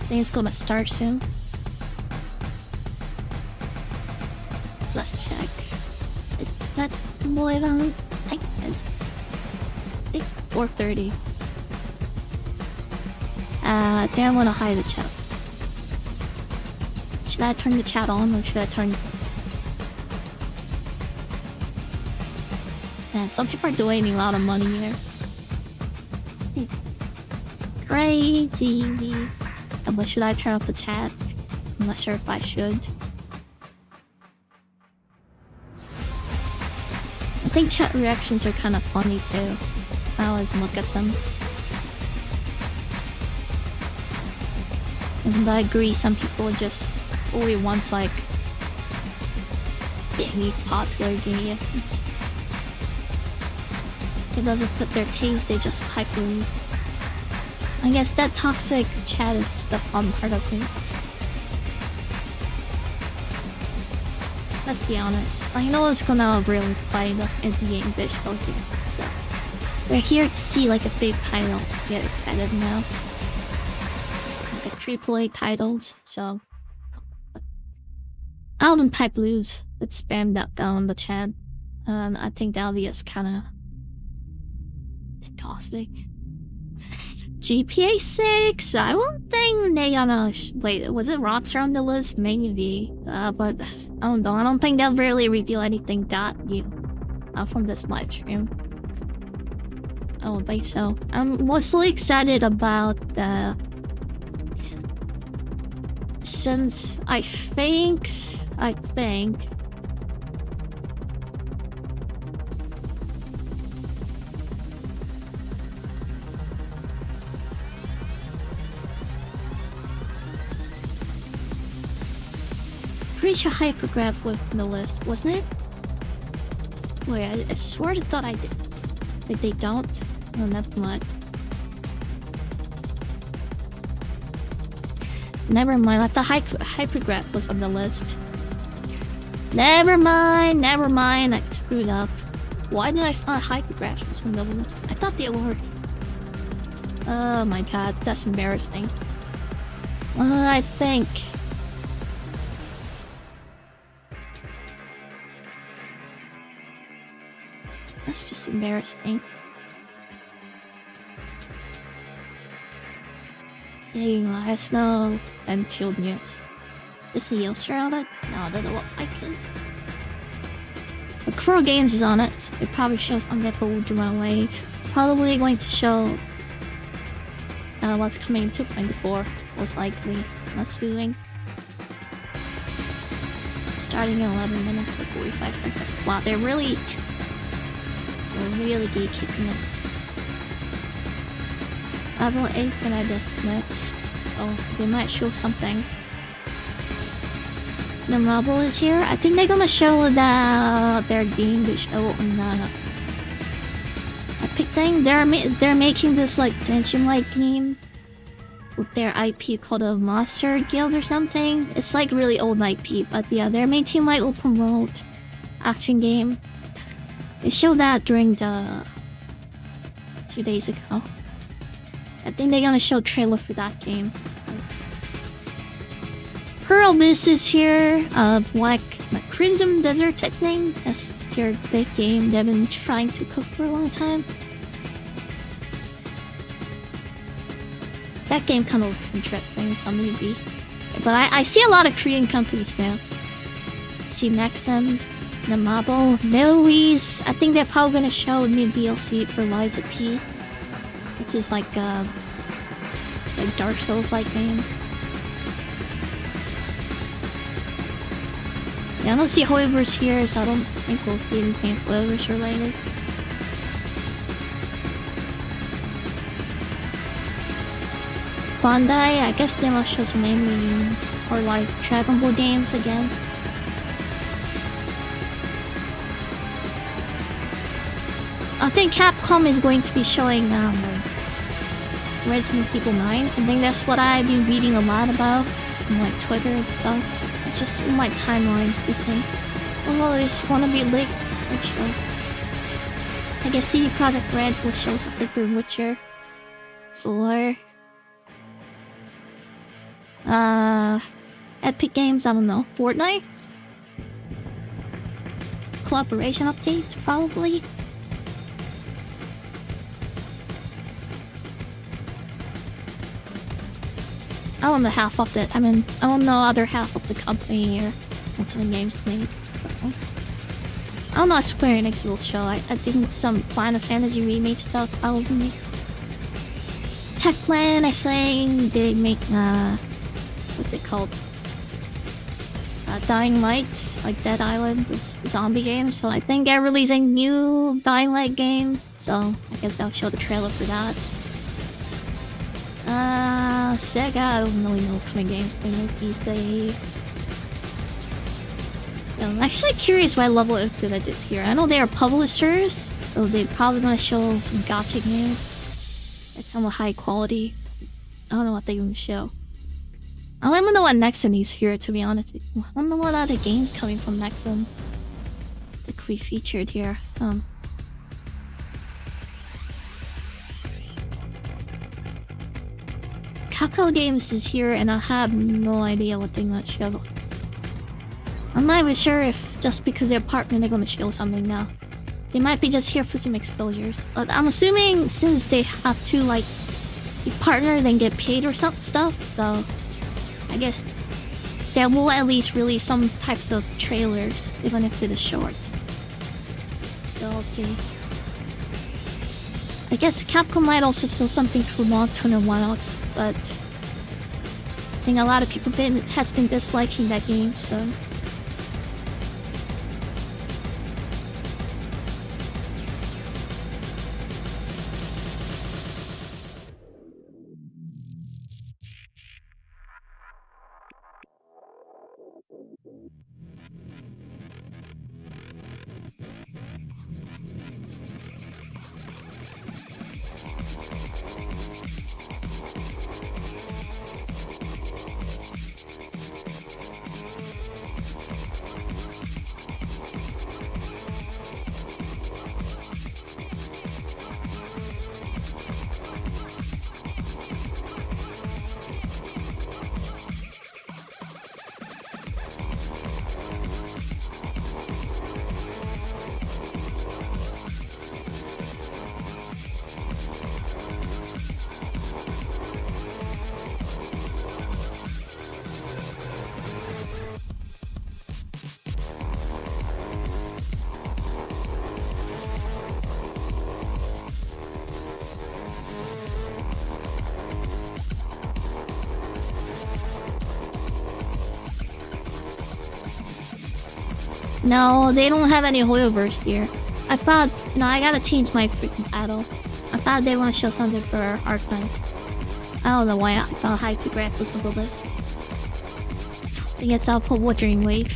think it's gonna start soon. Let's check. Is that boy on? I think 4:30. I think I want to hide the chat. Should I turn the chat on or should I turn? Man, some people are donating a lot of money here. Crazy. But should I turn off the chat? I'm not sure if I should. I think chat reactions are kind of funny too. I always look at them. And I agree, some people just only wants like big popular games. It doesn't fit their taste, they just hype lose. I guess that toxic chat is the fun part of it. Let's be honest. I know it's gonna really fight us in the game digital here. So we're here to see like a big title to get excited now. Like a AAA titles, so I wouldn't type lose. Let's spam that down in the chat. And I think that'll be just kinda toxic. GTA 6? I don't think they gonna... wait, was it Rockstar on the list? Maybe. But I don't know. I don't think they'll really reveal anything that new from this live stream. I don't think so. I'm mostly excited about the... since I think... pretty sure Hypergraph was on the list, wasn't it? Wait, I swear I thought I did. But they don't? No, never mind. Never mind, I thought Hypergraph was on the list. Never mind, I screwed up. Why did I thought Hypergraph was on the list? I thought they were. Oh my god, that's embarrassing. I think... that's just embarrassing. Hey, let us know. And shield news. Is he else around it? No, I don't know what I can. But Crow Games is on it. It probably shows on that old runway. Probably going to show what's coming in 2.4, most likely. Let's doing. Starting in 11 minutes with 45 seconds. Wow, they're really good kicking it. Level 8 when I disconnect, so they might show something. The Marble is here. I think they're gonna show their game they show on the Epic thing. They're making this like Genshin-like game with their IP called a Monster Guild or something. It's like really old IP, but yeah, their main team like will promote action game. They showed that during the... 2 days ago. I think they're gonna show trailer for that game. Pearl Miss is here. Black Crimson Desert, I think. That's their big game they've been trying to cook for a long time. That game kind of looks interesting, so maybe. But I see a lot of Korean companies now. See Nexon, Namabo, Milwies. I think they're probably gonna show a new DLC for Liza P, which is like Dark Souls-like game. Yeah, I don't see Hoiber's here, so I don't think we'll see anything Hoiber's related. Bandai, I guess they must show some anime games or like Dragon Ball games again. I think Capcom is going to be showing Resident Evil 9. I think that's what I've been reading a lot about on like Twitter and stuff. It's just in my timelines to see. Oh, it's gonna be leaked or show. I guess CD Projekt Red will show something for Witcher. Solar. Epic Games, I don't know, Fortnite? Collaboration update, probably? I don't know half of it. I mean, I don't know other half of the company or what kind of games they make. I don't know what Square Enix will show. I think some Final Fantasy remake stuff probably. Techland, I think they make what's it called? Dying Light, like Dead Island, this zombie game. So I think they're releasing new Dying Light game. So I guess they'll show the trailer for that. Sega, I don't really know what kind of games they make these days. I'm actually curious why Level Up did this here. I know they are publishers, so they probably gonna show some gacha games. It's some high quality. I don't know what they're gonna show. I don't even know what Nexon is here, to be honest. I don't know what other games coming from Nexon that could be featured here. Capcom Games is here, and I have no idea what they're gonna show. I'm not even sure if just because they're partner they're gonna show something now. They might be just here for some exposures. But I'm assuming since they have to like be partner then get paid or some stuff, so I guess they will at least release some types of trailers, even if it is short. So let's see. I guess Capcom might also sell something for Monster and Wilds, but I think a lot of people has been disliking that game, so. No, they don't have any Hoyoverse here. I thought, I gotta change my freaking battle. I thought they want to show something for Arknight. I don't know why I thought Hypergraph was on the list. I think it's out for Wuthering Wave.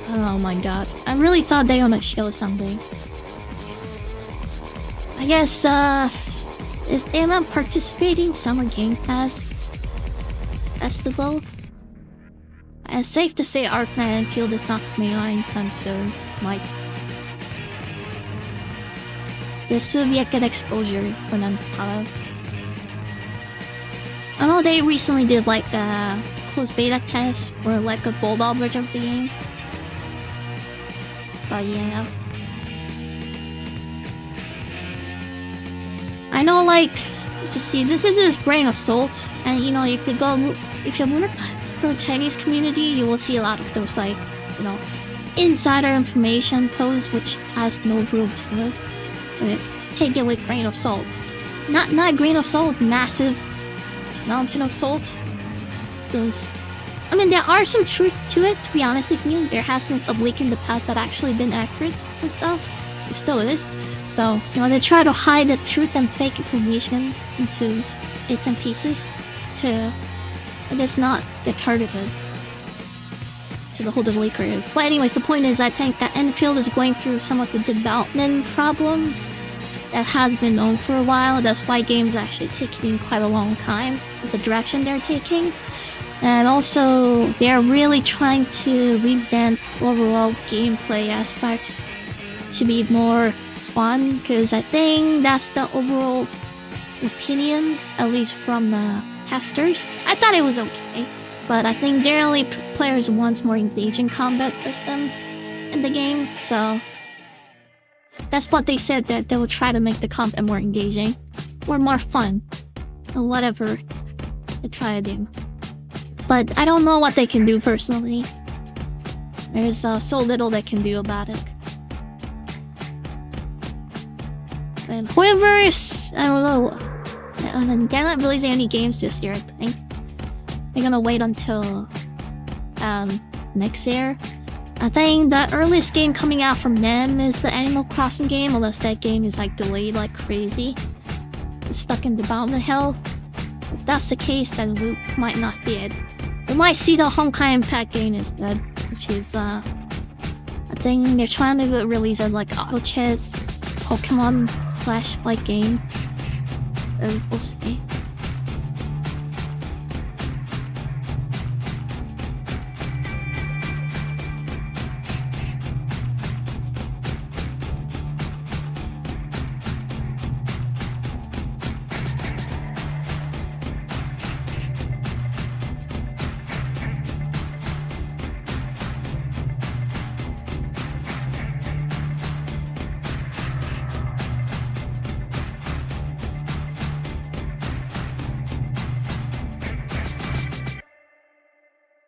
Oh my god. I really thought they were gonna show something. I guess, is they not participating Summer Game Pass Festival? It's safe to say Arknight and Field is not coming out anytime soon. Like, this would be a good exposure for them to have. I know they recently did like a closed beta test or like a bulldog version of the game. But yeah. I know, like, just see, this is just grain of salt, and you could go, if you're more from the Chinese community, you will see a lot of those, like, insider information posts which has no real truth. Take it with a grain of salt. Not a grain of salt, massive mountain of salt. So I mean, there are some truth to it, to be honest with you. There has been some leak in the past that actually been accurate and stuff. It still is. So, they try to hide the truth and fake information into bits and pieces to, I guess, not get targeted to the whole the leaker is. But anyways, the point is, I think that Enfield is going through some of the development problems that has been known for a while. That's why games actually taking quite a long time with the direction they're taking. And also, they're really trying to revamp overall gameplay aspects to be more fun, because I think that's the overall opinions, at least from the testers. I thought it was okay, but I think generally players want more engaging combat system in the game, so that's what they said, that they will try to make the combat more engaging or more fun, or whatever they try to do. But I don't know what they can do personally. There's so little they can do about it. And whoever is, I don't know, they're not releasing any games this year, I think. They're gonna wait until next year. I think the earliest game coming out from them is the Animal Crossing game, unless that game is like delayed like crazy. It's stuck in development hell. If that's the case, then we might not see it. We might see the Honkai Impact game instead, which is I think they're trying to release a like auto chess Pokemon / fight game. We'll see.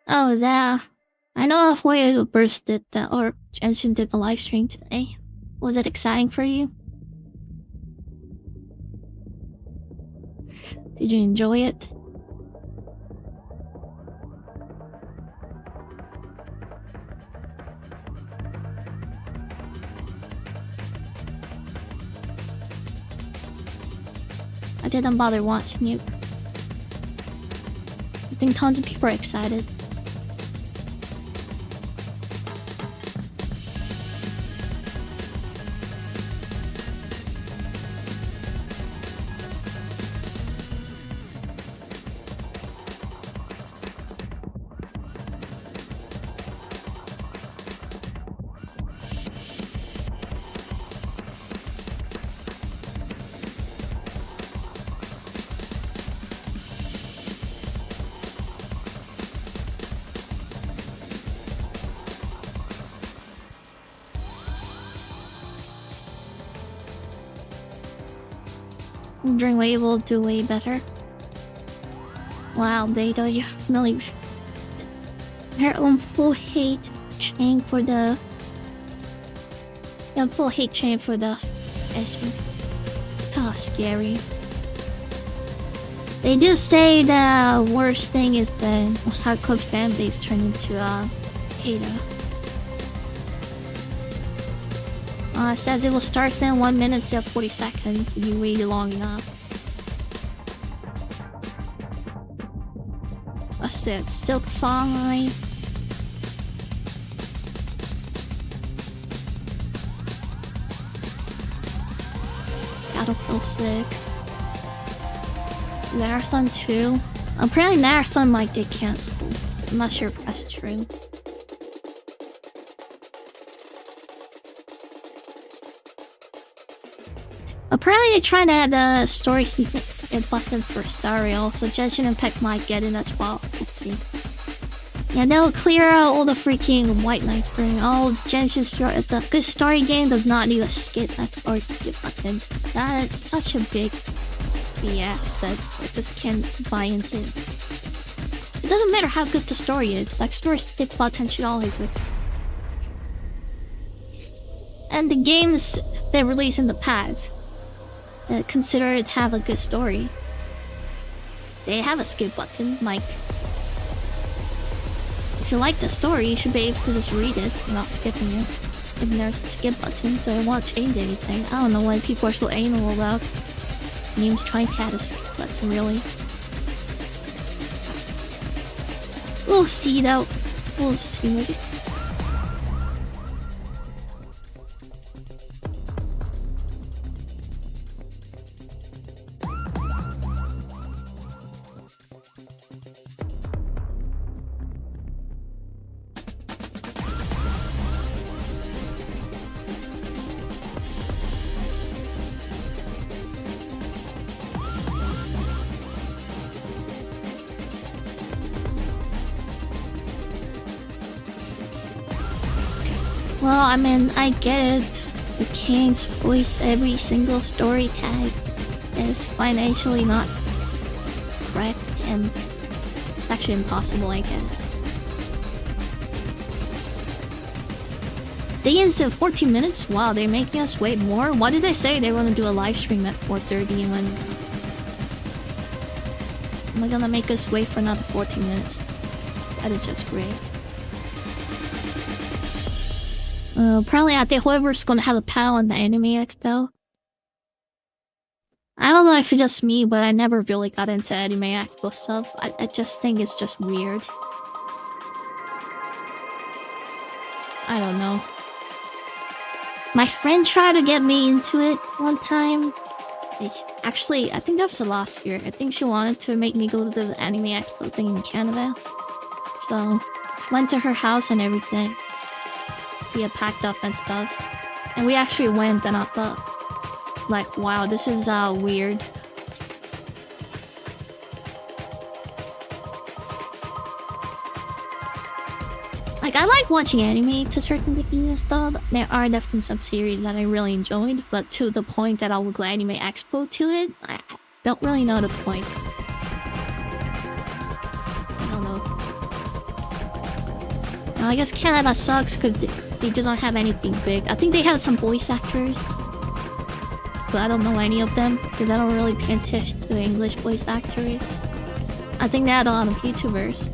Oh, yeah. I know halfway Burst did that, or Jensen did the live stream today. Was it exciting for you? Did you enjoy it? I didn't bother watching it. I think tons of people are excited. Wondering way will do way better. Wow, they don't really their own full hate chain for the full hate chain for the issue. Oh, scary. They do say the worst thing is the hardcore fan base turned into a hater. It says it will start in 1 minute and 40 seconds if you wait long enough. What's it? Silk Song, right? Battlefield 6. Marathon 2. Apparently Marathon might get cancelled. I'm not sure if that's true. Apparently they're trying to add a story skip button for Stario, so Genshin Impact might get it as well. We'll see. Yeah, they'll clear out all the freaking White Knight thing. Oh, Genshin story, the good story game does not need a skip button. That is such a big BS that I just can't buy into. It doesn't matter how good the story is, like story skip button should always work. And the games they release in the past, considered have a good story. They have a skip button, like if you like the story, you should be able to just read it without skipping it. If there's a skip button, so I won't change anything. I don't know why people are so anal about games trying to add a skip button, really. We'll see though. We'll see maybe. Well, I mean, I get it. You can't voice every single story tags. It's financially not correct, and it's actually impossible, I guess. They in 14 minutes? Wow, they're making us wait more? Why did they say they want to do a live stream at 4:30 when... Am I gonna make us wait for another 14 minutes? That is just great. Apparently I think whoever's gonna have a panel on the Anime Expo. I don't know if it's just me, but I never really got into Anime Expo stuff. I just think it's just weird. I don't know. My friend tried to get me into it one time. Actually, I think that was the last year. I think she wanted to make me go to the Anime Expo thing in Canada. So, went to her house and everything. We had packed up and stuff. And we actually went, and I thought, like, wow, this is weird. Like, I like watching anime to a certain degree and stuff. There are definitely some series that I really enjoyed, but to the point that I would go Anime Expo to it, I don't really know the point. I don't know. Now, I guess Canada sucks because they just don't have anything big. I think they have some voice actors, but I don't know any of them because I don't really pay attention to the English voice actors. I think they had a lot of YouTubers.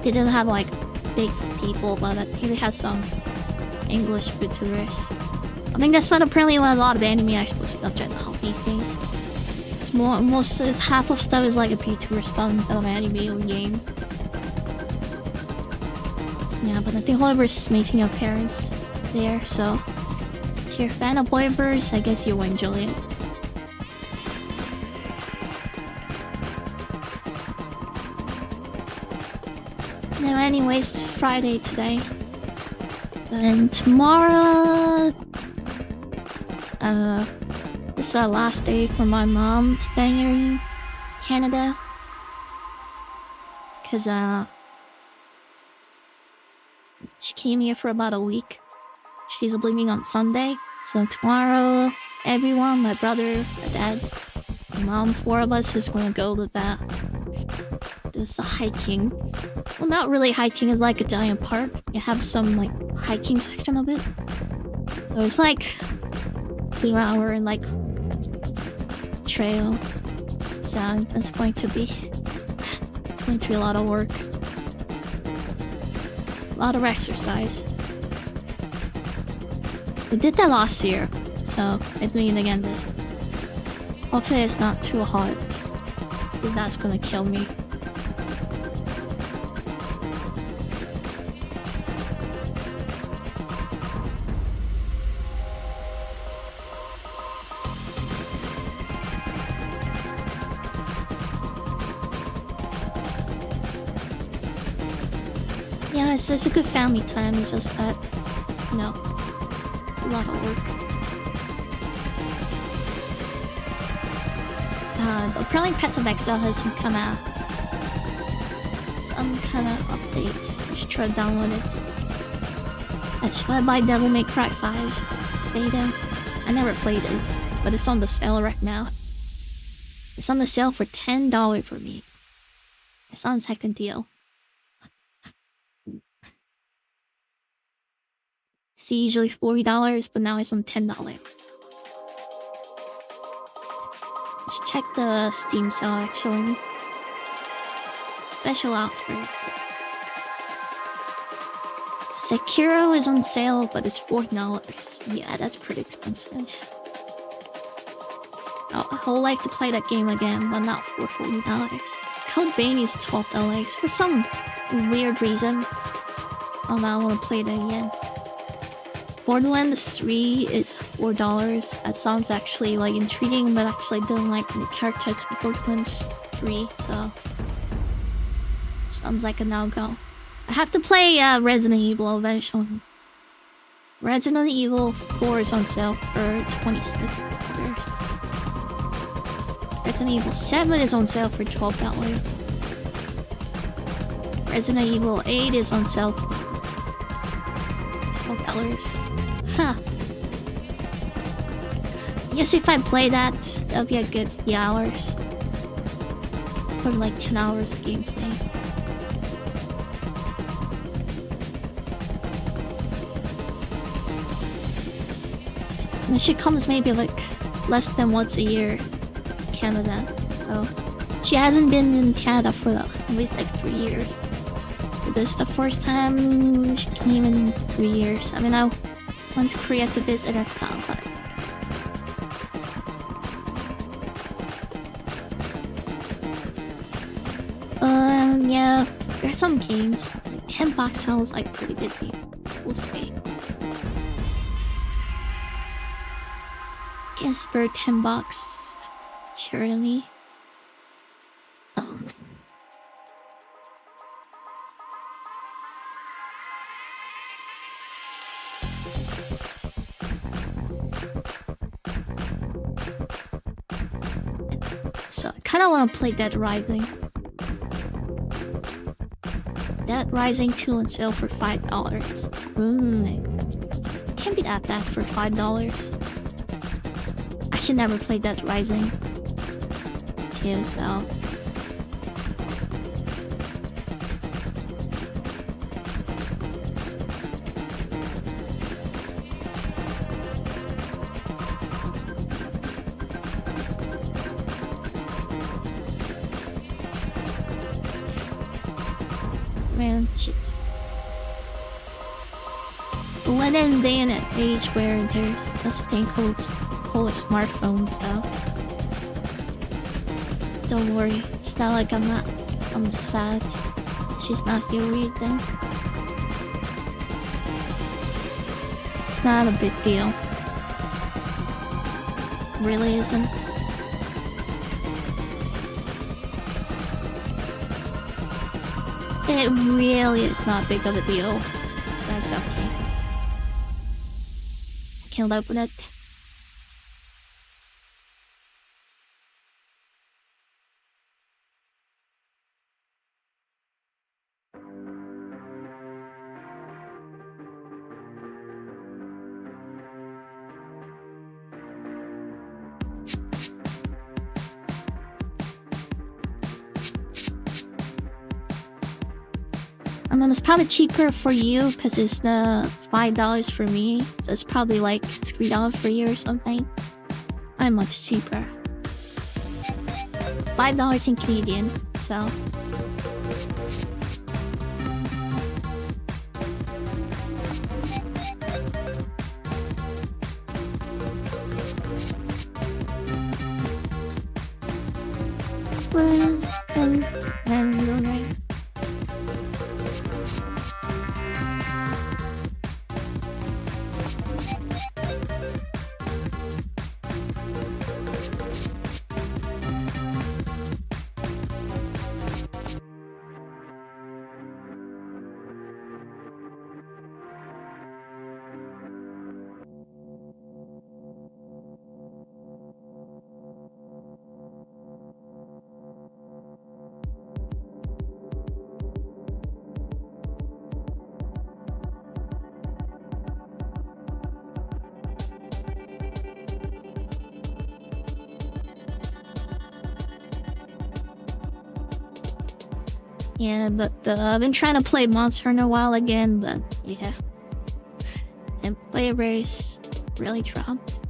They didn't have like big people, but I think they had some English YouTubers. I think that's what apparently a lot of Anime Expo stuff now these days. It's it's half of stuff is like a VTuber stuff instead of anime or games. Yeah, but I think whoever's meeting your parents there, so if you're a fan of Boyverse, I guess you'll enjoy it. Now, anyways, it's Friday today. And tomorrow... it's the last day for my mom staying here in Canada. Because, she came here for about a week. She's leaving on Sunday. So tomorrow, everyone, my brother, my dad, my mom, 4 of us is going to go to that. There's a hiking. Well, not really hiking, it's like a giant park. You have some, like, hiking section of it. So it's like 3-hour and like trail. So it's going to be a lot of work. A lot of exercise. We did that last year, so I'm doing it again this. Hopefully it's not too hot, because that's gonna kill me. Yeah, it's a good family time, it's just that, you know, a lot of work. Apparently Path of Exile has some kind of update. You should try to download it. Should I buy Devil May Cry 5 beta? I never played it, but it's on the sale right now. It's on the sale for $10 for me. It's on second deal. It's usually $40, but now it's on $10. Let's check the Steam sale actually. Special offers. Sekiro is on sale, but it's $4. Yeah, that's pretty expensive. I would like to play that game again, but not for $40. Code Vein is $12 for some weird reason. Oh, now I want to play that again. Borderlands 3 is $4. That sounds actually like intriguing, but actually I don't like the characters for Borderlands 3, so sounds like a no-go. I have to play Resident Evil eventually. Resident Evil 4 is on sale for $26. Resident Evil 7 is on sale for $12. Resident Evil 8 is on sale for $12. Huh. I guess if I play that, that'll be a good few hours. Probably like 10 hours of gameplay. And she comes maybe like less than once a year to Canada. So she hasn't been in Canada for at least like 3 years. So this is the first time she came in 3 years. I mean, I went to Korea to visit and stuff, but yeah, there's some games. Like $10 sounds like pretty good deal. We'll see. Can't spare $10. Surely. Oh. So I kind of want to play Dead Rising. Dead Rising 2 on sale for $5. Can't be that bad for $5. I should never play Dead Rising 2, so. Man, jeez. We're living day in an age where there's such thing called a smartphone, so don't worry. It's not like I'm sad. She's not here with them. It's not a big deal. Really isn't. It really is not big of a deal. That's okay. I can live with it. I mean, it's probably cheaper for you because it's $5 for me. So it's probably like $3 for you or something. I'm much cheaper. $5 in Canadian, so. Yeah, but I've been trying to play Monster Hunter a while again, but yeah. And play race really dropped.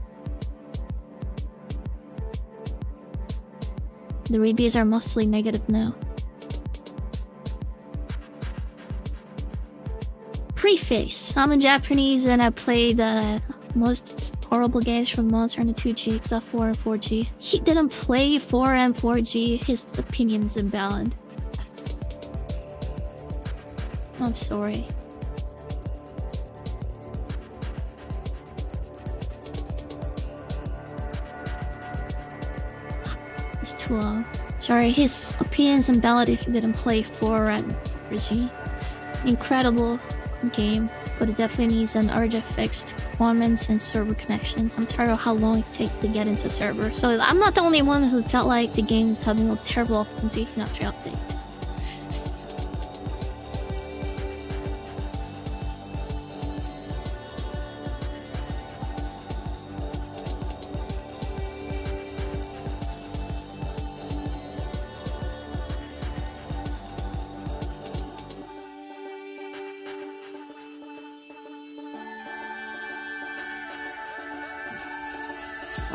The reviews are mostly negative now. Preface. I'm a Japanese and I play the most horrible games from Monster Hunter 2G except 4 and 4G. He didn't play 4 and 4G. His opinion's invalid. I'm sorry. It's too long. Sorry, his opinion's invalid if you didn't play 4 and 4G. Incredible game, but it definitely needs an urgent fixed performance and server connections. I'm tired of how long it takes to get into server. So I'm not the only one who felt like the game's having a terrible optimization after update.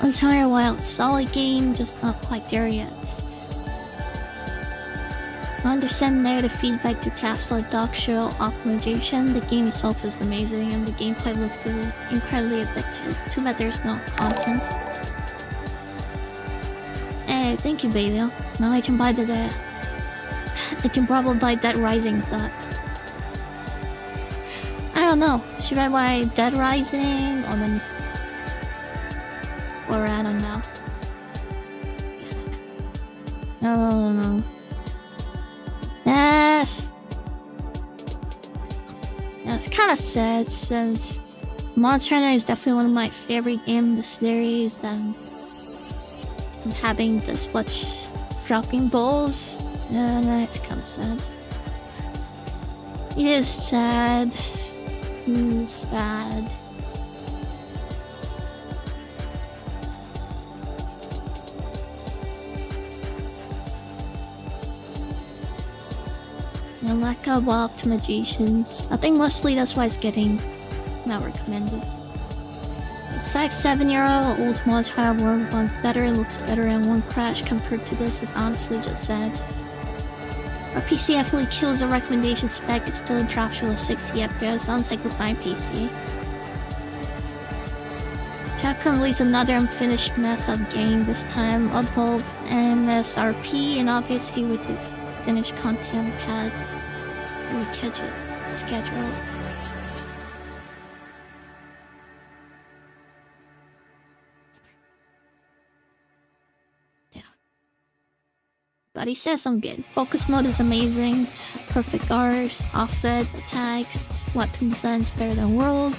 Entire Wild, solid game, just not quite there yet. I understand negative feedback to tabs like dog show optimization. The game itself is amazing and the gameplay looks incredibly addictive. Too bad there's no content. Hey, thank you, baby. Now I can buy the I can probably buy Dead Rising with that. I don't know. Should I buy Dead Rising or then... Or I don't know. Oh, yes. Yeah, it's kind of sad since Monster Hunter is definitely one of my favorite games in the series. And having this much dropping balls, it's kind of sad. It is sad. Sad. And lack of optimizations. I think mostly that's why it's getting not recommended. In fact, 7-year-old Monster Hunter World runs better, looks better, and one crash compared to this is honestly just sad. Our PC absolutely kills the recommendation spec, it's still in Dropshell at 60 FPS, sounds like a fine PC. Capcom released another unfinished mess of game, this time Upvote MSRP, and obviously with the finished content pad. We catch it. Schedule. Yeah. But he says I'm good. Focus mode is amazing. Perfect R's, offset, attacks, weapon sense better than World.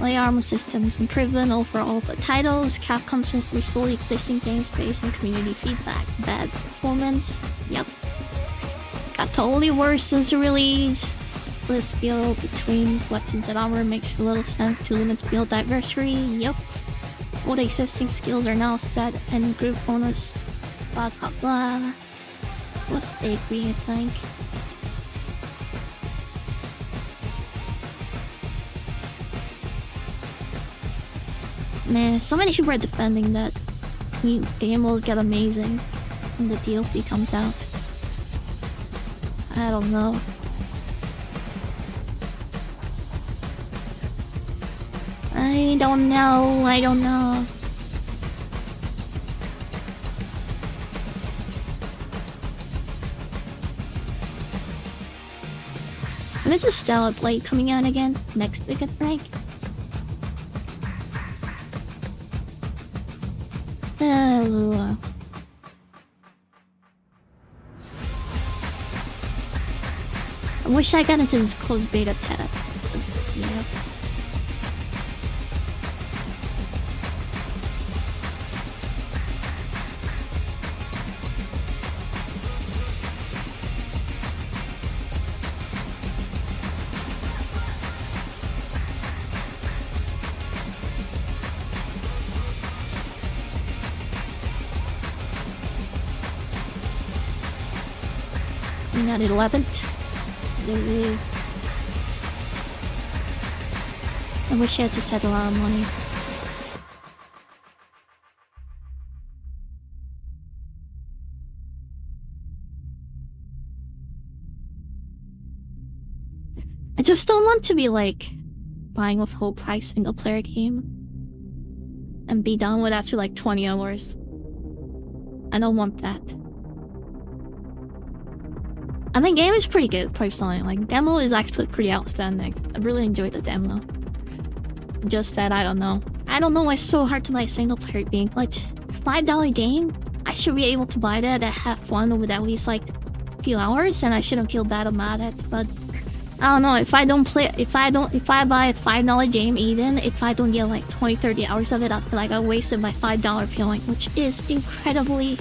Lay armor systems improvement over all the titles. Capcom seems to be slowly fixing things based on community feedback. Bad performance. Yep. Got totally worse since the release. Split skill between weapons and armor makes little sense to limit skill diversity. Yup. All the existing skills are now set and group bonus. Blah blah blah. What's the agree, I think? Man, so many people are defending that this new game will get amazing when the DLC comes out. I don't know. I don't know. When is the Stellar Blade coming out again? Next biggest break? Oh. I wish I got into this closed beta tab. Yeah. You're not 11th. I wish I just had a lot of money. I just don't want to be like buying a full price single player game and be done with after like 20 hours. I don't want that. And the game is pretty good, personally. Like, demo is actually pretty outstanding. I really enjoyed the demo. Just that, I don't know. I don't know why it's so hard to buy a single-player game. Like, $5 game? I should be able to buy that and have fun with at least, like, a few hours, and I shouldn't feel bad about it. But, I don't know, if I buy a $5 game even, if I don't get, like, 20-30 hours of it, I feel like I wasted my $5 feeling, which is incredibly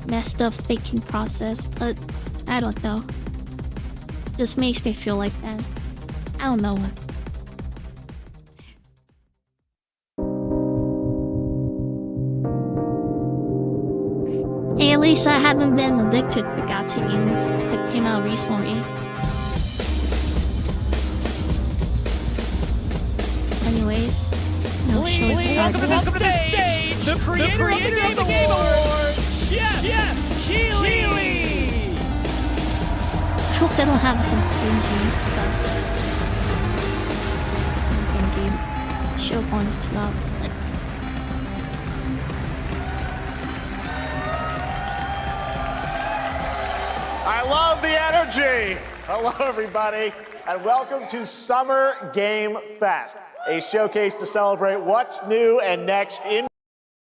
messed up thinking process, but I don't know. Just makes me feel like that. I don't know what. Hey, at least I haven't been addicted to gacha games that came out recently. Anyways. No, show Please welcome to the stage the creator of the Game Awards, Chef Keely. I hope they don't have some cringy stuff. In-game show bonus to loves. Like, I love the energy. Hello, everybody, and welcome to Summer Game Fest, a showcase to celebrate what's new and next in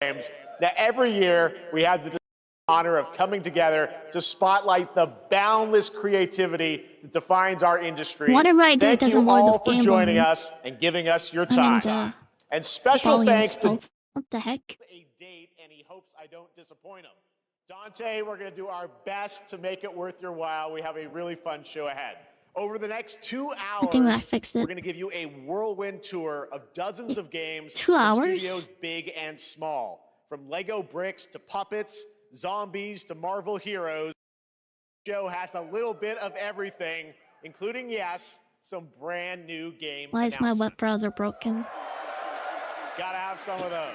games. Now, every year, we have the honor of coming together to spotlight the boundless creativity that defines our industry. whatever I do Thank doesn't you work all with for Game joining Boy. us and giving us your I mean, time. And special volume thanks to stuff. What the heck? a date, and he hopes I don't disappoint him. Dante, we're going to do our best to make it worth your while. We have a really fun show ahead. Over the next 2 hours, I think I fixed we're it. going to give you a whirlwind tour of dozens of games 2 from hours? studios big and small. From Lego bricks to puppets, zombies to Marvel heroes. The show has a little bit of everything, including, yes, some brand new game Why is my web announcements. browser broken? Gotta have some of those.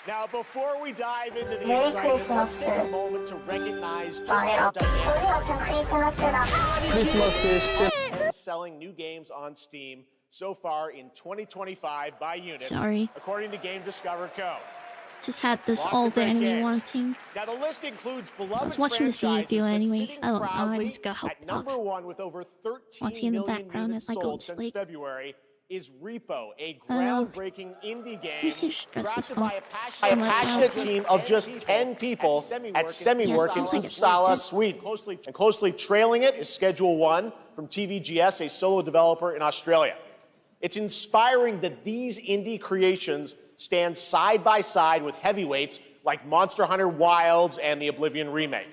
Now, before we dive into the Merry excitement, let's Christmas take a to moment to recognize just Bye. how dynamic クリスマスだ。 Christmas is selling new games on Steam so far in 2025 by units, Sorry. according to Game Discover Co. Just had this Lots all of the great enemy games. wanting. Now, the list includes beloved I was watching the franchises video that's anyway. sitting I don't know, I proudly just got helped at number off. one with over 13 Watching in the million background units as I go sold to since sleep. February is Repo, a groundbreaking indie game This is stressful. crafted by a passionate team of just 10 people at Semiwork in seems like Uppsala, it's Sweden. And closely trailing it is Schedule 1 from TVGS, a solo developer in Australia. It's inspiring that these indie creations stand side by side with heavyweights like Monster Hunter Wilds and the Oblivion remake.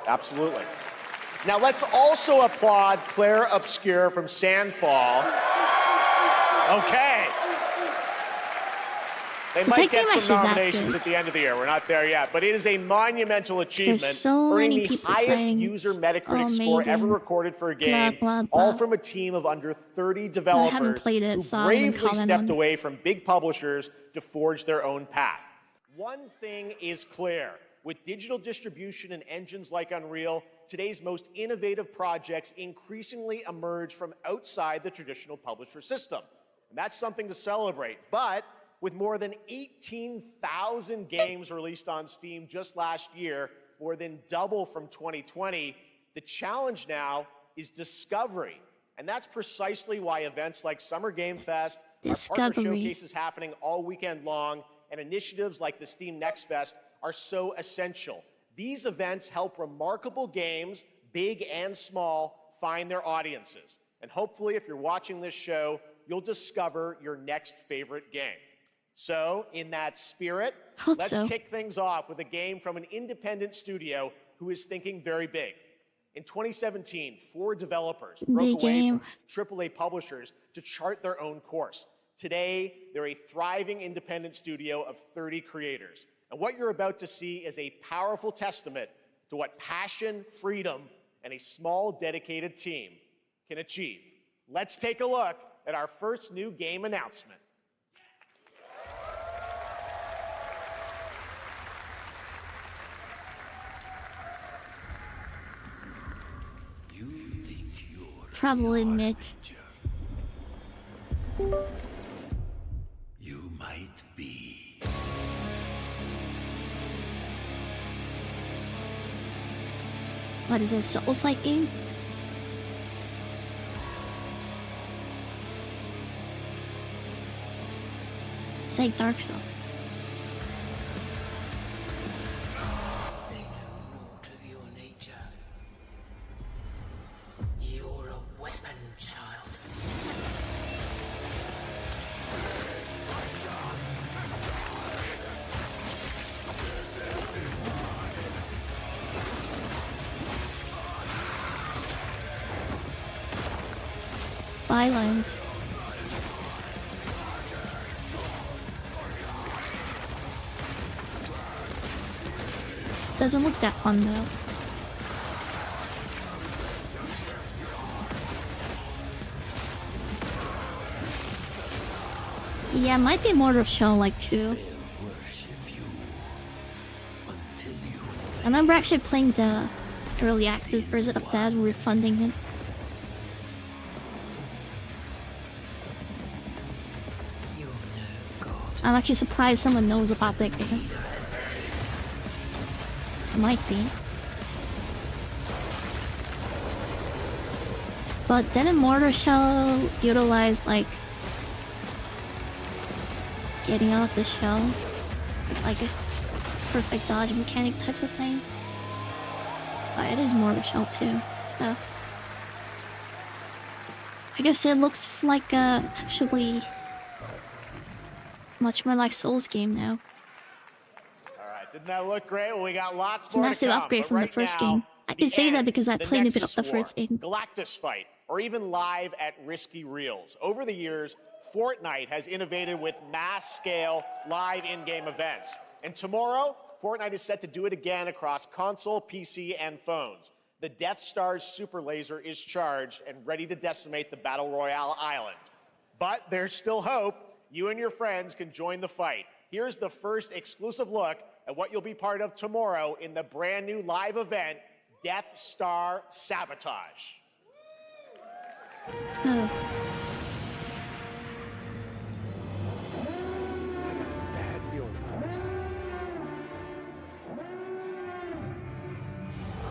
Absolutely. Now let's also applaud Claire Obscure from Sandfall. Okay. They Is might that get game some actually that nominations good? at the end of the year. We're not there yet, but it is a monumental achievement, so earning many the people highest saying user it's Metacritic score ever amazing. recorded for a game, blah, all blah. from a team of under 30 developers played it, who so I wouldn't bravely comment stepped on it. away from big publishers to forge their own path. One thing is clear. With digital distribution and engines like Unreal, today's most innovative projects increasingly emerge from outside the traditional publisher system. And that's something to celebrate. But with more than 18,000 games released on Steam just last year, more than double from 2020, the challenge now is discovery. And that's precisely why events like Summer Game Fest, our partner Discovery. showcases happening all weekend long, and initiatives like the Steam Next Fest are so essential. These events help remarkable games, big and small, find their audiences. And hopefully, if you're watching this show, you'll discover your next favorite game. So, in that spirit, Hope let's so. kick things off with a game from an independent studio who is thinking very big. In 2017, 4 developers broke Big away game. from AAA publishers to chart their own course. Today, they're a thriving independent studio of 30 creators. And what you're about to see is a powerful testament to what passion, freedom, and a small, dedicated team can achieve. Let's take a look at our first new game announcement. Probably Nick. You might be. What is this? Souls-like game? It's like Dark Souls. They know naught of your nature. You're a weapon, child. Violent. Doesn't look that fun though. Yeah, might be Mortal Shell like 2. Worship you until you I remember actually playing the early access version of that. We were funding it. you're no god. I'm actually surprised someone knows about that game. It might be. But didn't Mortal Shell utilize like getting out of the shell? Like a perfect dodge mechanic types of thing? But it is Mortal Shell too. So I guess it looks like actually much more like Souls game now. Didn't that look great? Well, we got lots It's a more massive to come, upgrade but from the right first now, game. I can the say that end, because I the played a bit of Nexus the War, first game. Galactus Fight, or even live at Risky Reels. Over the years, Fortnite has innovated with mass-scale live in-game events. And tomorrow, Fortnite is set to do it again across console, PC, and phones. The Death Star's super laser is charged and ready to decimate the Battle Royale island. But there's still hope. You and your friends can join the fight. Here's the first exclusive look at what you'll be part of tomorrow in the brand new live event, Death Star Sabotage. Oh. Bad feeling about this.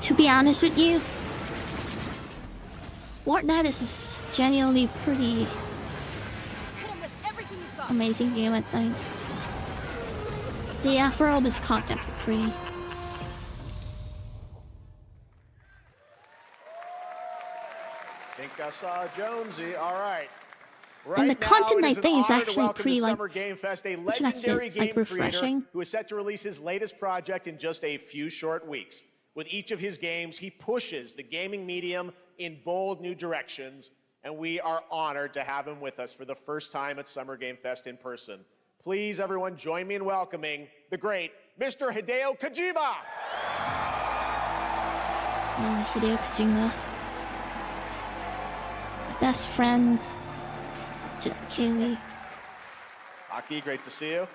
To be honest with you, Fortnite is genuinely pretty amazing game, I think. Yeah, for all this content for free. Think I saw Jonesy. All right. And the Right now, content, it I is an think, is honor to actually welcome pretty, to like, Summer Game Fest, a what should I say? legendary It's, like, game creator refreshing. who is set to release his latest project in just a few short weeks. With each of his games, he pushes the gaming medium in bold new directions, and we are honored to have him with us for the first time at Summer Game Fest in person. Please, everyone, join me in welcoming the great Mr. Hideo Kojima. Hideo Kojima. My best friend, Kaylee. Aki, great to see you.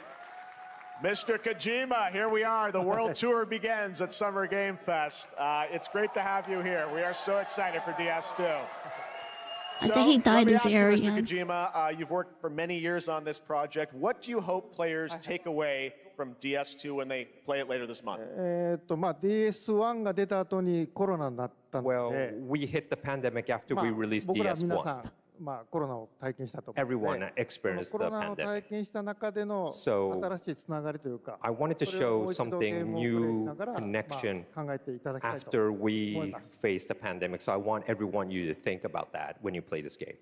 Mr. Kojima, here we are. The world tour begins at Summer Game Fest. It's great to have you here. We are so excited for DS2. I think he dyed his hair Mr. again. Kojima, you've worked for many years on this project. What do you hope players take away from DS2 when they play it later this month? DS1 が出た後にコロナになったの Well, で、 we hit the pandemic after we released 僕ら皆さ DS1. ん、コロナを体験したと思うの Everyone で、 experienced コ the ロナを pandemic. 体験した中での So, 新しいつながりというか、 I wanted to それをも show う一度ゲー something ムをプレイし new ながら、 connection 考えていただきたいと after 思い we ます。 faced the pandemic. So I want everyone you to think about that when you play this game.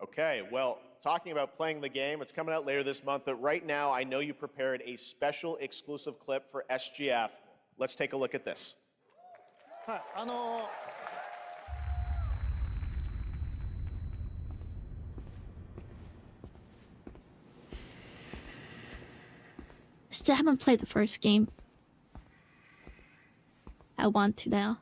Okay, well, talking about playing the game, it's coming out later this month, but right now I know you prepared a special exclusive clip for SGF. Let's take a look at this. はい、Still haven't played the first game. I want to now.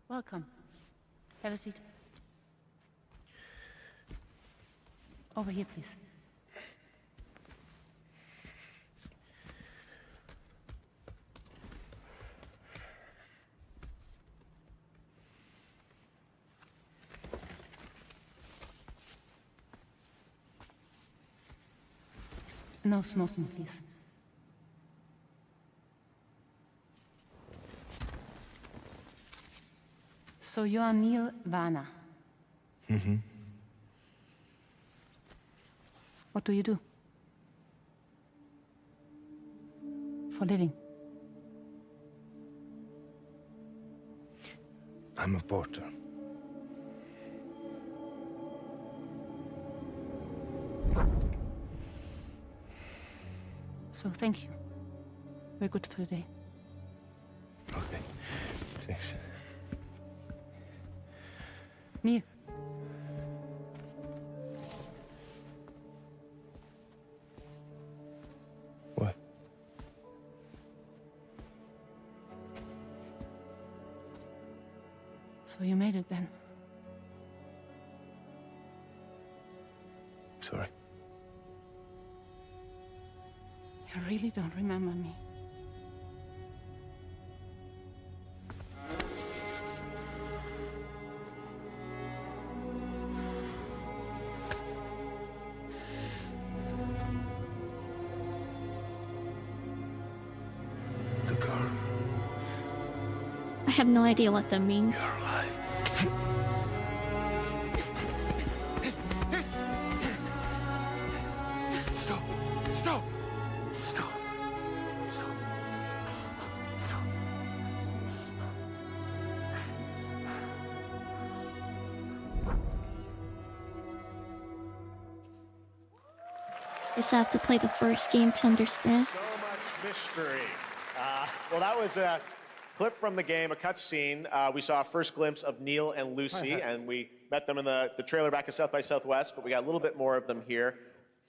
Welcome. Have a seat. Over here, please. No smoking, please. So you are Neil Varner. Mm-hmm. What do you do? For living? I'm a porter. So thank you. We're good for the day. Okay, thanks. Neil. So you made it then. Sorry. You really don't remember me. The girl, I have no idea what that means. you're alive. Stop! Stop! Stop! Stop! Stop! Just have to play the first game to understand. So much mystery. Well, that was a clip from the game, a cutscene. We saw a first glimpse of Neil and Lucy, and we met them in the trailer back at South by Southwest, but we got a little bit more of them here.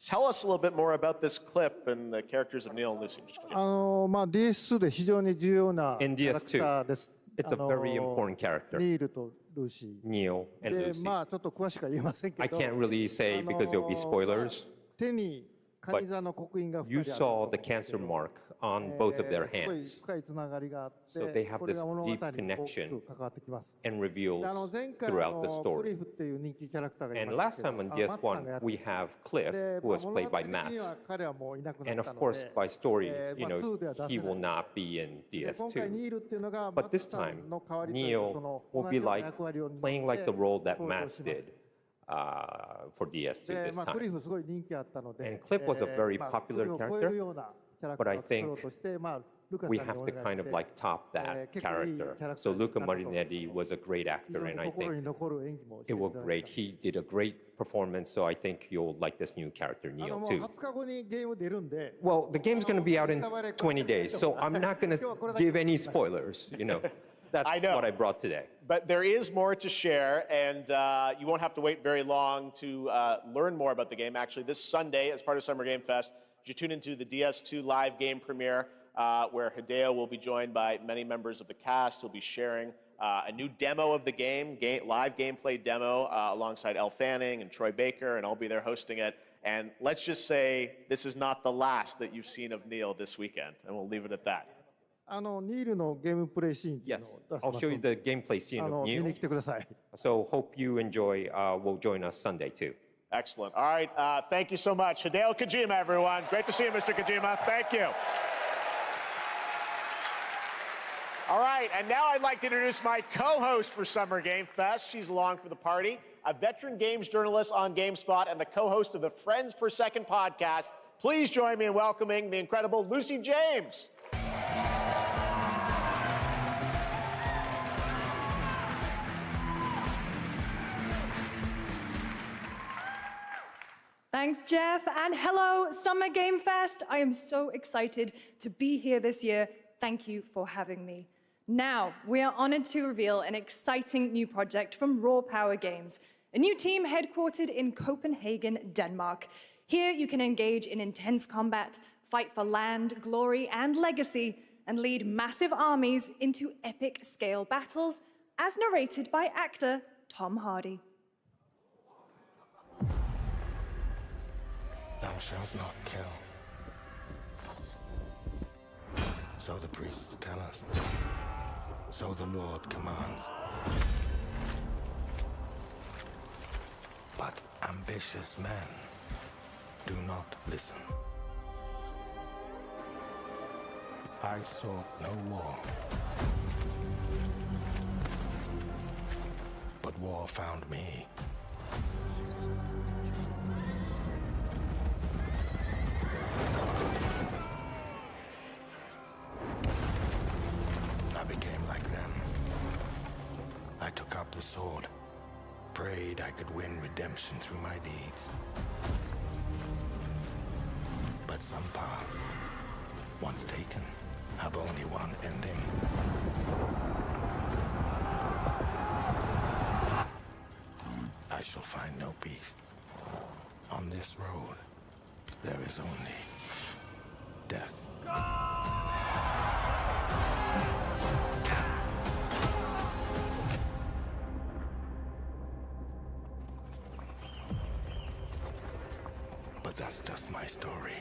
Tell us a little bit more about this clip and the characters of Neil and Lucy. DS2 で非常に重要なキ In ャラクターです。 It's a very important character, ニールとルーシ Neil ー。 and で、 Lucy. まあちょっと詳しくは言えませんけ I ど、 can't really say because there'll be spoilers. 手にカニ座の刻印が You 2人ある saw the cancer mark on both of their すごい hands 深いつながりがあって So they have これが this 物語に deep 大き connection く関わってきます。 and で reveals 前回 throughout the クリ story. フっていう人気キャラクターがい And ま last したけ time ど on マッツさんがや DS1, って we have Cliff, で who まあ was 物 played 語 by 的には Max. 彼はもういなくな And った of の course, で by story, まあ2では出せ he ない will not be in で今回ニ DS2. ールっていうのがマ But ッツ this さ time, んの代わりというか Neil その will 同 be じような like 役割を担って playing like the role that 登場 Max します did for DS2 で this まあクリ time. フすごい人気あったので And Cliff was a very まあ popular クリフを超え character, るようなキャラク but タ I ーを作ろ think うとしてまあルカさん we にお have 願い to kind of して like top that 結構いいキャ character. ラクター So に Luca なったと思います Marinetti was a great 非 actor, 常に and I 心に think 残る演技もして it い was ただい great. た He did a great performance, so I think you'll like this new character, も Neil, う too. 20日後にゲーム出るんで Well, the game's going to be out in 20 days, so I'm not going to give any spoilers, you know. That's I know. what I brought today. But there is more to share, and you won't have to wait very long to learn more about the game. Actually, this Sunday, as part of Summer Game Fest, you tune into the DS2 live game premiere, where Hideo will be joined by many members of the cast. He'll be sharing a new demo of the game, live gameplay demo, alongside Elle Fanning and Troy Baker, and I'll be there hosting it. And let's just say this is not the last that you've seen of Neil this weekend, and we'll leave it at that. ニールのゲームプレイシーンっていうのを Yes, 出し I'll ます show you ので the gameplay scene of 見に Neil. 来てください So hope you enjoy. Will join us Sunday too. Excellent. All right, thank you so much. Hideo Kojima, everyone. Great to see you, Mr. Kojima. Thank you. All right, and now I'd like to introduce my co-host for Summer Game Fest. She's along for the party, a veteran games journalist on GameSpot and the co-host of the Friends Per Second podcast. Please join me in welcoming the incredible Lucy James. Thanks, Jeff, and hello, Summer Game Fest. I am so excited to be here this year. Thank you for having me. Now, we are honored to reveal an exciting new project from Raw Power Games, a new team headquartered in Copenhagen, Denmark. Here, you can engage in intense combat, fight for land, glory, and legacy, and lead massive armies into epic scale battles, as narrated by actor Tom Hardy. Thou shalt not kill. So the priests tell us. So the Lord commands. But ambitious men do not listen. I sought no war. But war found me. I became like them. I took up the sword, prayed I could win redemption through my deeds. But some paths, once taken, have only one ending. I shall find no peace. On this road, there is only death. just my story.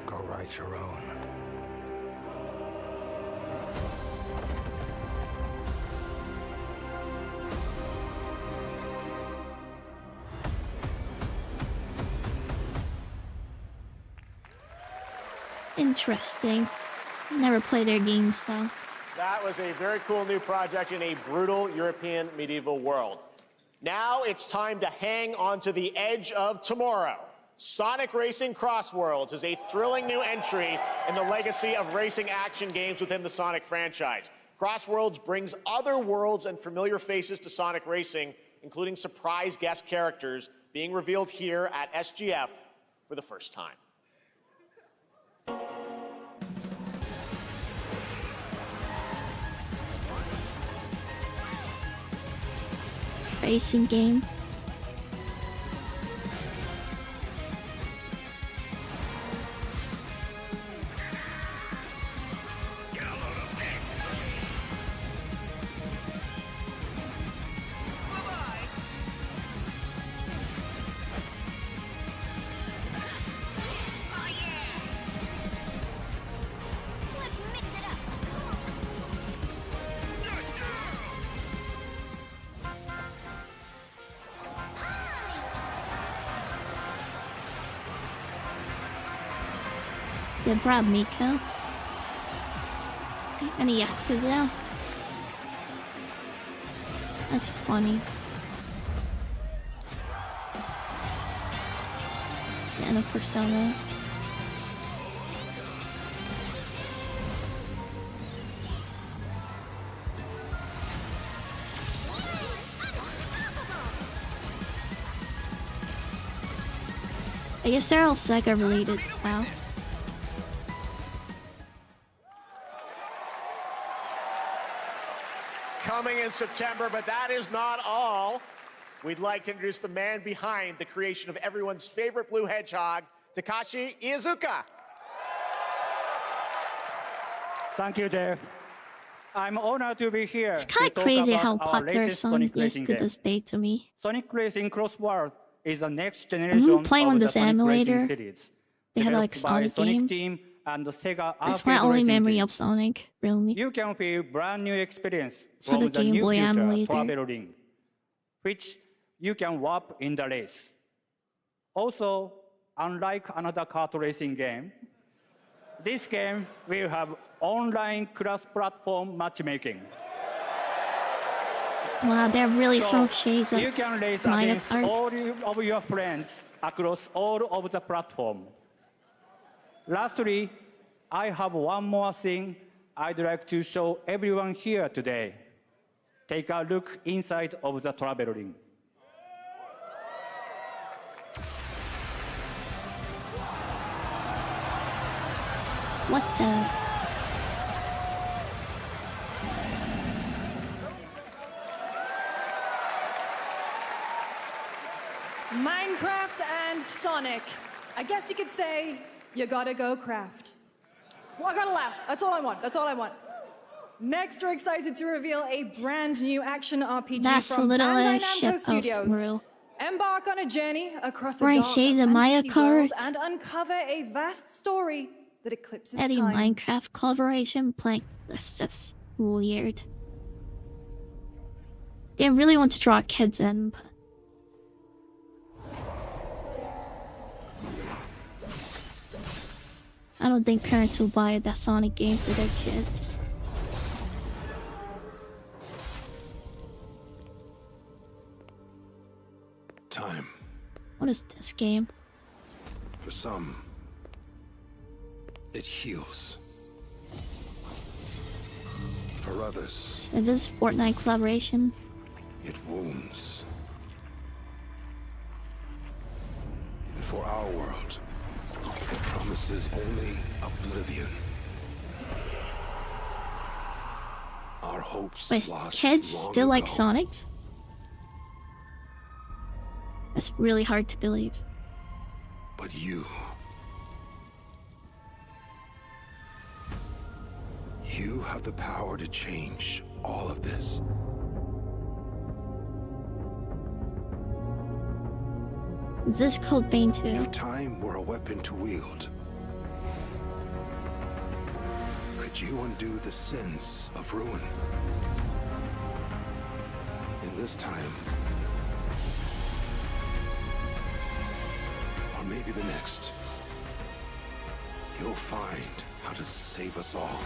Go write your own. Interesting. Never play their games though. That was a very cool new project in a brutal European medieval world. Now it's time to hang on to the edge of tomorrow. Sonic Racing Crossworlds is a thrilling new entry in the legacy of racing action games within the Sonic franchise. Crossworlds brings other worlds and familiar faces to Sonic Racing, including surprise guest characters being revealed here at SGF for the first time. Racing game. They brought Miko. And a Yakuza. That's funny. And a Persona. I guess they're all Sega related now. Coming in September, but that is not all. We'd like to introduce the man behind the creation of everyone's favorite blue hedgehog, Takashi Iizuka. Thank you, Jeff. I'm honored to be here. It's kind of crazy how popular Sonic is to this day to me. Sonic Racing Crossworld is a next generation playing of on the this Sonic emulator. Racing series. They had like Developed by Sonic game. Team and the Sega That's my Arcade only Racing memory team. of Sonic, really. You can feel brand new experience So the from the Game new Boy future emulator. travel ring, which you can warp in the race. Also, unlike another kart racing game, this game will have online cross-platform matchmaking. Wow, they're really So so shades of you can race Mario against Kart. all of your friends across all of the platform. Lastly, I have one more thing I'd like to show everyone here today. Take a look inside of the travel ring. What the? Minecraft and Sonic. I guess you could say, you gotta go craft. Well, I gotta laugh. That's all I want. That's all I want. Next, we're excited to reveal a brand new action RPG That's a from little Bandai ship Namco Studios. Maru. Embark on a journey across a We're in dark shade of Mario fantasy world Kart. and uncover a vast story that eclipses Any time. Minecraft collaboration playing. That's just weird. They really want to draw kids in, but I don't think parents will buy that Sonic game for their kids. Time. What is this game? For some, it heals. For others, Is this Fortnite collaboration? it wounds. And for our world, it promises only oblivion. Our hopes Wait, lost kids long still like ago. Sonic? That's really hard to believe. But you have the power to change all of this. Is this Code Vein 2? If time were a weapon to wield, could you undo the sins of ruin? In this time, or maybe the next, you'll find how to save us all.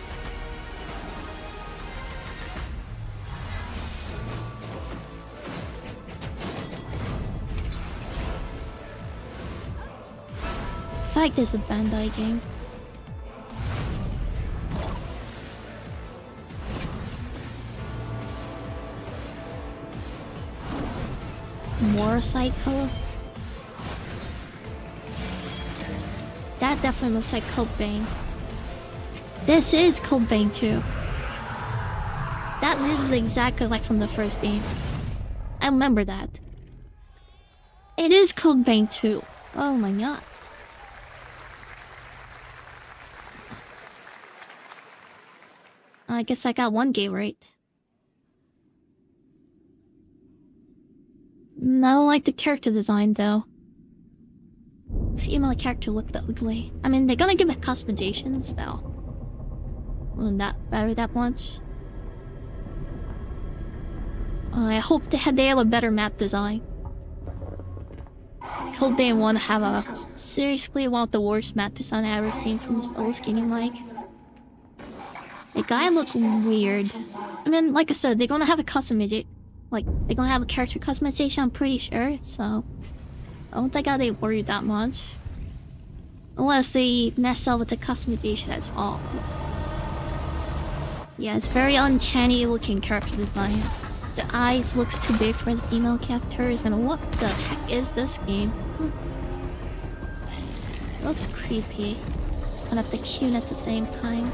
I feel like this is a Bandai game. More Psycho. That definitely looks like Code Vein. This is Code Vein 2. That lives exactly like from the first game. I remember that. It is Code Vein 2. Oh my god. I guess I got one game right. I don't like the character design though. Female character looked ugly. I mean, they're gonna give it customizations though. Wouldn't that matter that much? I hope they have a better map design. I hope they want to have a seriously one of the worst map design I've ever seen from Souls game like. The guy looked weird. I mean, like I said, they're gonna have a customization. Like, they're gonna have a character customization, I'm pretty sure, so I don't think I'll be worried that much. Unless they mess up with the customization, that's all. Yeah, it's very uncanny looking character design. The eyes looks too big for the female characters, and what the heck is this game? It looks creepy. Kind of the cute at the same time.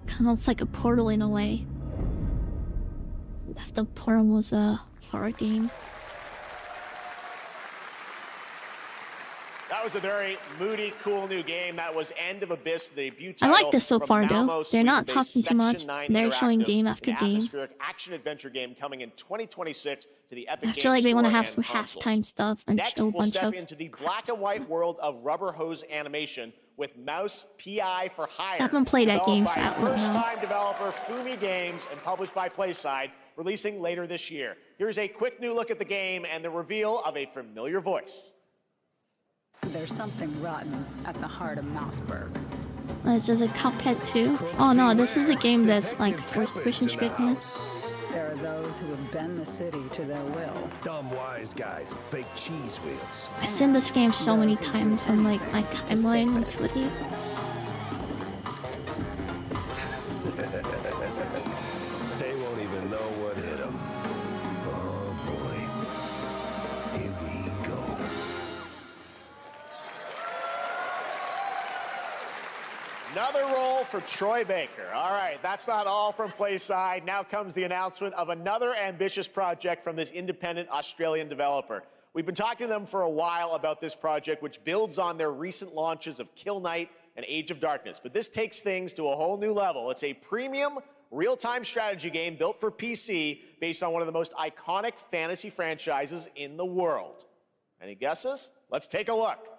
Kind of looks like a Portal in a way. If the Portal was a horror game. That was a very moody, cool new game. That was End of Abyss, the debut I title like this so from far though. Malmo, They're not Sweden-based talking too much. Section 9 They're showing Interactive, game after an game. atmospheric action-adventure game coming in 2026 to the Epic I Games feel like they want to Store have and some consoles. halftime stuff and Next, show a we'll bunch step of into the black and white world of rubber hose animation with Mouse PI for Hire. I haven't played that game, developed so I by don't know. first-time developer Fumi Games and published by Playside, releasing later this year. Here's a quick new look at the game and the reveal of a familiar voice. There's something rotten at the heart of Mouseburg. This is a Cuphead 2. Oh no, this is a game that's like first person shooting. There are those who have bent the city to their will. Dumb wise guys and fake cheese wheels. I've seen this game so many times on like my timeline on Twitter. They won't even know what hit them. Oh boy. Here we go. Another role for Troy Baker. All right, that's not all from Playside. Now comes the announcement of another ambitious project from this independent Australian developer. We've been talking to them for a while about this project, which builds on their recent launches of Kill Knight and Age of Darkness. But this takes things to a whole new level. It's a premium, real-time strategy game built for PC based on one of the most iconic fantasy franchises in the world. Any guesses? Let's take a look.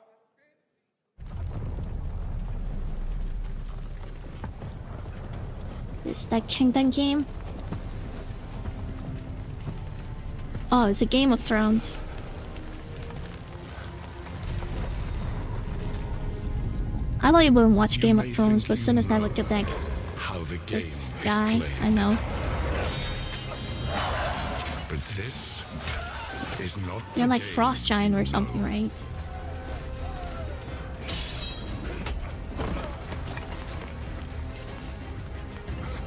Is that Kingdom game? Oh, it's a Game of Thrones. I don't even watch Game of Thrones, but as soon as I look at that this guy, I know. But this is not They're like Frost Giant or something, right?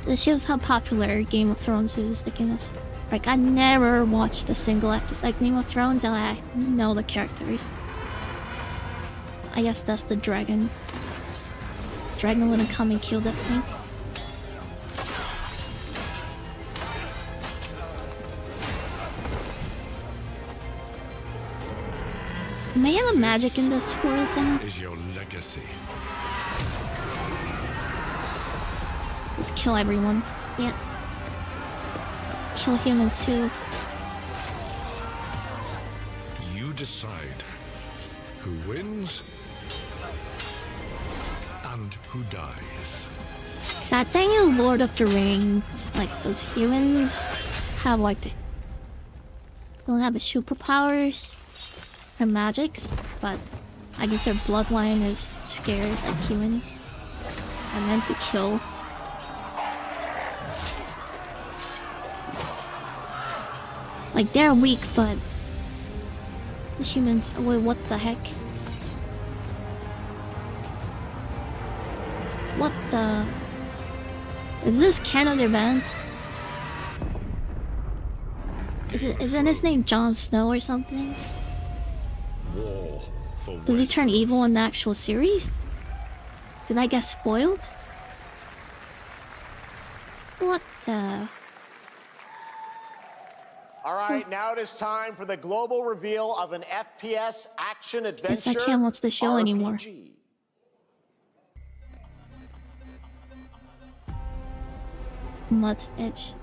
This shows how popular Game of Thrones is. Like I never watched a single episode of Game of Thrones, and I know the characters. I guess that's the dragon. This dragon wouldn't come and kill that thing. May have a magic in this world then. Is your legacy. Let's kill everyone. Yeah. Kill humans too. You decide who wins and who dies. Is that thing in Lord of the Rings? Like, those humans have like don't have superpowers or magics, but I guess their bloodline is scared like humans. I meant to kill. Like, they're weak, but the humans. Wait, what the heck? What the? Is this canon event? Isn't his name Jon Snow or something? War for Does he turn evil in the actual series? Did I get spoiled? What the? All right, now it is time for the global reveal of an FPS action adventure. Guess I can't watch the show RPG. anymore. Mud edge.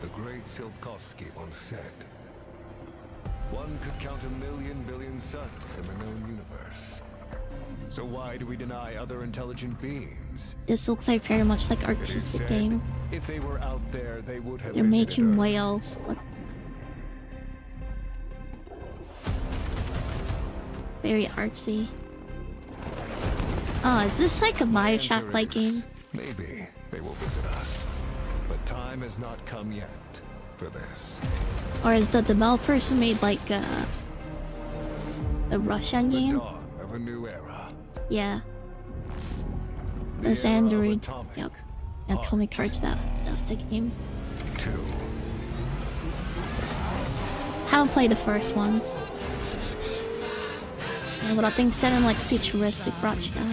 The great Silkovsky once said, one could count 1,000,000 billion suns in the known universe. So why do we deny other intelligent beings? This looks like very much like It is artistic said, game. if they were out there, they would have They're visited making Earth. whales. What? Very artsy. Oh, is this like a Bioshock-like game? Maybe they will visit us. But time has not come yet for this. Or is the developers who made like a Russian The game? dawn of a new era. Yeah. The Those era of Android. atomic Yep. Atomic Hearts, that's the game. 2. Haven't played the first one. Yeah, but I think set in like futuristic Russia.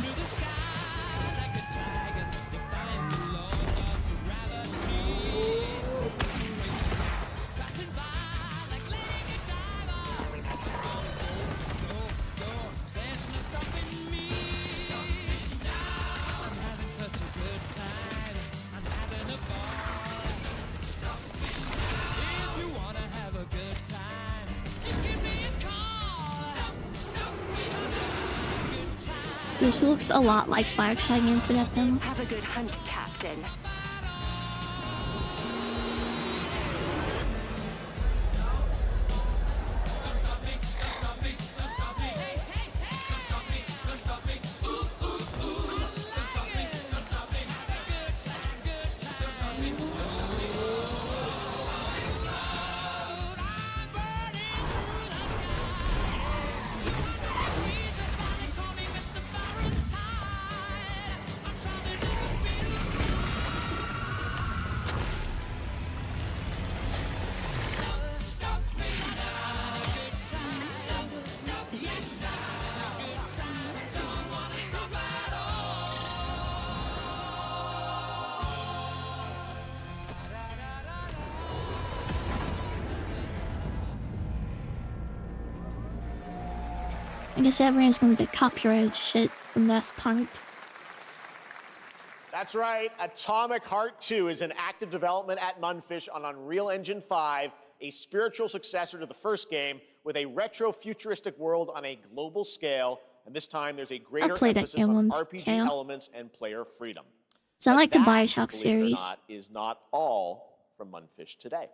This looks a lot like Bioshock Infinite then. Have a good hunt, Captain. I guess everyone's gonna get copyrighted shit from that part. That's right. Atomic Heart 2 is in active development at Mundfish on Unreal Engine 5, a spiritual successor to the first game with a retro-futuristic world on a global scale. And this time there's a greater played emphasis that on one, RPG too. elements and player freedom. So I But like the that, Bioshock believe it or series. not, is not all from Mundfish today.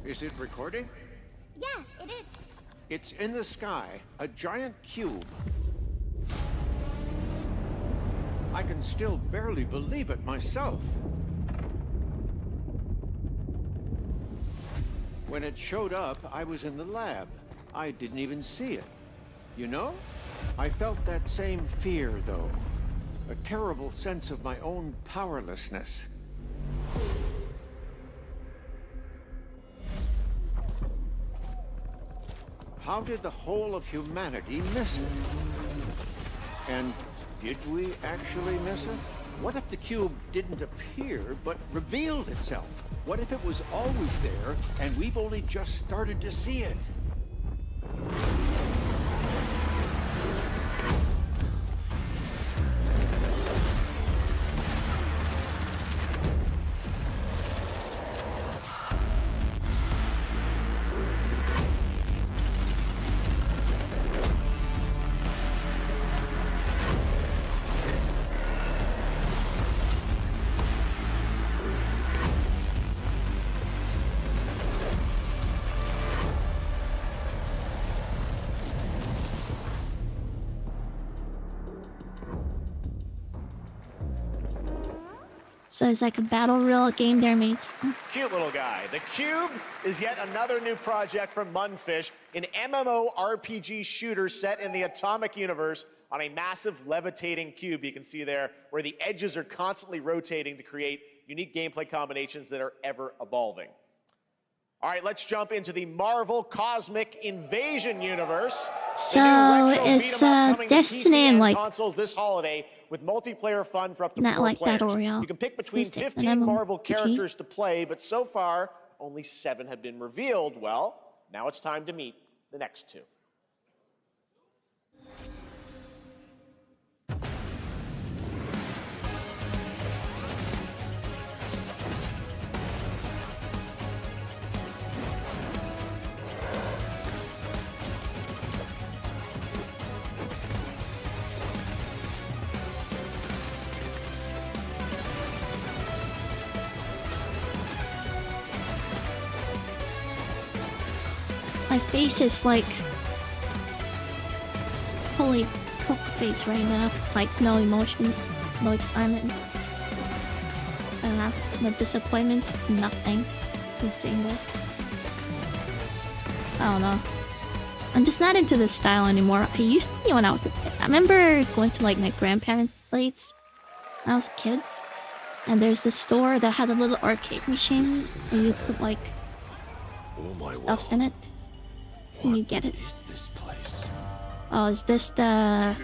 Is it recording? Yeah, it is. It's in the sky, a giant cube. I can still barely believe it myself. When it showed up, I was in the lab. I didn't even see it. You know? I felt that same fear, though. A terrible sense of my own powerlessness. How did the whole of humanity miss it? And did we actually miss it? What if the cube didn't appear, but revealed itself? What if it was always there, and we've only just started to see it? So it's like a battle royale game they're making. Cute little guy. The Cube is yet another new project from Munfish, an MMORPG shooter set in the Atomic universe on a massive levitating cube you can see there, where the edges are constantly rotating to create unique gameplay combinations that are ever evolving. All right, let's jump into the Marvel Cosmic Invasion universe. So it's Destiny and like consoles this holiday with multiplayer fun for up to not 4 like players. Battle Royale. You can pick between It's 15 Marvel characters to play, but so far only 7 have been revealed. Well, now it's time to meet the next 2. My face is like fully poker face right now. Like no emotions, no excitement. I don't have no disappointment, nothing. Single. I don't know. I'm just not into this style anymore. I used to be when I was a kid. I remember going to like my grandparents' place when I was a kid. And there's this store that had a little arcade machines and you put like stuffs in it. Can you get it? Oh, is this the...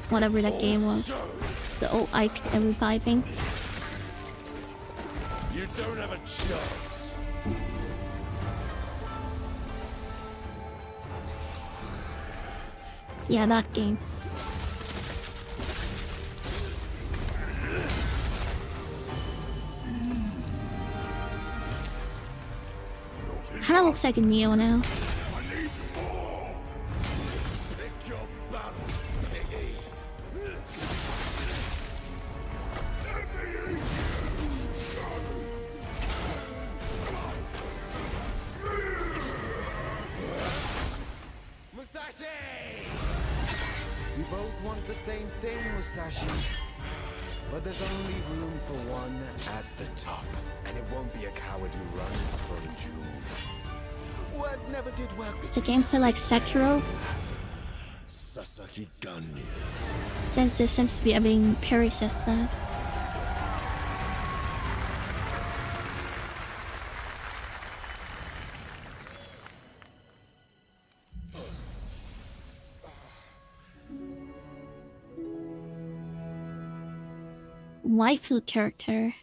whatever that game was? The old Ike and reviving? You don't have a chance. Yeah, that game. Kinda looks like a Neo now. We both want the same thing, Musashi. But there's only room for one at the top. And it won't be a coward who runs from jewels. Words never did work. It's a gameplay like Sekiro. Sasaki Ganyu. Since there seems to be, I mean, Perry says that. Waifu character.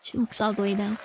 She looks ugly though.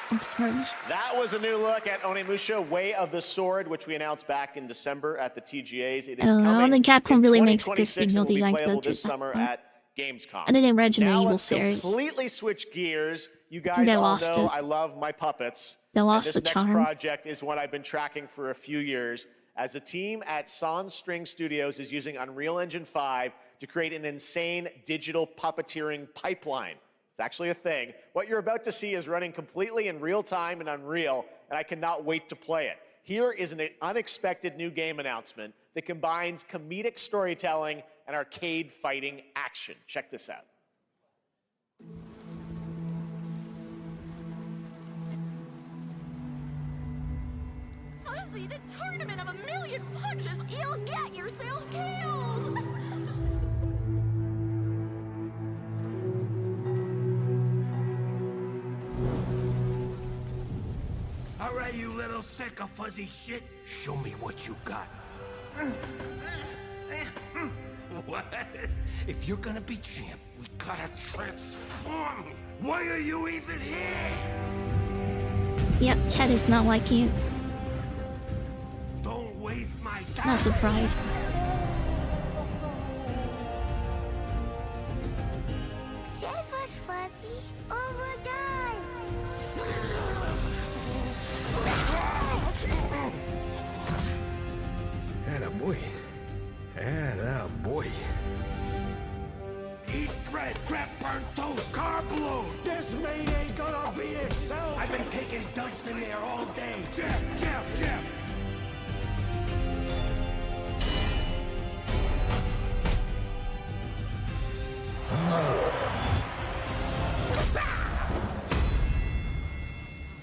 I'm sorry. That was a new look at Onimusha Way of the Sword, which we announced back in December at the TGAs. It is coming I don't think Capcom really makes good 2026 signal and will be design playable coaches. this summer at Gamescom. I didn't Resident Now Evil let's series. completely switch gears. You guys they all lost know it. I love my puppets. They lost and the this next charm. project is one I've been tracking for a few years. As a team at Sans String Studios is using Unreal Engine 5 to create an insane digital puppeteering pipeline. It's actually a thing. What you're about to see is running completely in real time in Unreal, and I cannot wait to play it. Here is an unexpected new game announcement that combines comedic storytelling and arcade fighting action. Check this out. Fuzzy, the tournament of a million punches, you'll get yourself killed! All right, you little sack of fuzzy shit. Show me what you got. What? If you're gonna be champ, we gotta transform you. Why are you even here? Yep, Ted is not liking you. Don't waste my time. Not surprised. Save us, Fuzzy, or we'll die. Attaboy. Attaboy. Eat bread, crap, burnt toast, carb load. This mate ain't gonna beat itself. I've been taking dumps in there all day. Jab, jab, jab.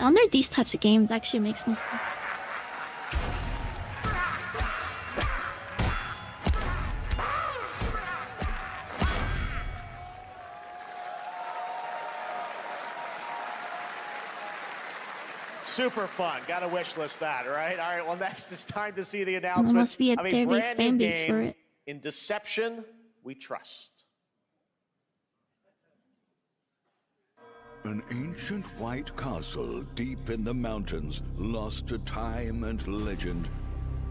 I wonder if these types of games actually makes me. Super fun. Got to wish list that, right? All right, well, next it's time to see the announcement. There must be a of very big brand new fan base game for it. In Deception, we trust. An ancient white castle deep in the mountains, lost to time and legend.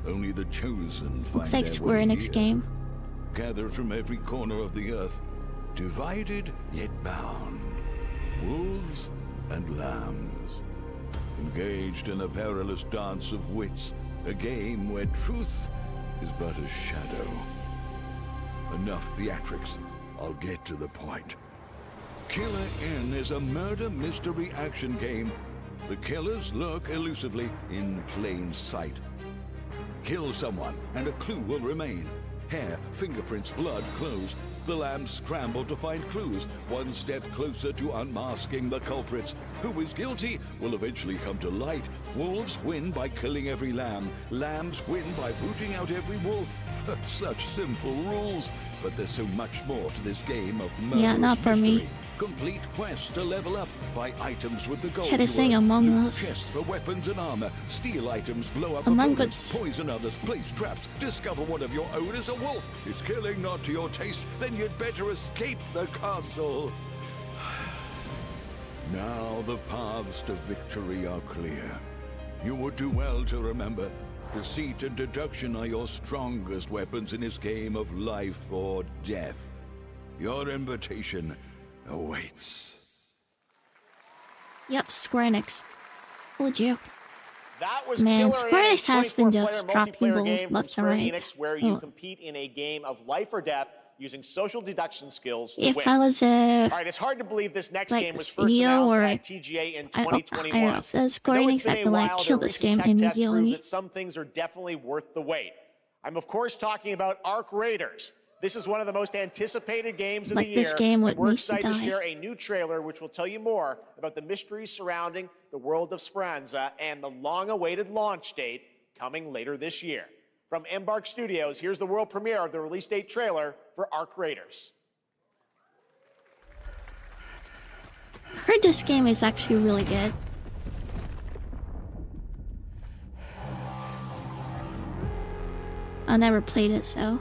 Only the chosen find Looks like their Square way Enix here. game. Gathered from every corner of the earth, divided yet bound. Wolves and lambs, engaged in a perilous dance of wits, a game where truth is but a shadow. Enough theatrics, I'll get to the point. Killer N is a murder mystery action game. The killers lurk elusively in plain sight. Kill someone and a clue will remain. Hair, fingerprints, blood, clothes. The lambs scramble to find clues, one step closer to unmasking the culprits. Who is guilty will eventually come to light. Wolves win by killing every lamb. Lambs win by booting out every wolf. Such simple rules. But there's so much more to this game of murderous Yeah, not for me. mystery. Complete quests to level up, buy items with the gold. Ted is saying keyword, Among loot Us. chests for weapons and armor, steal items, blow up Among opponents, Us. poison others, place traps, discover one of your own is a wolf. Is killing not to your taste? Then you'd better escape the castle. Now the paths to victory are clear. You would do well to remember, deceit and deduction are your strongest weapons in this game of life or death. Your invitation awaits. Yep, Square Enix. Told you. That was Man, Killer Square N, Enix has been 24-player just dropping multiplayer balls game from left and Square right. Enix, where you Oh. compete in a game of life or death using social deduction skills to If win. I was a All right, it's hard to believe this next like game a was first CEO announced or at TGA in I 2021. was a Square I know Enix, it's been I'd a be like, while, kill their this recent game tech test proved immediately. that some things are definitely worth the wait. I'm of course talking about Arc Raiders. This is one of the most anticipated games of Like the year. this game would and we're needs to excited to die. share a new trailer which will tell you more about the mysteries surrounding the world of Speranza and the long-awaited launch date coming later this year. From Embark Studios, here's the world premiere of the release date trailer for Arc Raiders. I heard this game is actually really good. I never played it, so.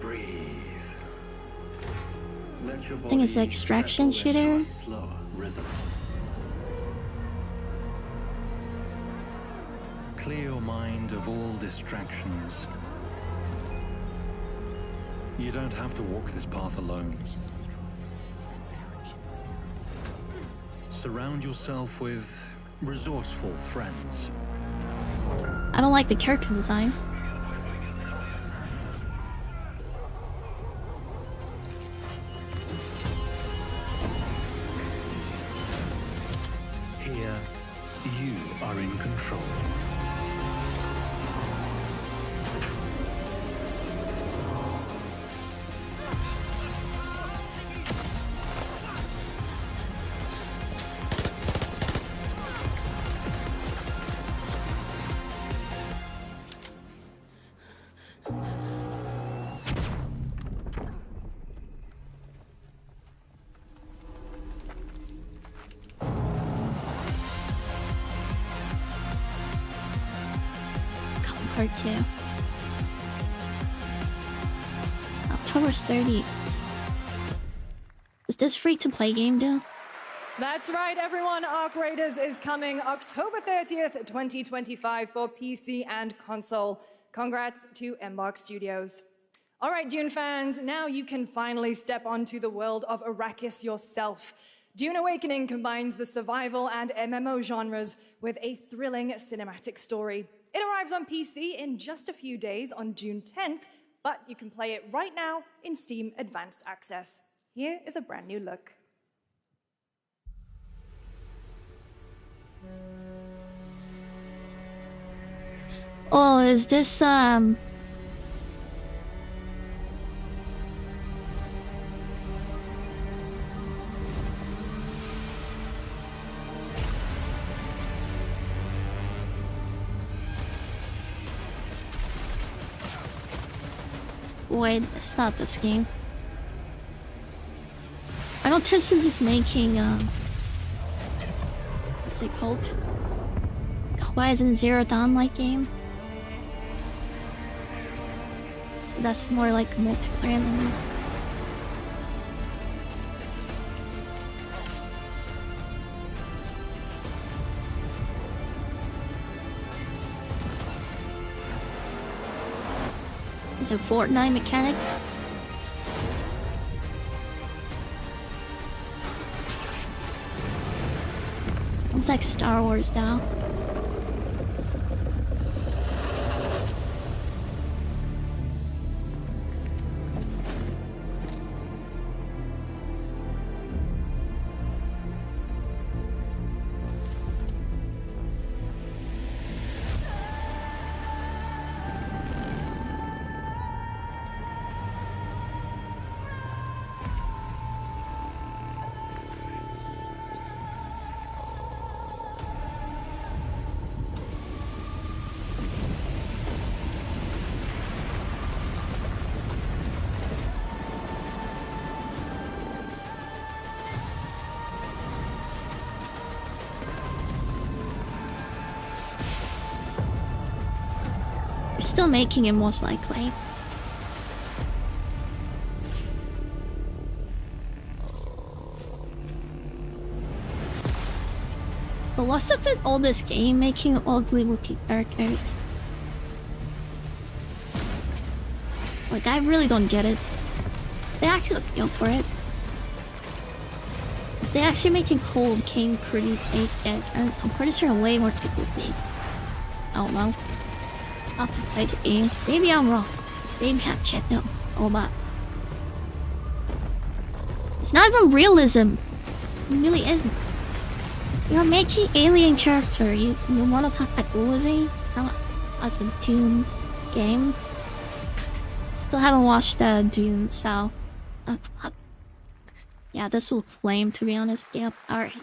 Breathe. Let your I think it's the body extraction settle into shooter. a slower rhythm. Clear your mind of all distractions. You don't have to walk this path alone. Surround yourself with resourceful friends. I don't like the character design. Here, you are in control. Part 2. October 30th. Is this free-to-play game, though? That's right, everyone. Arc Raiders is coming October 30th, 2025 for PC and console. Congrats to Embark Studios. All right, Dune fans, now you can finally step onto the world of Arrakis yourself. Dune Awakening combines the survival and MMO genres with a thrilling cinematic story. It arrives on PC in just a few days on June 10th, but you can play it right now in Steam Advanced Access. Here is a brand new look. Oh, is this, Wait, it's not this game. I know Simpsons is making, what's it called? Horizon Zero Dawn-like game. That's more like multiplayer than... It's a Fortnite mechanic. It's like Star Wars now. Still making it most likely. But what's up with all this game making ugly looking characters? Like, I really don't get it. They actually look young for it. If they actually making cold king pretty face characters, I'm pretty sure way more people would be. I don't know. I'll have to play the game. Maybe I'm wrong. Maybe I'm checked out. Oh my. It's not even realism. It really isn't. You're making alien character. You want to talk like Uzi? As a Dune game. Still haven't watched Dune, so... yeah, this will flame, to be honest. Yep, alright.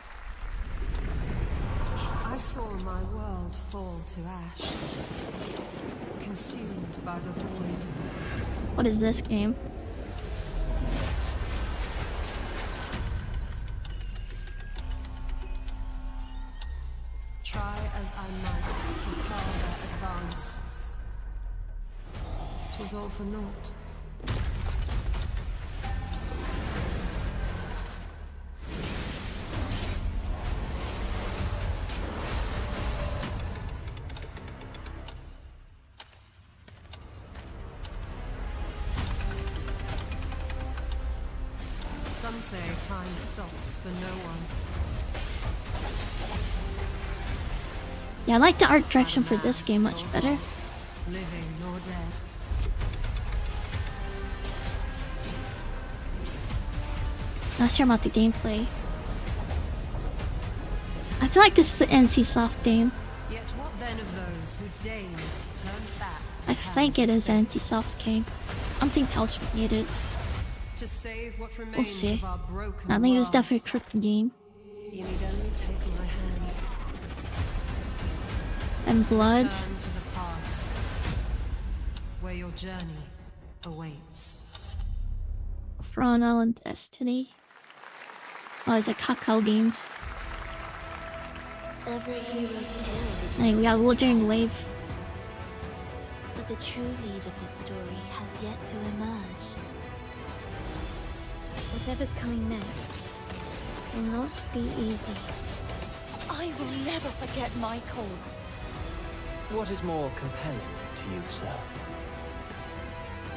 I saw my world fall to ash. Consumed by the void. What is this game? Try as I might to curb their advance. 'Twas all for naught. Some say time stops for no one. Yeah, I like the art direction for this game much better. Living nor dead. Not sure about the gameplay. I feel like this is an NC Soft game. Yet what then of those who deigned to turn back? I think it is an NC Soft game. Something tells me it is. To save what We'll remains see. of our broken I think it's worlds. definitely a crooked game. You need only take my hand. And blood. Turn to the past, where your journey awaits. Frontal and Destiny. Oh, it's like Kakao games. Every hero's tale. Hey, we got Wuthering Wave. But the true lead of the story has yet to emerge. Whatever's coming next will not be easy. I will never forget my cause. What is more compelling to you, sir?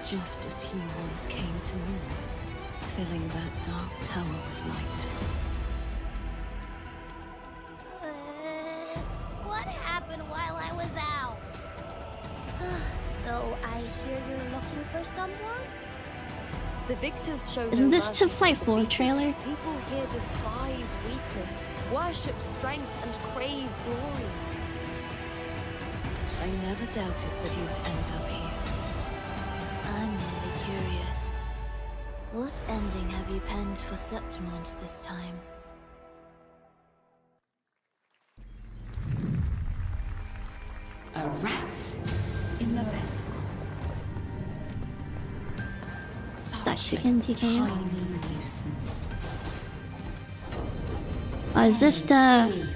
Just as he once came to me, filling that dark tower with light. What happened while I was out? So I hear you're looking for someone? The victors show Isn't no this to mercy play the for defeated. trailer? People here despise weakness, worship strength, and crave glory. I never doubted that you'd end up here. I'm merely curious. What ending have you penned for Septimont this time? A rat in the vessel. Back to indie game. Tiny nuisance. Is this the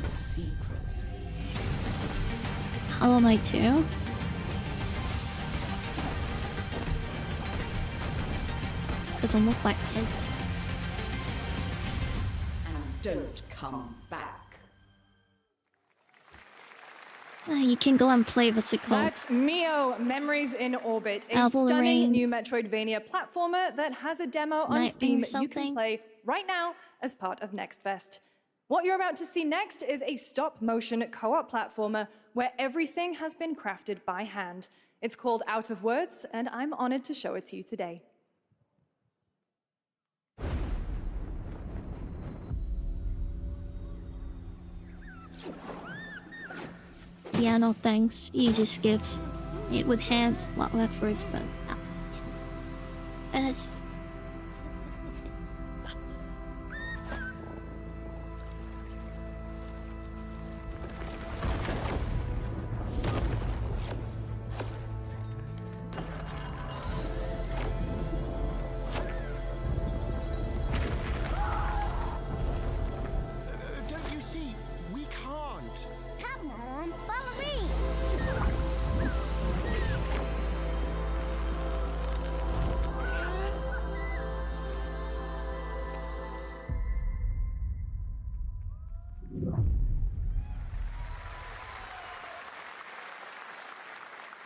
Hollow Knight 2? Doesn't look like it. And don't come back. You can go and play what's it called? That's Mio Memories in Orbit, a Apple stunning Rain. new Metroidvania platformer that has a demo on Nightmare Steam you can something. play right now as part of Next Fest. What you're about to see next is a stop-motion co-op platformer where everything has been crafted by hand. It's called Out of Words, and I'm honored to show it to you today. Yeah, no thanks. You just give it with hands, a lot of efforts, but no. And it's Don't you see? We can't. Come on, follow me!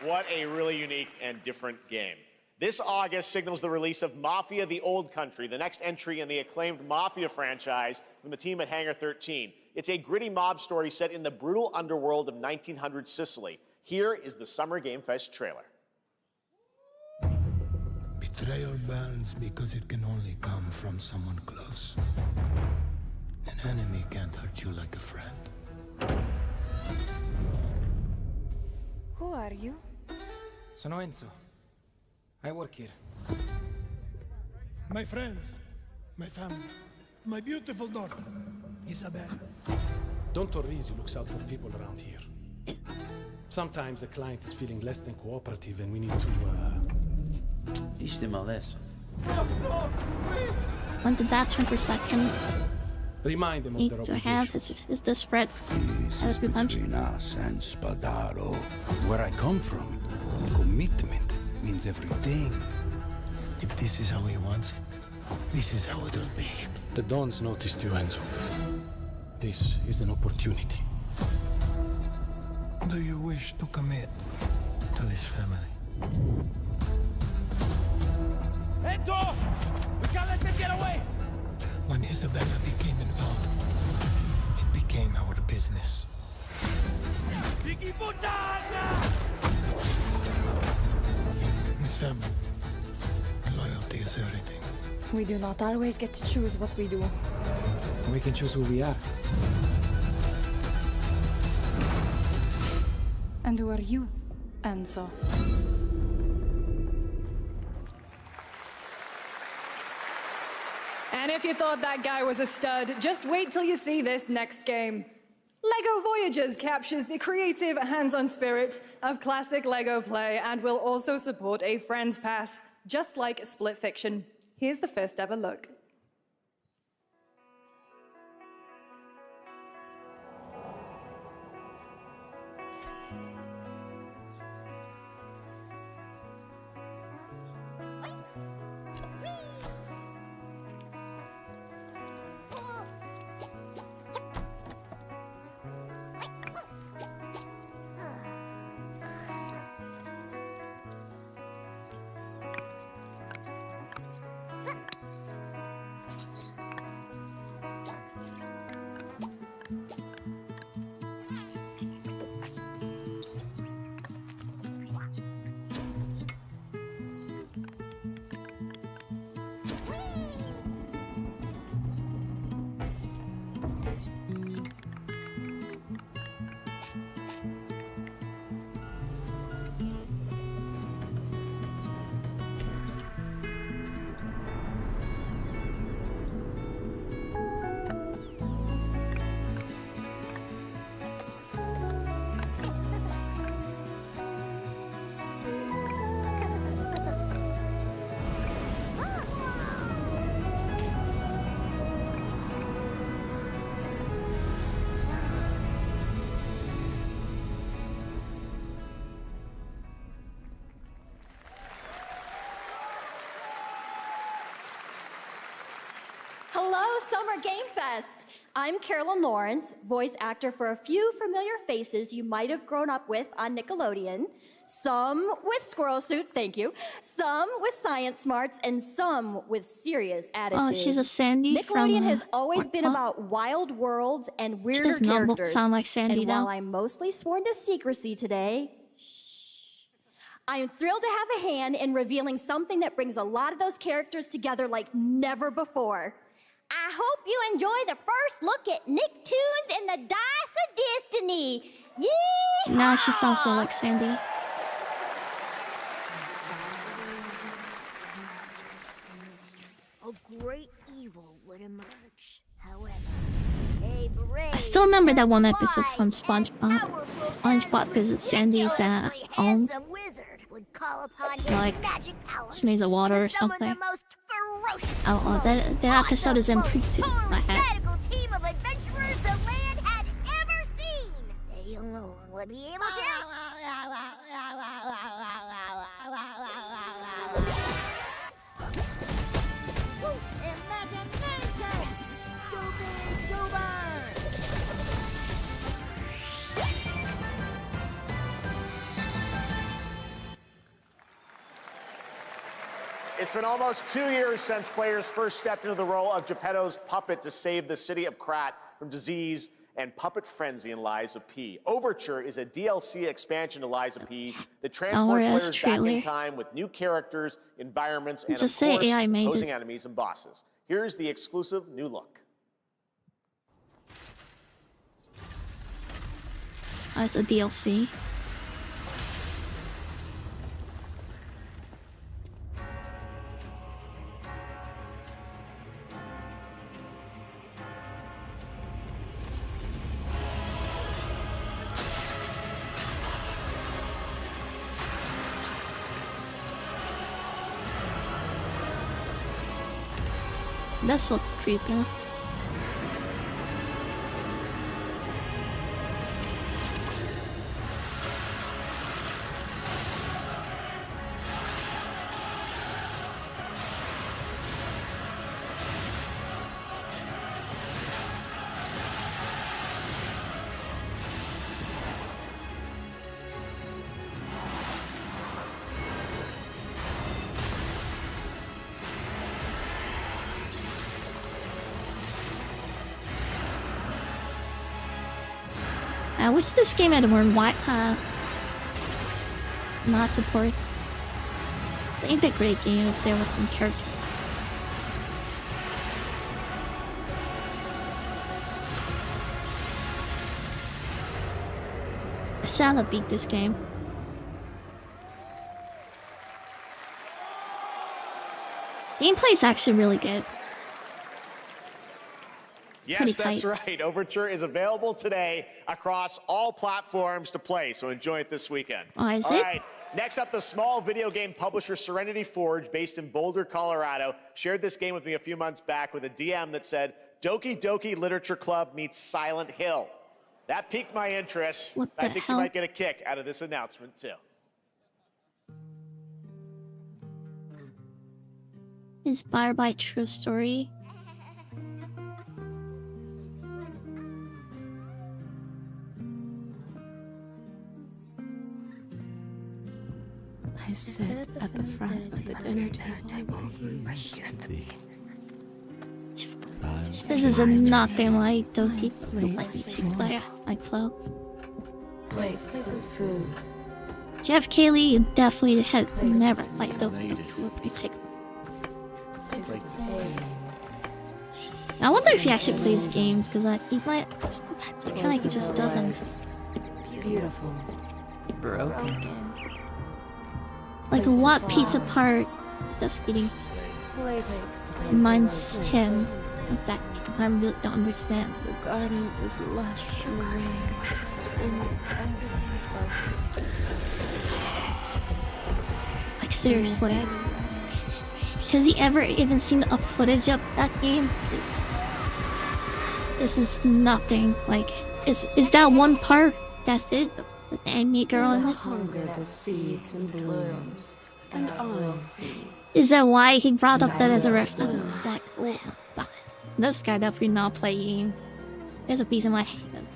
What a really unique and different game. This August signals the release of Mafia: The Old Country, the next entry in the acclaimed Mafia franchise from the team at Hangar 13. It's a gritty mob story set in the brutal underworld of 1900 Sicily. Here is the Summer Game Fest trailer. Betrayal burns because it can only come from someone close. An enemy can't hurt you like a friend. Who are you? Sono Enzo. I work here. My friends, my family, my beautiful daughter, Isabel. Don Torrisi looks out for people around here. Sometimes the client is feeling less than cooperative and we need to, teach them a lesson. when did that turn for second? Remind them of Need their to obligation. have is this Fred? This is between us and Spadaro. Where I come from, commitment means everything. If this is how he wants it, this is how it'll be. The Dons noticed you, Enzo. This is an opportunity. Do you wish to commit to this family? Enzo! We can't let them get away! When Isabella became involved, it became our business. Piggy puttana! This family, loyalty is everything. We do not always get to choose what we do. We can choose who we are. And who are you, Enzo? And if you thought that guy was a stud, just wait till you see this next game. LEGO Voyagers captures the creative, hands-on spirit of classic LEGO play and will also support a Friends Pass, just like Split Fiction. Here's the first ever look. hello, Summer Game Fest! I'm Carolyn Lawrence, voice actor for a few familiar faces you might have grown up with on Nickelodeon. Some with squirrel suits, thank you. Some with science smarts, and some with serious attitudes. Oh, she's a Sandy Nickelodeon from, has always been what? about wild worlds and She weirder does not characters. sound like Sandy, and while though. I'm mostly sworn to secrecy today, I am thrilled to have a hand in revealing something that brings a lot of those characters together like never before. I hope you enjoy the first look at Nicktoons and the Dice of Destiny. Yee! Now she sounds more like Sandy. A great evil would emerge. However, a brave I still remember that one episode from SpongeBob. SpongeBob visits Sandy's home. handsome wizard would call upon his Like, magic powers she needs a water or to summon something. the most ferocious, Oh, that episode is improved too. I had. radical team of adventurers the land had ever seen. They alone would be able to. Imagination! Go big, go burn! It's been almost 2 years since players first stepped into the role of Geppetto's puppet to save the city of Krat from disease and puppet frenzy in Lies of P. Overture is a DLC expansion to Lies of P that transports players back in time with new characters, environments, and of Just say course, AI made opposing it. enemies and bosses. Here's the exclusive new look. Oh, it's a DLC. This looks creepy. I wish this game had more mod support. It'd be a great game if there was some character. I still beat this game. Gameplay is actually really good. Yes, that's tight. right. Overture is available today across all platforms to play, so enjoy it this weekend. Oh, is All it? right. Next up, the small video game publisher Serenity Forge, based in Boulder, Colorado, shared this game with me a few months back with a DM that said, Doki Doki Literature Club meets Silent Hill. That piqued my interest. What I the think hell? you might get a kick out of this announcement, too. Inspired by true story. I sit at the front of the dinner table where you used to be. This is a nothing like Doki like Flow. Plates of food. Jeff Cayley definitely had never liked Doki Doki. I wonder if he actually plays games, because I feel like he just doesn't. Beautiful. Broken. Like what pizza part that's getting Plates. reminds him of that I really don't understand. The garden is lush in the rain. And Like seriously. Has he ever even seen a footage of that game? This is nothing. Like, is that one part? That's it? The anime girl in it? hunger that feeds and blooms. And I feed. Is that why he brought up that as a reference? Like, oh, fuck. This guy definitely not playing. There's a piece in my hand.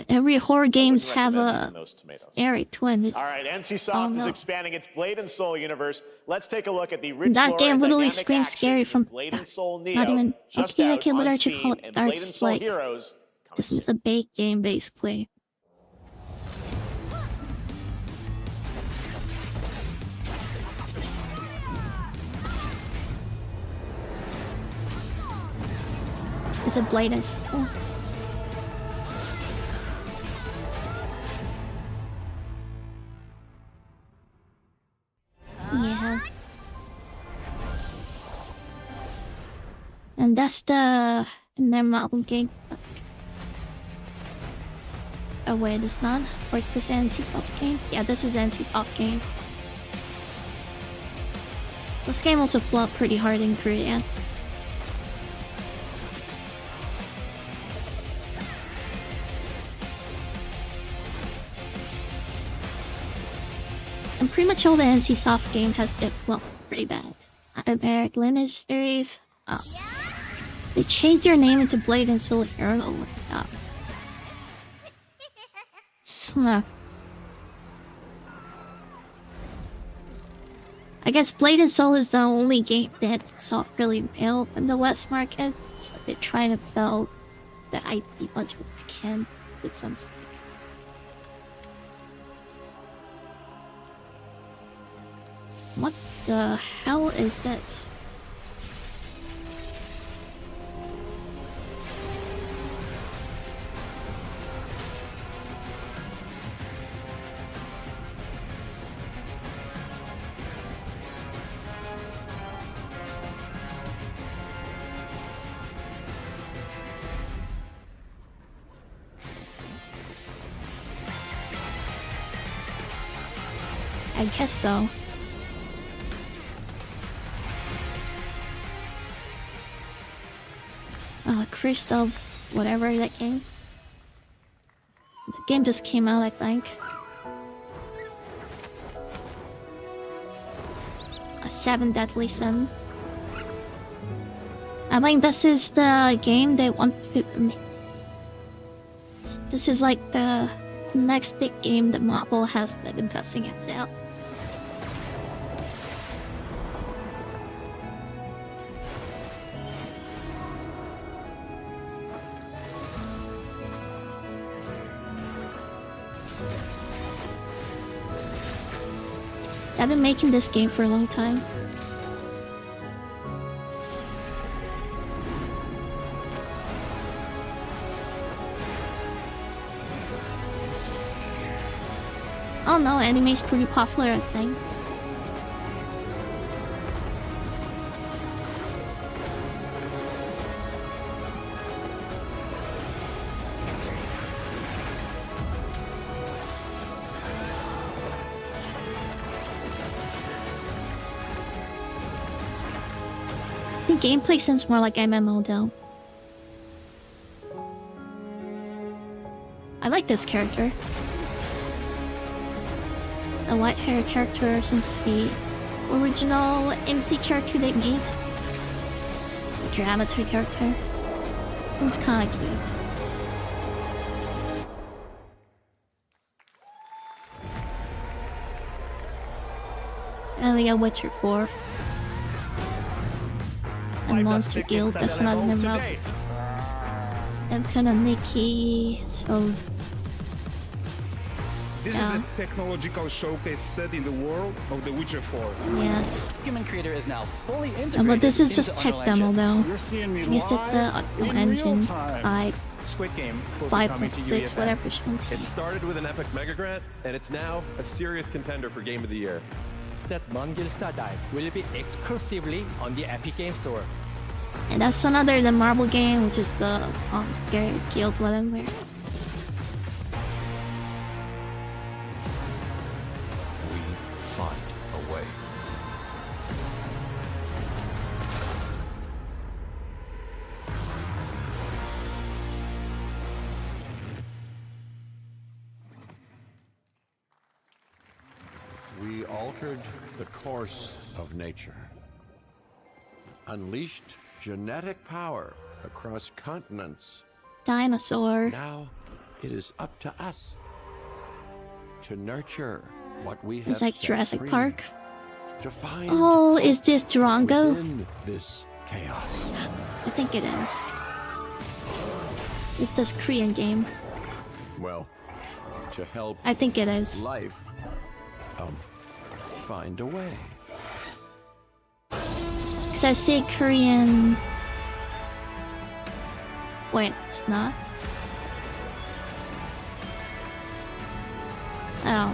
Every horror games have a scary twin. All right, NCSoft is expanding its Blade and Soul universe. Let's take a look at the rich That lore game and literally dynamic screams action scary in from Blade and Soul Neo. not even Just okay. I out can on literally Steam, call it and Blade and starts Soul like Heroes. this is a bait game basically. It's a Blade and Soul. Yeah. And that's the Marvel game. Oh wait, it's not? Or is this NCSoft game? Yeah, this is NCSoft game. This game also flopped pretty hard in Korea. And pretty much all the NCSoft game has been, well, pretty bad. American Lineage series. They changed their name into Blade and Soul Hero. I guess Blade and Soul is the only game that saw really fail in the West market, so they're trying to fill the IP budget they can with something. What the hell is that? I guess so. Crystal, whatever that game. The game just came out, I think. A 7 Deadly Sin. I think this is the game they want to. This is like the next big game that Marvel has been investing in now. I've been making this game for a long time. Oh no, anime's pretty popular, I think. The gameplay seems more like MMO though. I like this character. A white hair character since the original MC character they made. Like your avatar character. It's kinda cute. And we got Witcher 4. And Monster Guild, that's another member of. And kinda Mickey, so. This is a technological showcase set in the world of The Witcher 4. Yes. Human Creator is now fully integrated. But this is just into tech Unreal demo Engine. though. You're seeing me I guess it's the Unreal Engine 5. Squid Game will be coming to 5.6, UEFN. whatever it's going to It be. started with an epic mega grant, and it's now a serious contender for Game of the Year. That Non-Guilsta Dive will be exclusively on the Epic Game Store. And that's another the Marvel game, which is the Scary Guild, whatever. We find a way. We altered the course of nature. Unleashed genetic power across continents. Dinosaur. Now it is up to us to nurture what we have It's like set Jurassic free, Park. to find Oh, is this Durango? within this chaos. I think it is. It's this Korean game. Well, to help I think it is. life find a way. Because I see Korean... Wait, it's not? Oh.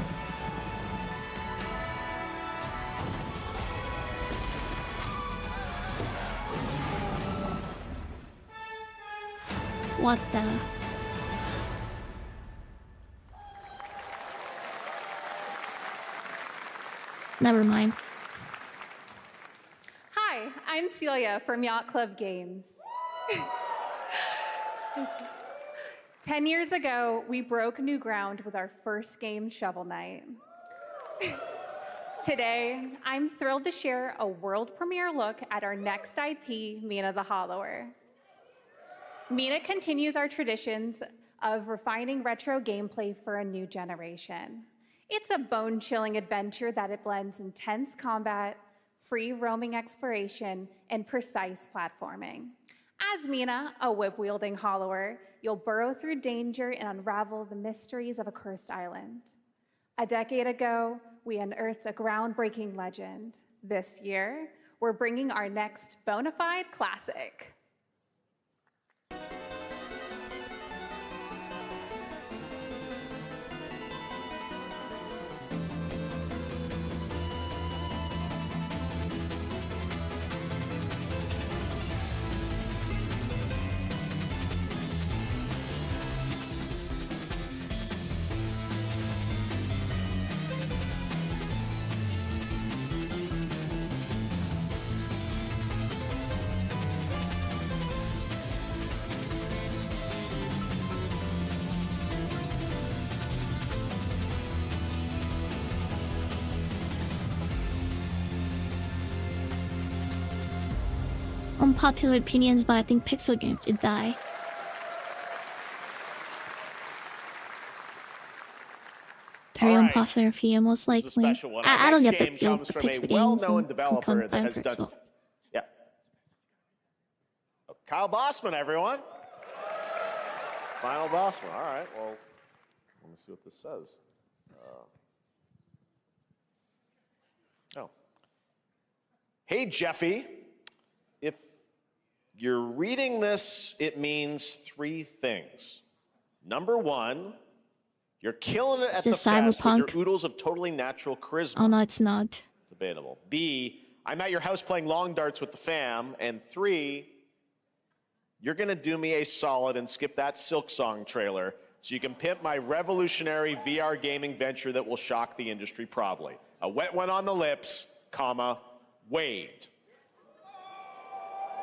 What the... Never mind. Hi, I'm Celia from Yacht Club Games. 10 years ago, we broke new ground with our first game, Shovel Knight. Today, I'm thrilled to share a world premiere look at our next IP, Mina the Hollower. Mina continues our traditions of refining retro gameplay for a new generation. It's a bone-chilling adventure that it blends intense combat, free roaming exploration, and precise platforming. As Mina, a whip-wielding hollower, you'll burrow through danger and unravel the mysteries of a cursed island. A decade ago, we unearthed a groundbreaking legend. This year, we're bringing our next bona fide classic. Unpopular opinions, but I think Pixel Game should die. Very All right. unpopular opinion, most This is a likely. special one. I Our don't next get the game appeal comes of from Pixel a games well-known and developer that has done. Pixel. Yeah. Kyle Bossman, everyone. Final Bossman. All right. Well, let me see what this says. Oh. Hey, Jeffy. If you're reading this, it means three things. Number one, you're killing it at Is the this fest with your Cyberpunk? oodles of totally natural charisma. Oh no, it's not. Debatable. B, I'm at your house playing long darts with the fam. And three, you're gonna do me a solid and skip that Silk Song trailer so you can pimp my revolutionary VR gaming venture that will shock the industry probably. A wet one on the lips, comma, waved.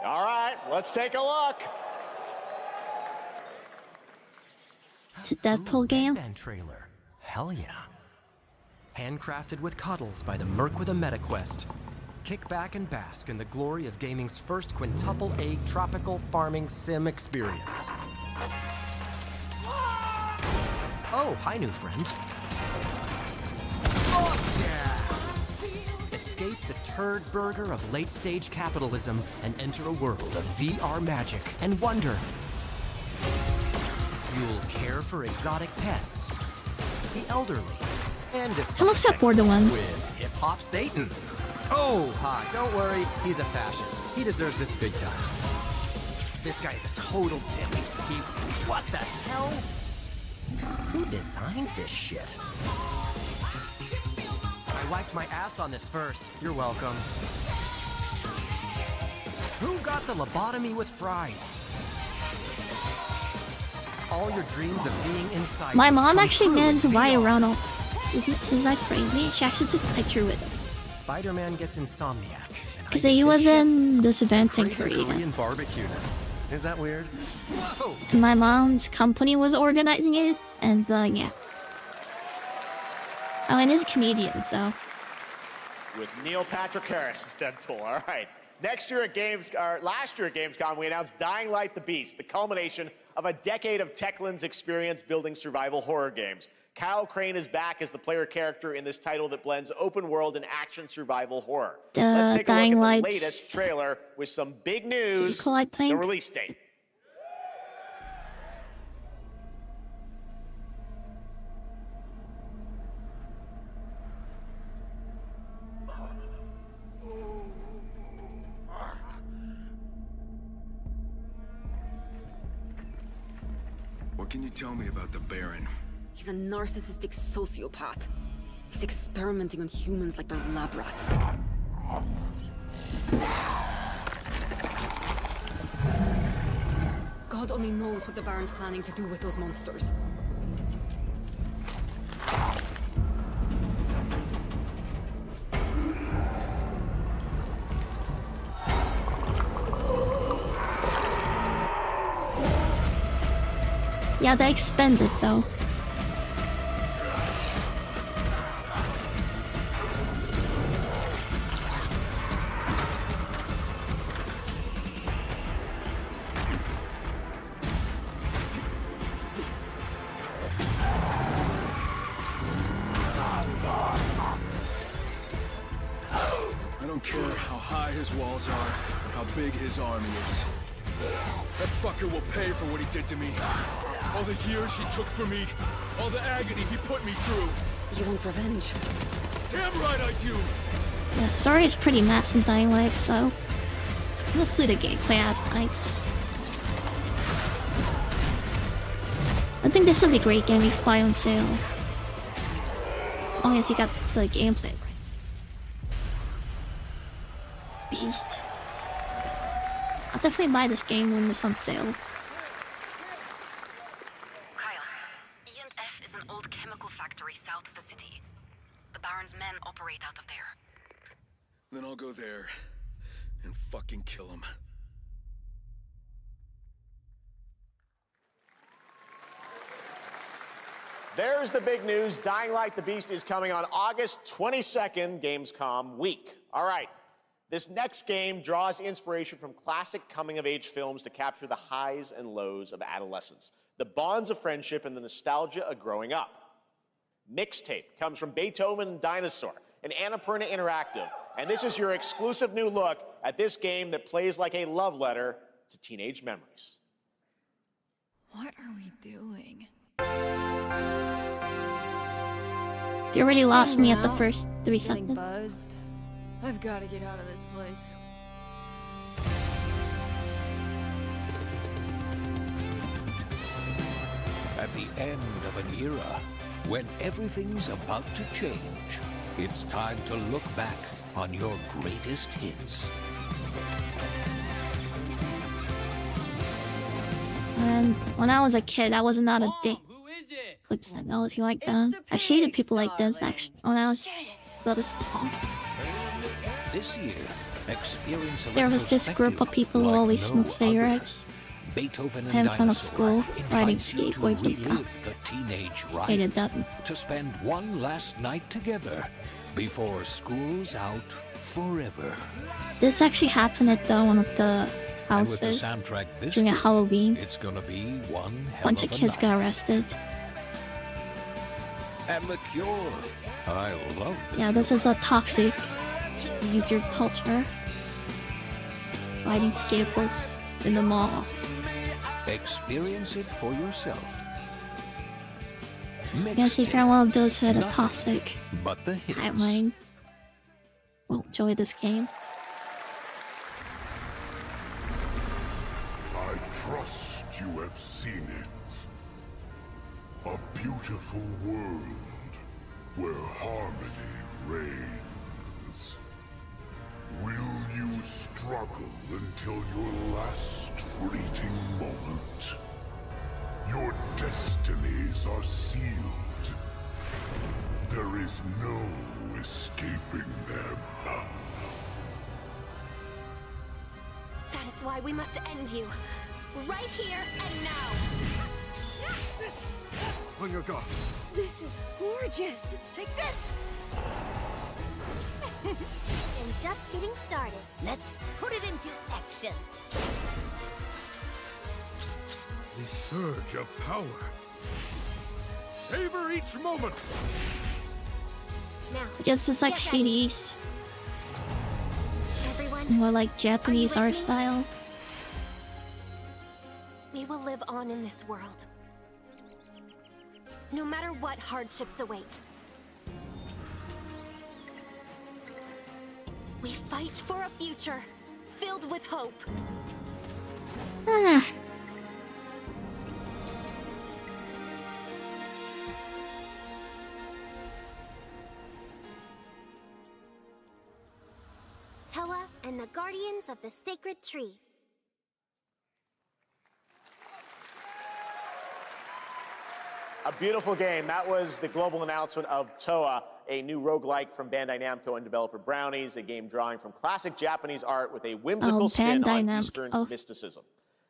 All right, let's take a look. It's a Deadpool game. Band trailer. Hell yeah. Handcrafted with cuddles by the Merc with a MetaQuest. Kick back and bask in the glory of gaming's first quintuple A tropical farming sim experience. Oh, hi, new friend. Oh, yeah! Escape the turd burger of late-stage capitalism and enter a world of VR magic and wonder. You'll care for exotic pets, the elderly, and It looks like Borderlands. with hip-hop Satan. Oh, hi, don't worry, he's a fascist. He deserves this big time. This guy's a total dimmy. What the hell? Who designed this shit? I wiped my ass on this first. You're welcome. Who got the lobotomy with fries? All your dreams of being inside. My mom come actually true in met Ryan VR. Ronald. Is that crazy? She actually took a picture with him. Spider-Man gets insomniac. Because he was in this event in Crave a Korea. Korean barbecue. Is that weird? Whoa! And my mom's company was organizing it, and yeah. Oh, and he's a comedian, so With Neil Patrick Harris as Deadpool. All right. Last year at Gamescom, we announced Dying Light the Beast, the culmination of a decade of Techland's experience building survival horror games. Kyle Crane is back as the player character in this title that blends open world and action survival horror. Let's take a look at the latest trailer with some big news, the release date. What can you tell me about the Baron? He's a narcissistic sociopath. He's experimenting on humans like they're lab rats. God only knows what the Baron's planning to do with those monsters. Yeah, they expanded though. I don't care how high his walls are or how big his army is. That fucker will pay for what he did to me. All the years he took from me. All the agony he put me through. You want revenge? Damn right I do! Yeah, story is pretty mass in Dying Light, so let's do the gameplay aspects. I think this will be a great game if you buy on sale. Oh yes, you got the gameplay right. Beast. I'll definitely buy this game when it's on sale. Kyle, E&F is an old chemical factory south of the city. The Baron's men operate out of there. Then I'll go there and fucking kill him. There's the big news. Dying Light the Beast is coming on August 22nd, Gamescom week. All right. This next game draws inspiration from classic coming-of-age films to capture the highs and lows of adolescence, the bonds of friendship, and the nostalgia of growing up. Mixtape comes from Beethoven and Dinosaur, and Annapurna Interactive, and this is your exclusive new look at this game that plays like a love letter to teenage memories. What are we doing? They already lost me at the first 3 seconds. Buzzed. I've got to get out of this place. At the end of an era, when everything's about to change, it's time to look back on your greatest hits. And when I was a kid, I was not a big clips technology like that. I hated people like this actually when I was little small. This year, experience a There was this group of people who always smoked cigarettes Beethoven in front of school, riding skateboards and stuff. The teenage Hated that. to spend one last night together before school's out forever. This actually happened at one of the And with the houses soundtrack this during a year, Halloween. it's gonna be one hell Bunch of of a kids night. got arrested. And The Cure. I love The Yeah, this is a toxic user culture. Riding skateboards in the mall. Experience it for yourself. I guess if you're one of those who had a Nothing toxic but the hits. timeline, will enjoy this game. I trust you have seen it. A beautiful world where harmony reigns. Will you struggle until your last fleeting moment? Your destinies are sealed. There is no escaping them. That is why we must end you. Right here and now. On your guard. This is gorgeous. Take this! just getting started. Let's put it into action. The surge of power. Savor each moment. Now, I guess it's like get ready. Hades. Everyone, More like Japanese with art me? style. we will live on in this world. No matter what hardships await. We fight for a future filled with hope. Ah. Toa and the Guardians of the Sacred Tree. A beautiful game. That was the global announcement of Toa, a new roguelike from Bandai Namco and developer Brownies, a game drawing from classic Japanese art with a whimsical spin Bandai on Namco. Eastern Oh. mysticism.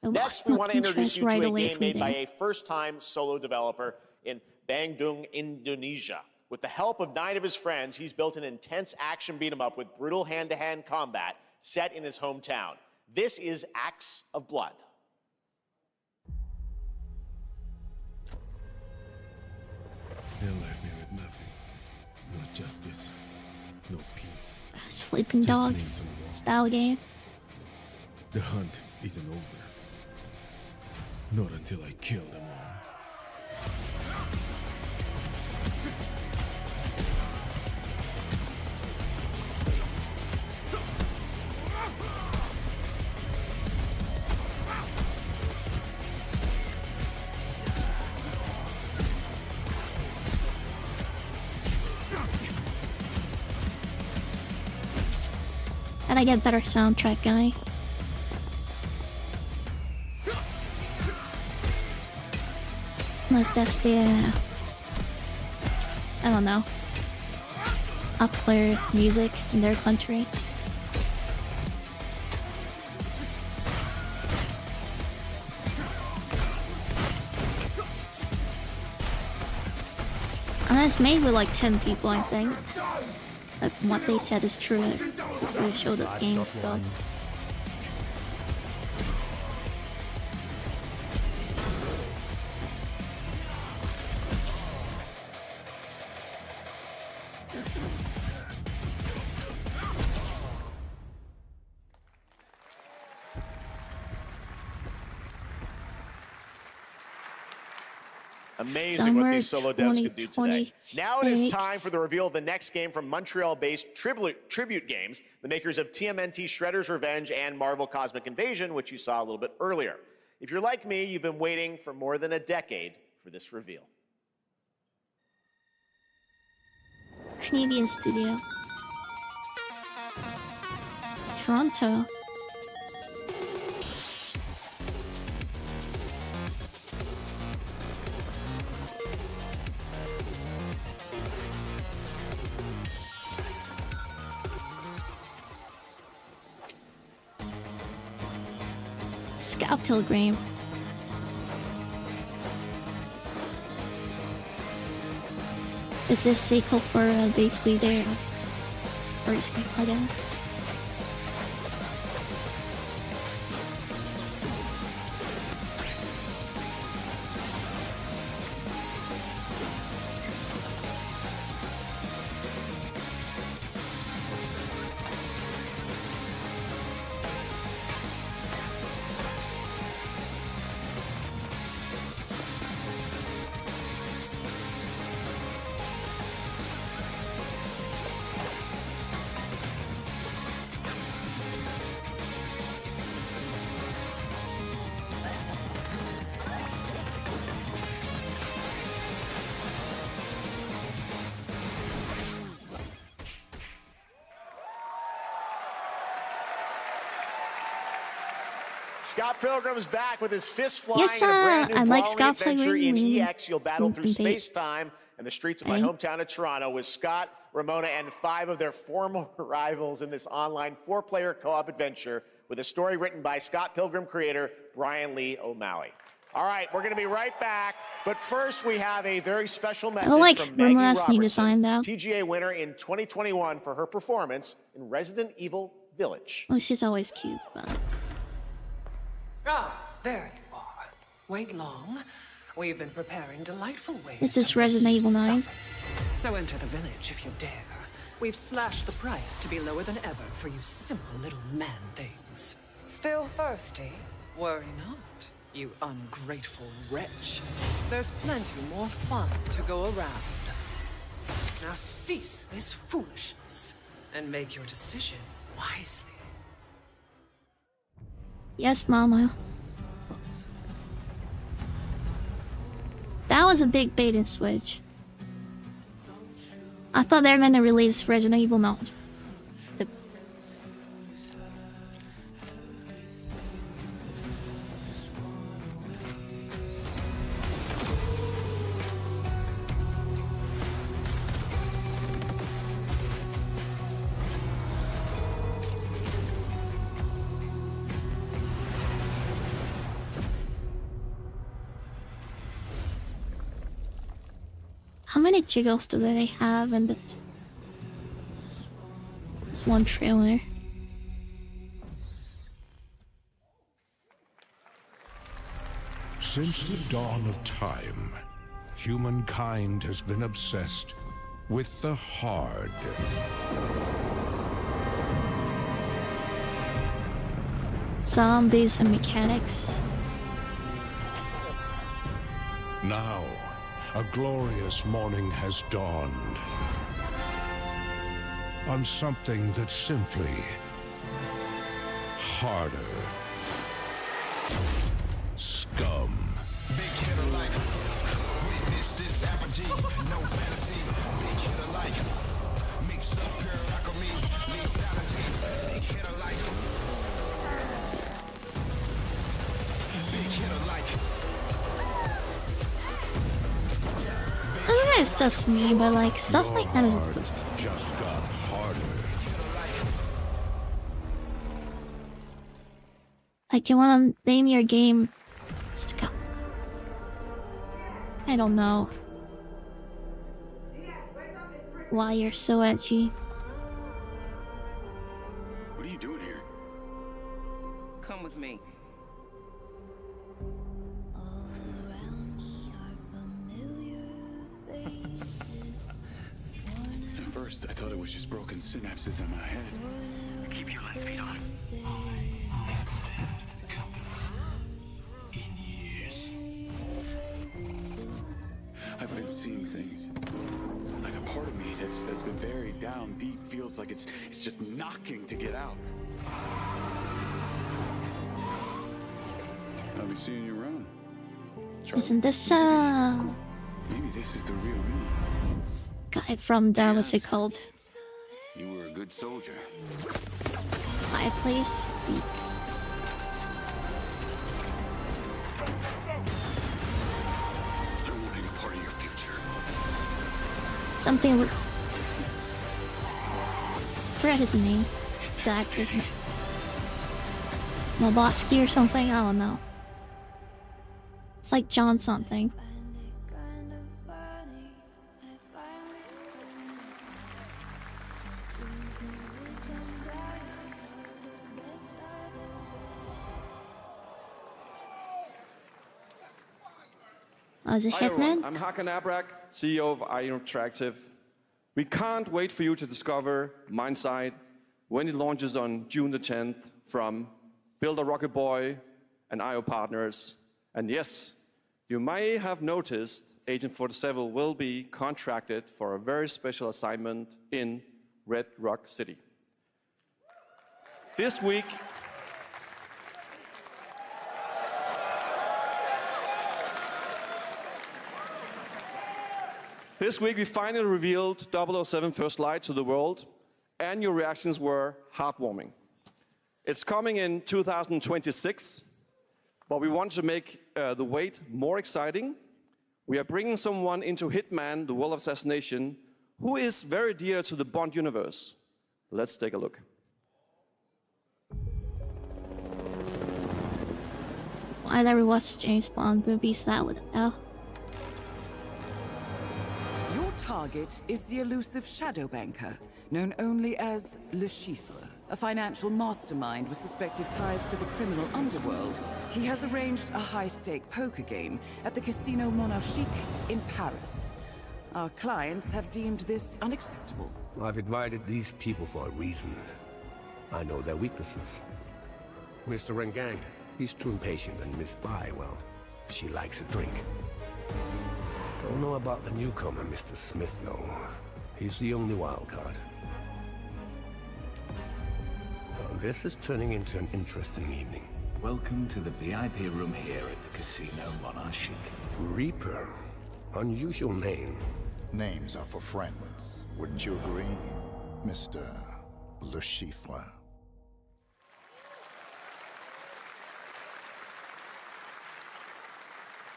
I Next, lost we my want to introduce interest you to right a away game from made by there. a first-time solo developer in Bandung, Indonesia. With the help of 9 of his friends, he's built an intense action beat-em-up with brutal hand-to-hand combat set in his hometown. This is Acts of Blood. They left me with nothing. No justice, no peace. Sleeping Just Dogs names on the wall. style game. The hunt isn't over. Not until I kill them all. And I get better soundtrack guy. Unless that's the I don't know. Popular music in their country. And it's made with like 10 people, I think. Like, what they said is true before they showed this game, so. Amazing what these Summer solo devs could do today. 2026. Now it is time for the reveal of the next game from Montreal-based Tribute Games, the makers of TMNT Shredder's Revenge and Marvel Cosmic Invasion, which you saw a little bit earlier. If you're like me, you've been waiting for more than a decade for this reveal. Canadian studio. Toronto. Scott Pilgrim. Is this sequel for basically their first game, I guess? Scott Pilgrim's back with his fist flying Yes, in a brand new I like brawling Scott adventure in Pilgrim. EX. You'll battle through space-time and the streets of my Okay. hometown of Toronto with Scott, Ramona, and 5 of their former rivals in this online 4-player co-op adventure with a story written by Scott Pilgrim creator Brian Lee O'Malley. All right, we're going to be right back. But first, we have a very special message like from Maggie Ramona's new design, Robertson, though. TGA winner in 2021 for her performance in Resident Evil Village. Oh, she's always cute, but... Ah, there you are. Wait long. We've been preparing delightful ways. This is Resident Evil 9. So enter the village if you dare. We've slashed the price to be lower than ever for you simple little man things. Still thirsty? Worry not, you ungrateful wretch. There's plenty more fun to go around. Now cease this foolishness and make your decision wisely. Yes, Mama. That was a big bait and switch. I thought they were going to release Resident Evil 9. How many jiggles do they have in this one trailer? Since the dawn of time, humankind has been obsessed with the hard. Zombies and mechanics. Now, a glorious morning has dawned on something that's simply harder. Scum. Big hitter like witness this apogee, no fantasy. Big hitter like mix up pure alchemy, lethality. Big hitter like big hitter like. I don't know, it's just me, but like stuff like that is supposed to. Just got harder. Like, you wanna name your game? I don't know. Why you're so edgy? What are you doing here? Come with me. At first, I thought it was just broken synapses in my head. Keep your lens feed on. In years, I've been seeing things. Like a part of me that's been buried down deep feels like it's just knocking to get out. I'll be seeing you around. Isn't this Maybe this is the real me. guy from the what's it called? You were a good soldier. Fireplace? I don't want any part of your future. Something. Forget his name. The actor's name. Moboski or something? I don't know. It's like John something. Oh, is it Hi everyone, Hitman? I'm Hakan Abrak, CEO of IO Interactive. We can't wait for you to discover Mindside when it launches on June the 10th from Build a Rocket Boy and IO partners. And yes, you may have noticed Agent 47 will be contracted for a very special assignment in Red Rock City. This week, we finally revealed 007 First Light to the world, and your reactions were heartwarming. It's coming in 2026, but we want to make the wait more exciting. We are bringing someone into Hitman, the World of Assassination, who is very dear to the Bond universe. Let's take a look. I never watched James Bond movies, that would know. Your target is the elusive shadow banker, known only as Le Chiffre, a financial mastermind with suspected ties to the criminal underworld. He has arranged a high-stake poker game at the Casino Monarchique in Paris. Our clients have deemed this unacceptable. I've invited these people for a reason. I know their weaknesses. Mr. Rengang, he's too impatient, and Miss Bai, well, she likes a drink. Don't know about the newcomer, Mr. Smith, though. He's the only wild card. Well, this is turning into an interesting evening. Welcome to the VIP room here at the Casino Monarchique. Reaper. Unusual name. Names are for friends. Wouldn't you agree, Mr. Le Chiffre?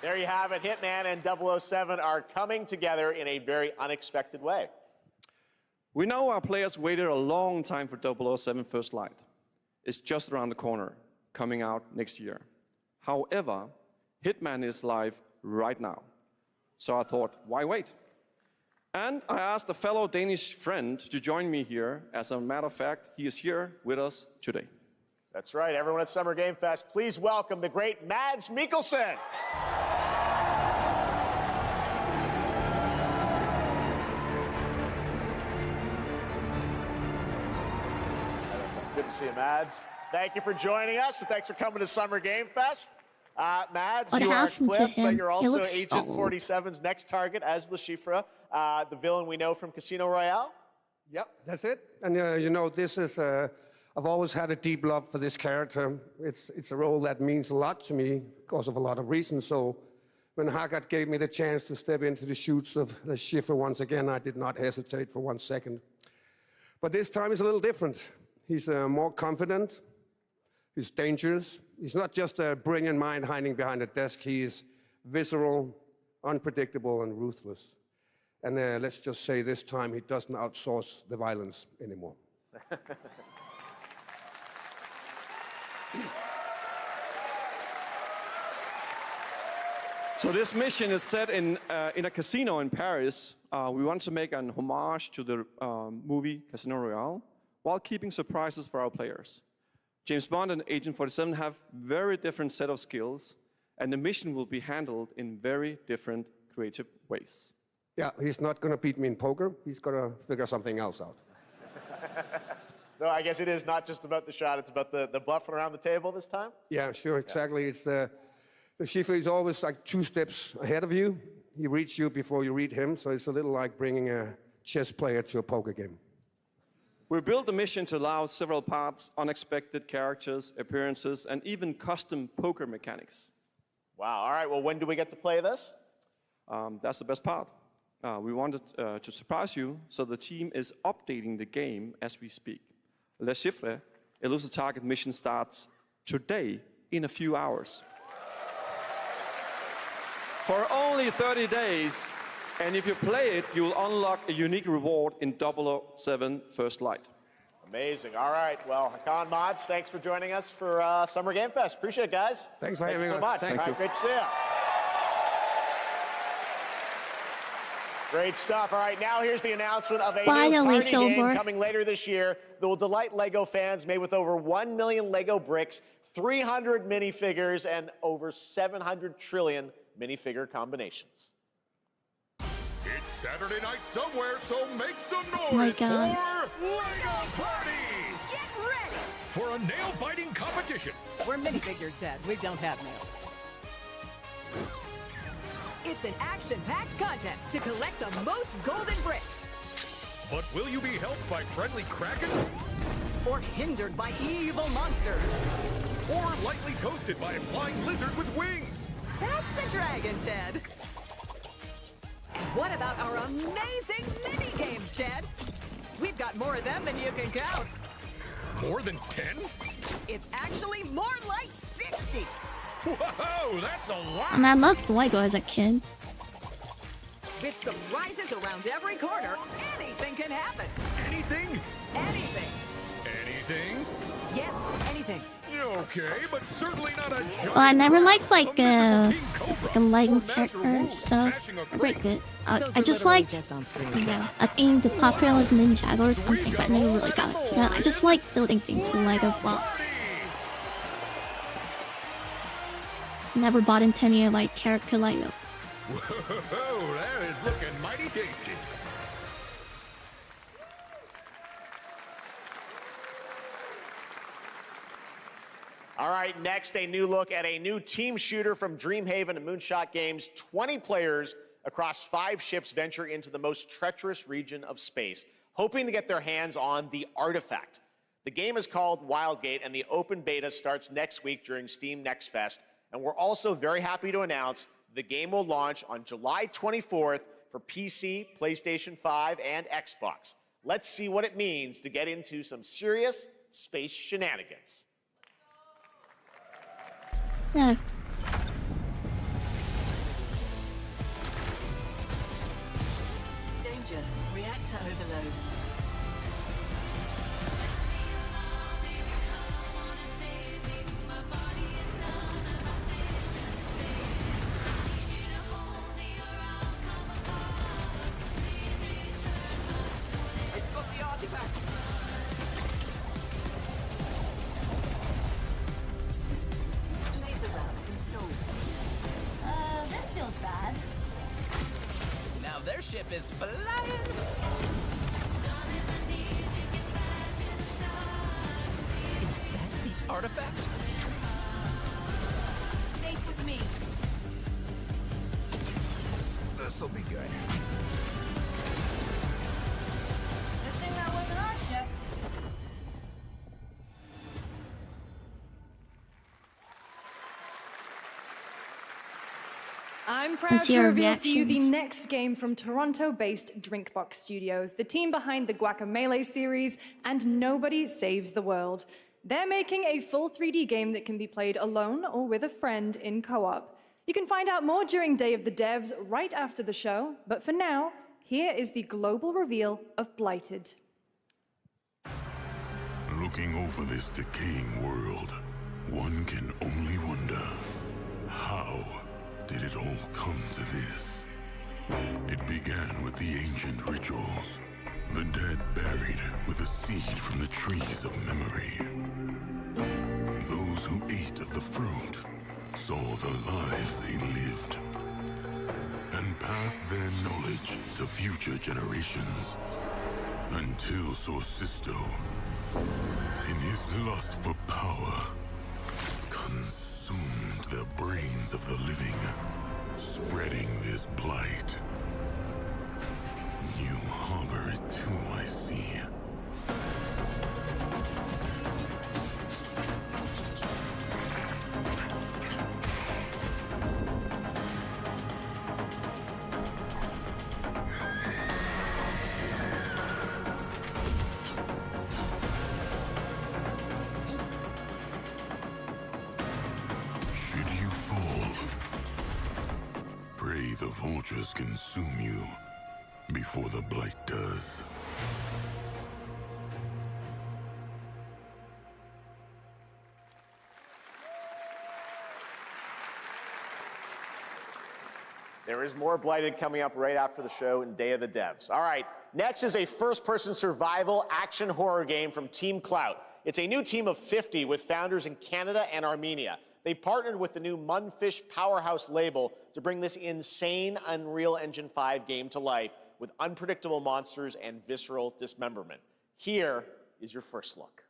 There you have it. Hitman and 007 are coming together in a very unexpected way. We know our players waited a long time for 007 First Light. It's just around the corner, coming out next year. However, Hitman is live right now. So I thought, why wait? And I asked a fellow Danish friend to join me here. As a matter of fact, he is here with us today. That's right. Everyone at Summer Game Fest, please welcome the great Mads Mikkelsen. Good to see you, Mads. Thank you for joining us, and thanks for coming to Summer Game Fest. Mads, you are Cliff, but you're also Agent 47's next target as Le Chiffre, the villain we know from Casino Royale. Yep, that's it. And you know, this is, I've always had a deep love for this character. It's a role that means a lot to me because of a lot of reasons. So when Haggard gave me the chance to step into the shoots of Le Chiffre once again, I did not hesitate for 1 second. But this time is a little different. He's more confident. He's dangerous. He's not just a brilliant mind hiding behind a desk. He is visceral, unpredictable, and ruthless. And let's just say this time he doesn't outsource the violence anymore. So this mission is set in a casino in Paris. We want to make an homage to the movie Casino Royale while keeping surprises for our players. James Bond and Agent 47 have very different set of skills, and the mission will be handled in very different creative ways. Yeah, he's not going to beat me in poker. He's going to figure something else out. So I guess it is not just about the shot, it's about the bluffing around the table this time? Yeah, sure, exactly. It's the Chiffre is always like 2 steps ahead of you. He reads you before you read him, so it's a little like bringing a chess player to a poker game. We built the mission to allow several parts, unexpected characters, appearances, and even custom poker mechanics. Wow, all right, well, when do we get to play this? That's the best part. We wanted to surprise you, so the team is updating the game as we speak. Le Chiffre, Elusive Target mission starts today in a few hours. For only 30 days, and if you play it, you will unlock a unique reward in 007 First Light. Amazing. All right. Well, Hakan, Mods, thanks for joining us for Summer Game Fest. Appreciate it, guys. Thanks for having us. Thank you so much. Thank you. All right, great to see you. Great stuff. All right, now here's the announcement of a new party game coming later this year that will delight LEGO fans, made with over 1 million LEGO bricks, 300 minifigures, and over 700 trillion minifigure combinations. It's Saturday night somewhere, so make some Oh my noise for God. LEGO Party! Get ready! For a nail-biting competition. We're minifigures, Dad. We don't have nails. It's an action-packed contest to collect the most golden bricks. But will you be helped by friendly krakens? Or hindered by evil monsters. Or lightly toasted by a flying lizard with wings? That's a dragon, Ted. And what about our amazing mini-games, Ted? We've got more of them than you can count. More than 10? It's actually more like 60. Whoa, that's a lot! And I loved LEGO as a kid. With surprises around every corner, anything can happen. Anything? Anything. Anything? Yes, anything. okay, but certainly not a Well, I never liked like a lighting character and stuff. Pretty good. I just like, I think the popular Ninjago or something, but I never really got into that. I just like building things with Lego blocks. Never bought into any like character Lego. Whoa, that is looking mighty tasty. All right, next, a new look at a new team shooter from Dreamhaven and Moonshot Games. 20 players across 5 ships venture into the most treacherous region of space, hoping to get their hands on the artifact. The game is called Wildgate, and the open beta starts next week during Steam Next Fest. And we're also very happy to announce the game will launch on July 24th for PC, PlayStation 5, and Xbox. Let's see what it means to get into some serious space shenanigans. No. Danger. Reactor overload. I've got the artifact. Laser round installed. This feels bad. Now their ship is flying. Is that the artifact? Safe with me. This'll be good. Good thing that wasn't our ship. I'm proud Let's to hear reveal to you the reactions. next game from Toronto-based Drinkbox Studios, the team behind the Guacamelee series and Nobody Saves the World. They're making a full 3D game that can be played alone or with a friend in co-op. You can find out more during Day of the Devs right after the show, but for now, here is the global reveal of Blighted. Looking over this decaying world, one can only wonder, how did it all come to this? It began with the ancient rituals, the dead buried with a seed from the trees of memory. Those who ate of the fruit saw the lives they lived and passed their knowledge to future generations until Sorcisto, in his lust for power, consumed the brains of the living, spreading this blight. You harbor it too, I see. Should you fall, pray the vultures consume you before the blight does. There is more Blighted coming up right after the show in Day of the Devs. All right, next is a first-person survival action horror game from Team Clout. It's a new team of 50 with founders in Canada and Armenia. They partnered with the new Munfish Powerhouse label to bring this insane Unreal Engine 5 game to life with unpredictable monsters and visceral dismemberment. Here is your first look.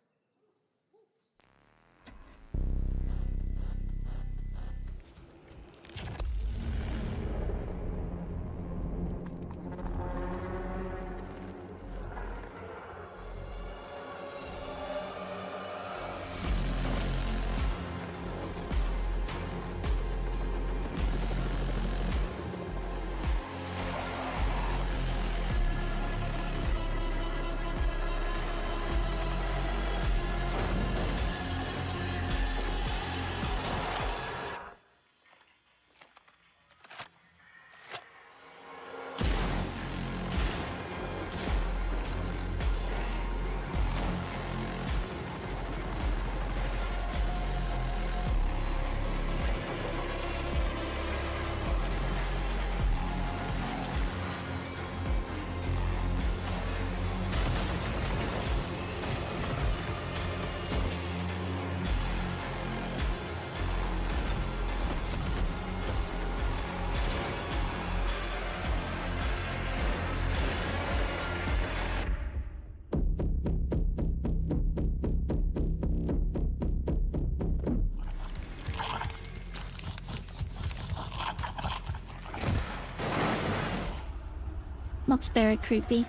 Looks very creepy.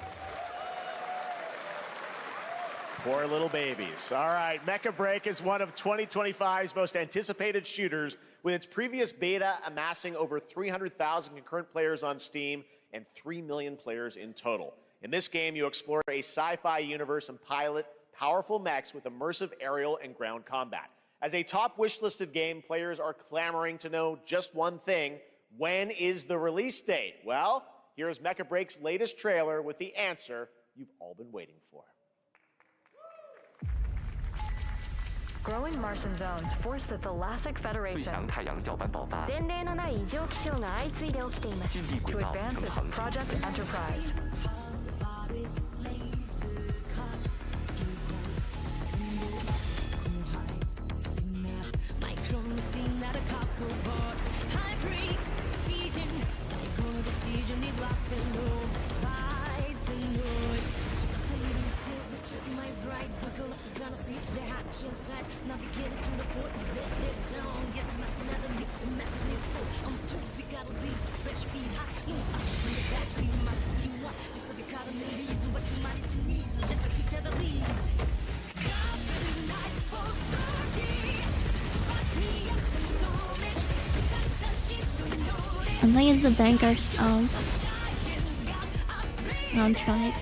Poor little babies. All right, Mecha Break is one of 2025's most anticipated shooters, with its previous beta amassing over 300,000 concurrent players on Steam and 3 million players in total. In this game, you explore a sci-fi universe and pilot powerful mechs with immersive aerial and ground combat. As a top wishlisted game, players are clamoring to know just one thing: when is the release date? Well, here's Mecha Break's latest trailer with the answer you've all been waiting for. Growing Martian zones force the Thalassic Federation to advance its Project Enterprise. I think it's the bankers on track.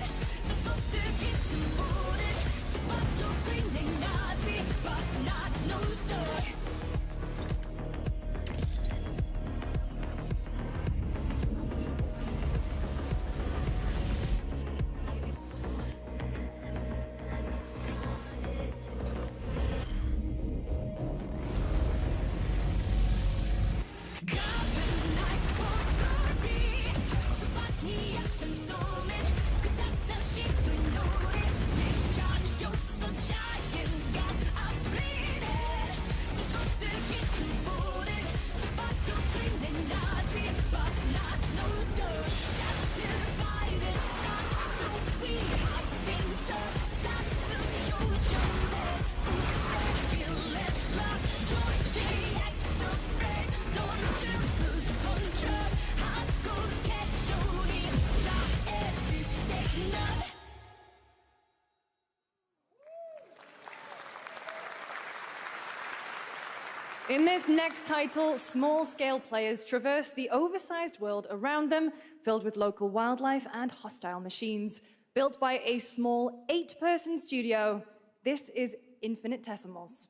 In this next title, small-scale players traverse the oversized world around them, filled with local wildlife and hostile machines. Built by a small 8-person studio, this is Infinitesimals.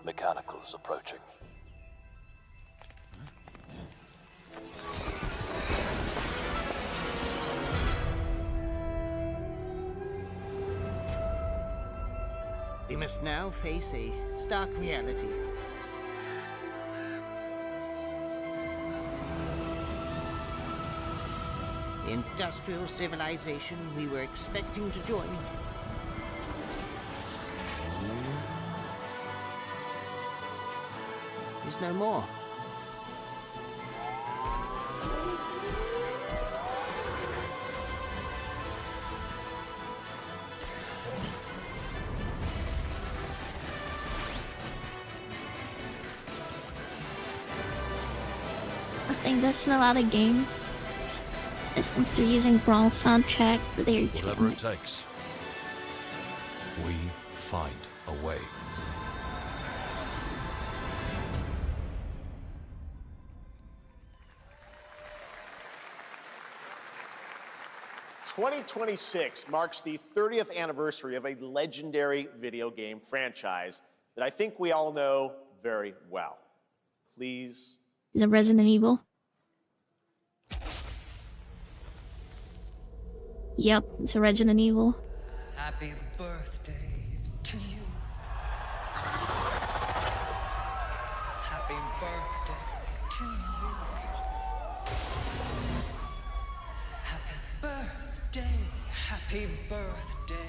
Mechanical is approaching. We must now face a stark reality. The industrial civilization we were expecting to join is no more. I think that's not a game. Since they're using Brawl soundtrack for their Whatever it takes, we find a way. "2026 marks the 30th anniversary of a legendary video game franchise that I think we all know very well. Please. Is it Resident Evil? Yep, it's a Resident Evil. Happy birthday to you. Happy birthday to you. Happy birthday. Happy birthday.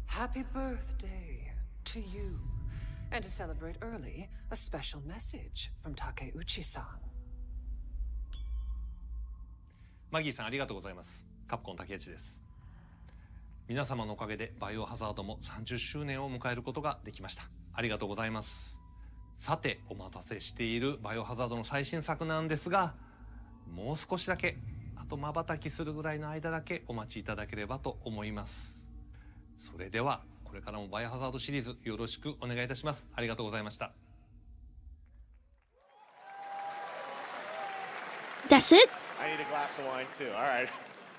Happy birthday to you. And to celebrate early, a special message from Takeuchi-san. マギーさんありがとうございます。カプコン竹内です。皆様のおかげでバイオハザードも30周年を迎えることができました。ありがとうございます。さて、お待たせしているバイオハザードの最新作なんですが、もう少しだけ、あと瞬きするぐらいの間だけお待ちいただければと思います。それでは、これからもバイオハザードシリーズよろしくお願いいたします。ありがとうございました。That's it? I need a glass of wine too. All right.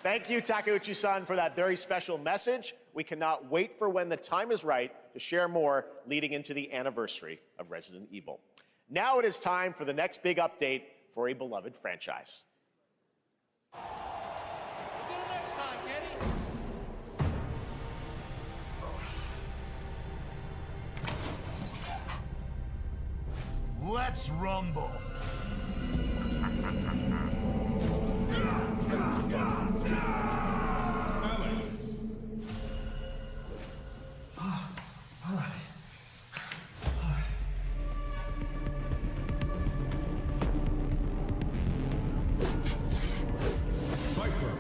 Thank you, Takeuchi-san, for that very special message. We cannot wait for when the time is right to share more leading into the anniversary of Resident Evil. Now it is time for the next big update for a beloved franchise. Let's rumble. Alex. All right. Viper.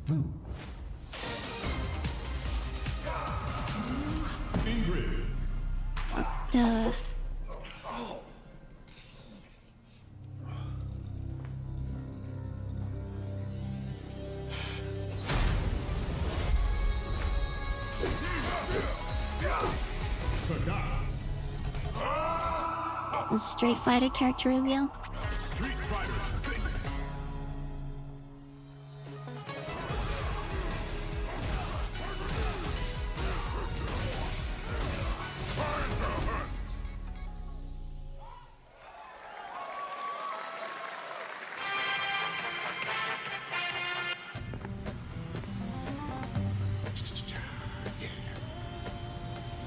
Blue. Ingrid. Duh. The Street Fighter character reveal. Street Fighter 6.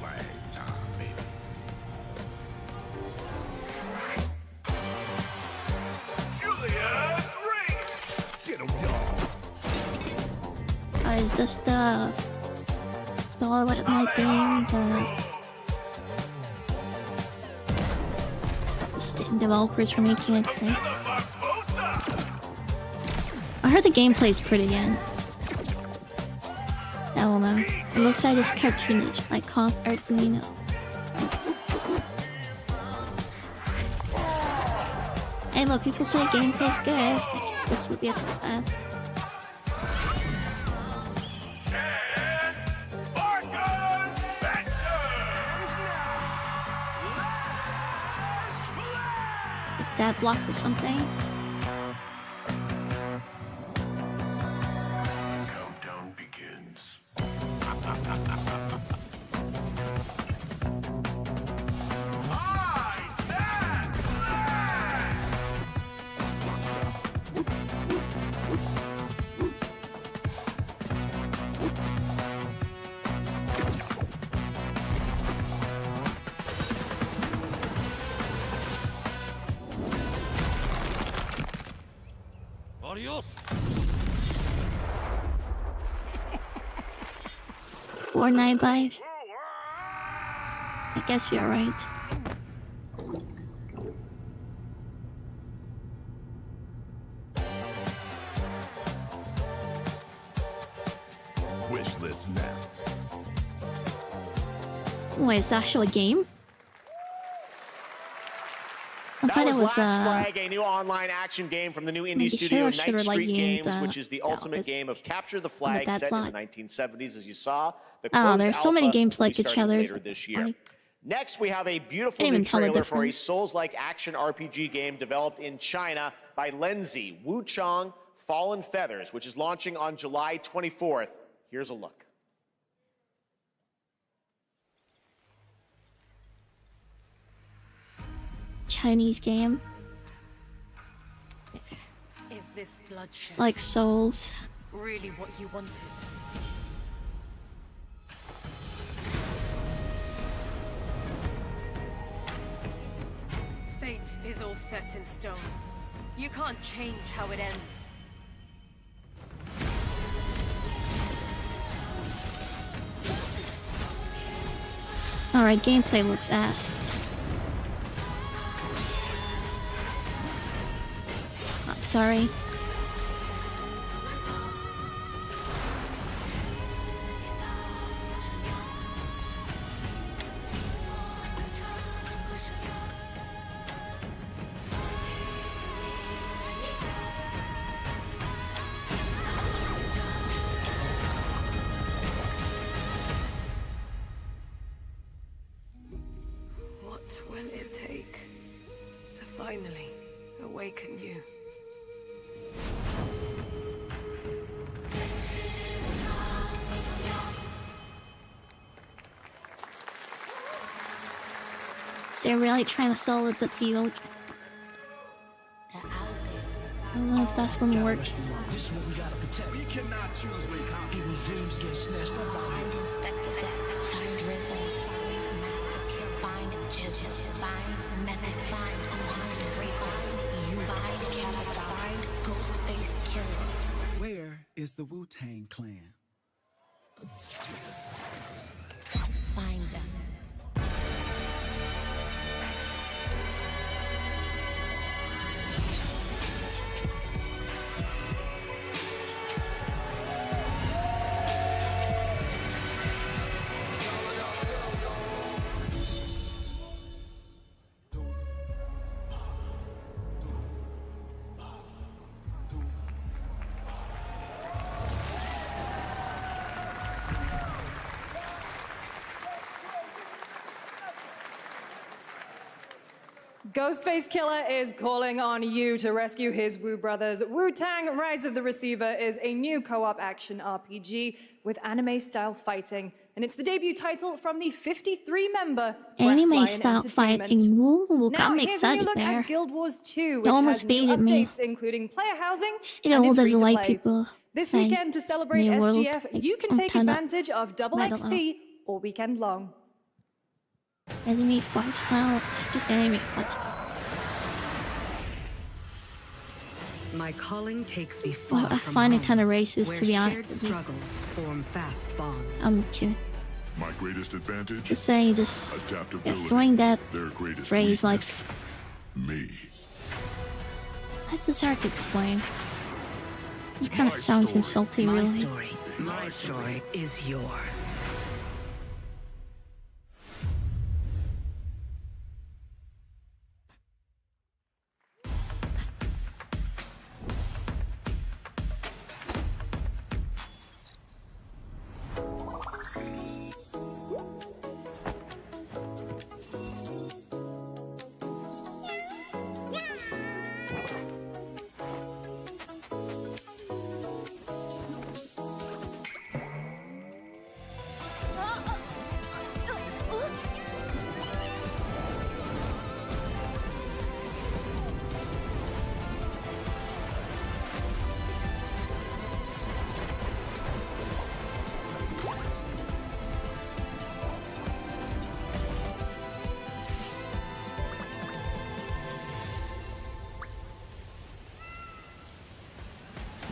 Flag time, baby. Julia's ring. Get 'em, y'all. Is this the what my game? The Steam developers for making it. I heard the gameplay's pretty good. I don't know. It looks like it's cartoonish, like Comp Arduino. Hey, look, people say gameplay's good. I guess this would be a success. Like that block or something. Countdown begins. Adios. 495. I guess you're right. Wish list now. Wait, it's actually a game? I That thought was it was Last Flag, a new online action game from the new indie studio Night shooter like Street in Games, the- which is the ultimate game of capture the flag that set plot. in the 1970s, as you saw. The Oh, closed there's so many alpha games will be like each starting other. later this year. Next, we have a beautiful Can't new even tell the trailer for a difference. Souls-like action RPG game developed in China by Lenzi Wuchang Fallen Feathers, which is launching on July 24th. Here's a look. Chinese game. Is this bloodshed It's like Souls. really what you wanted? Fate is all set in stone. You can't change how it ends. Alright, gameplay looks ass. sorry. What will it take to finally awaken you? So they're really trying to solve the people. I don't know if that's gonna work. This is what we gotta protect. We cannot choose when people's dreams get snatched up by Find resolve, find master kill, find judge, find method, find recall, you find capital, find ghost face killer. Where is the Wu-Tang Clan? Find them. Ghostface Killer is calling on you to rescue his Wu brothers. Wu-Tang Rise of the Receiver is a new co-op action RPG with anime-style fighting, and it's the debut title from the 53-member Anime-style fighting. Ooh, Now, I'm here's a excited new look there. at Guild Wars 2, It which almost has new baited me. updates, including player housing You know, and is there's free to white play. people. This saying weekend, to celebrate New World, SGF, like, you can some take kinda- advantage of double I don't know. XP all weekend long. Enemy fight style. Just enemy fight style. My calling takes me Well, far I from find it home, kind of racist, where to be shared honest. struggles form fast bonds. I'm kidding. My greatest advantage? Just saying, just Adaptability. throwing that Their greatest phrase like Me. that's just hard to explain. It kind of sounds insulting, My really. story, my story is yours.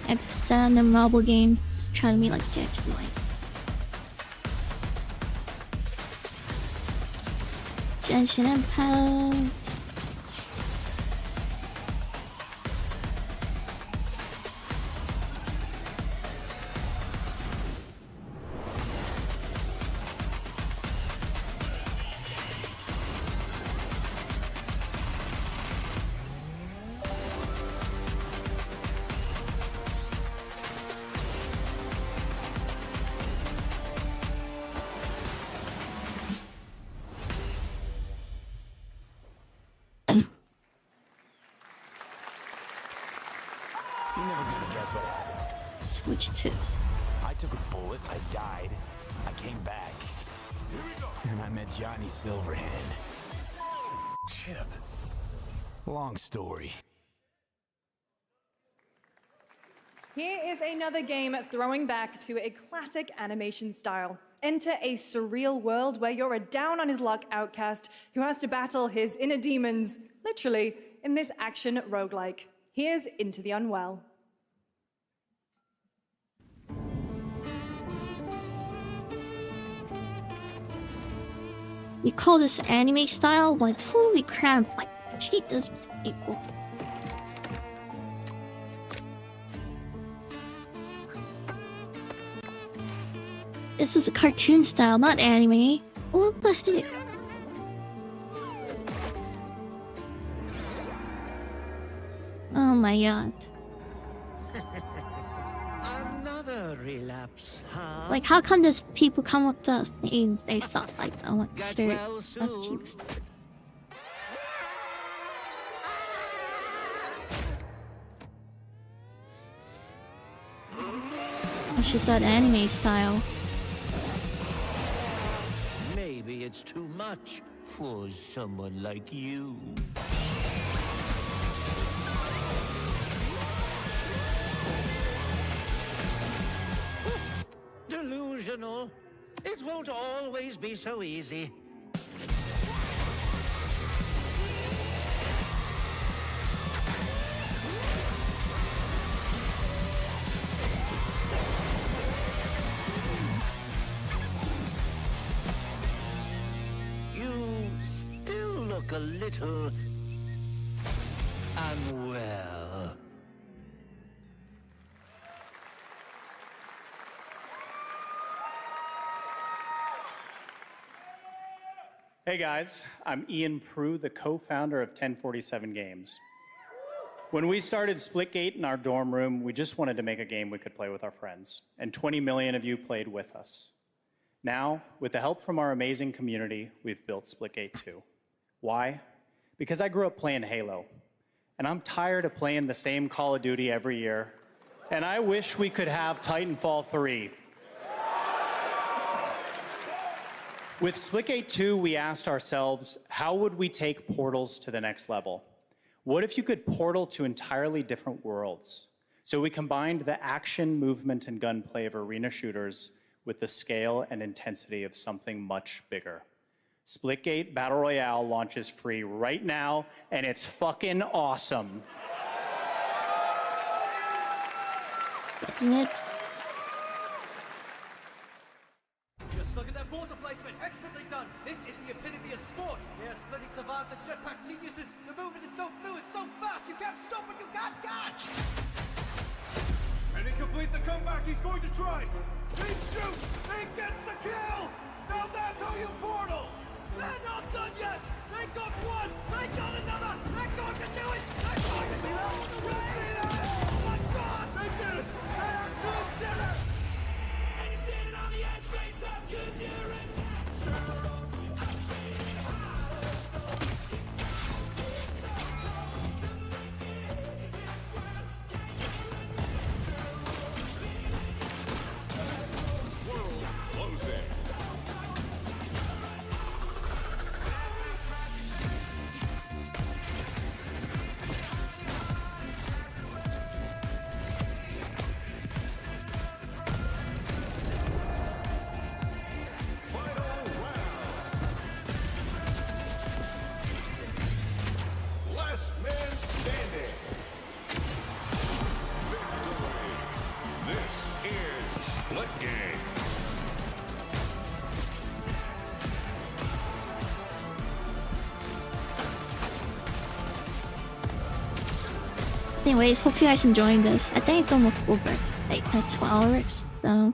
I'm set on a mobile game. It's trying to be like Jack's like. Genshin Empire. You're never gonna guess what happened. Switch 2. I took a bullet, I died, I came back. And I met Johnny Silverhand. Chip. Long story. Here is another game throwing back to a classic animation style. Enter a surreal world where you're a down-on-his-luck outcast who has to battle his inner demons, literally, in this action roguelike. Here's Into the Unwell. You call this anime style? Like, holy crap. Like, cheat this people. This is a cartoon style, not anime. What the heck? Oh my god. Another relapse, huh? Like, how come these people come up to us and say stuff like, I want to Get start well soon. Oh, she said anime style. Maybe it's too much for someone like you. Delusional. It won't always be so easy. You still look a little unwell. Hey guys, I'm Ian Prue, the co-founder of 1047 Games. When we started Splitgate in our dorm room, we just wanted to make a game we could play with our friends, and 20 million of you played with us. Now, with the help from our amazing community, we've built Splitgate 2. Why? Because I grew up playing Halo, and I'm tired of playing the same Call of Duty every year, and I wish we could have Titanfall 3. With Splitgate 2, we asked ourselves, how would we take portals to the next level? What if you could portal to entirely different worlds? So we combined the action, movement, and gunplay of arena shooters with the scale and intensity of something much bigger. Splitgate Battle Royale launches free right now, and it's fucking awesome. Isn't it? Just look at that water placement, expertly done. This is the epitome of sport. We are splitting savants and jetpack geniuses. The movement is so fluid, so fast, you can't stop it, you can't catch. And to complete the comeback, he's going to try. He shoots, he gets the kill. Now that's how you portal. They're not done yet. They got one, they got another. They're going to do it. They're going to do it all the way. Oh my God, They did it. They actually did it. And you're standing on the edge, face up, 'cause you're a natural. Last man standing. Victory. This is Splitgate. Anyways, hope you guys enjoying this. I think it's almost over, like 12 hours, so.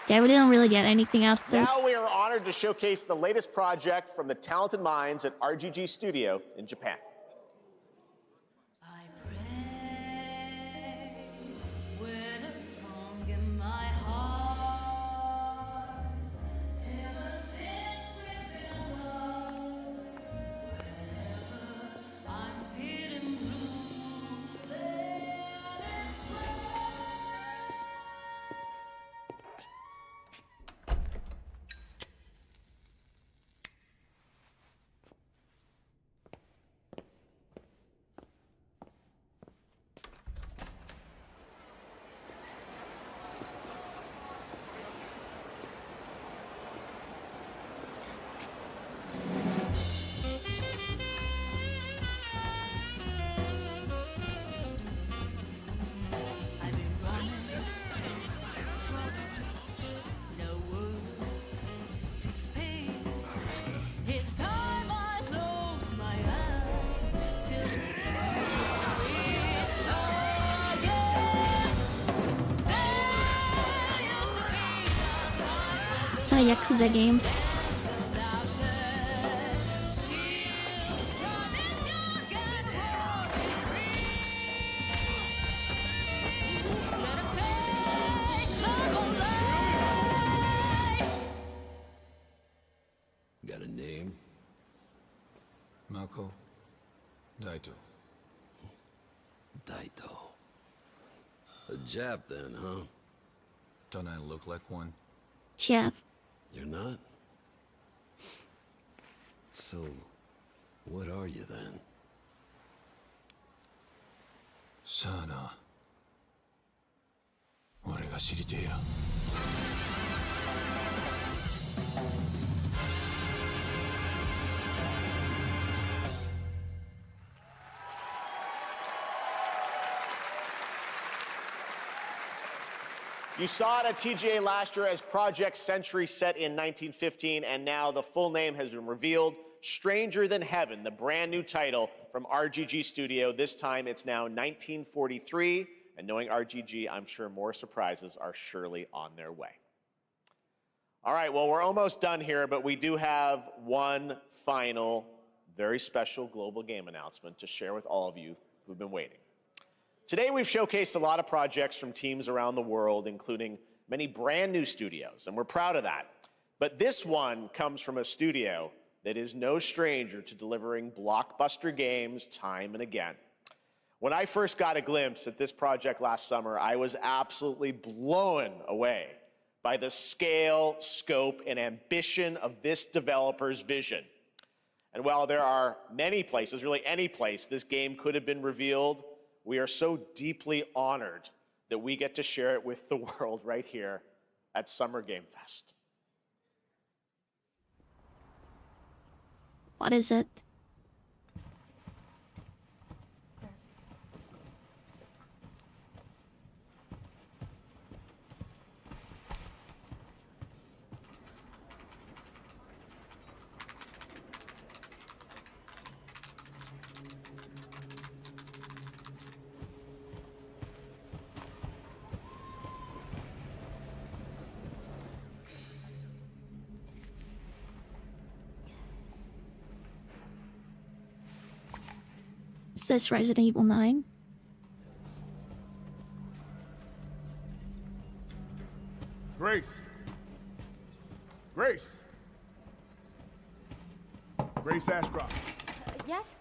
Yeah, we didn't really get anything out of this. Now we are honored to showcase the latest project from the talented minds at RGG Studio in Japan. a Yakuza game. Got a name? Mako. Daito. Daito. A Jap then, huh? Don't I look like one? Yeah. You're not? So, what are you then? Sana. 俺が知りてえや。You saw it at TGA last year as Project Century set in 1915, and now the full name has been revealed. Stranger Than Heaven, the brand new title from RGG Studio. This time it's now 1943, and knowing RGG, I'm sure more surprises are surely on their way. All right, well, we're almost done here, but we do have one final, very special global game announcement to share with all of you who've been waiting. Today, we've showcased a lot of projects from teams around the world, including many brand new studios, and we're proud of that. But this one comes from a studio that is no stranger to delivering blockbuster games time and again. When I first got a glimpse at this project last summer, I was absolutely blown away by the scale, scope, and ambition of this developer's vision. And while there are many places, really any place, this game could have been revealed, we are so deeply honored that we get to share it with the world right here at Summer Game Fest. What is it? Is this Resident Evil 9? Grace. Grace. Grace Ashcroft. Yes?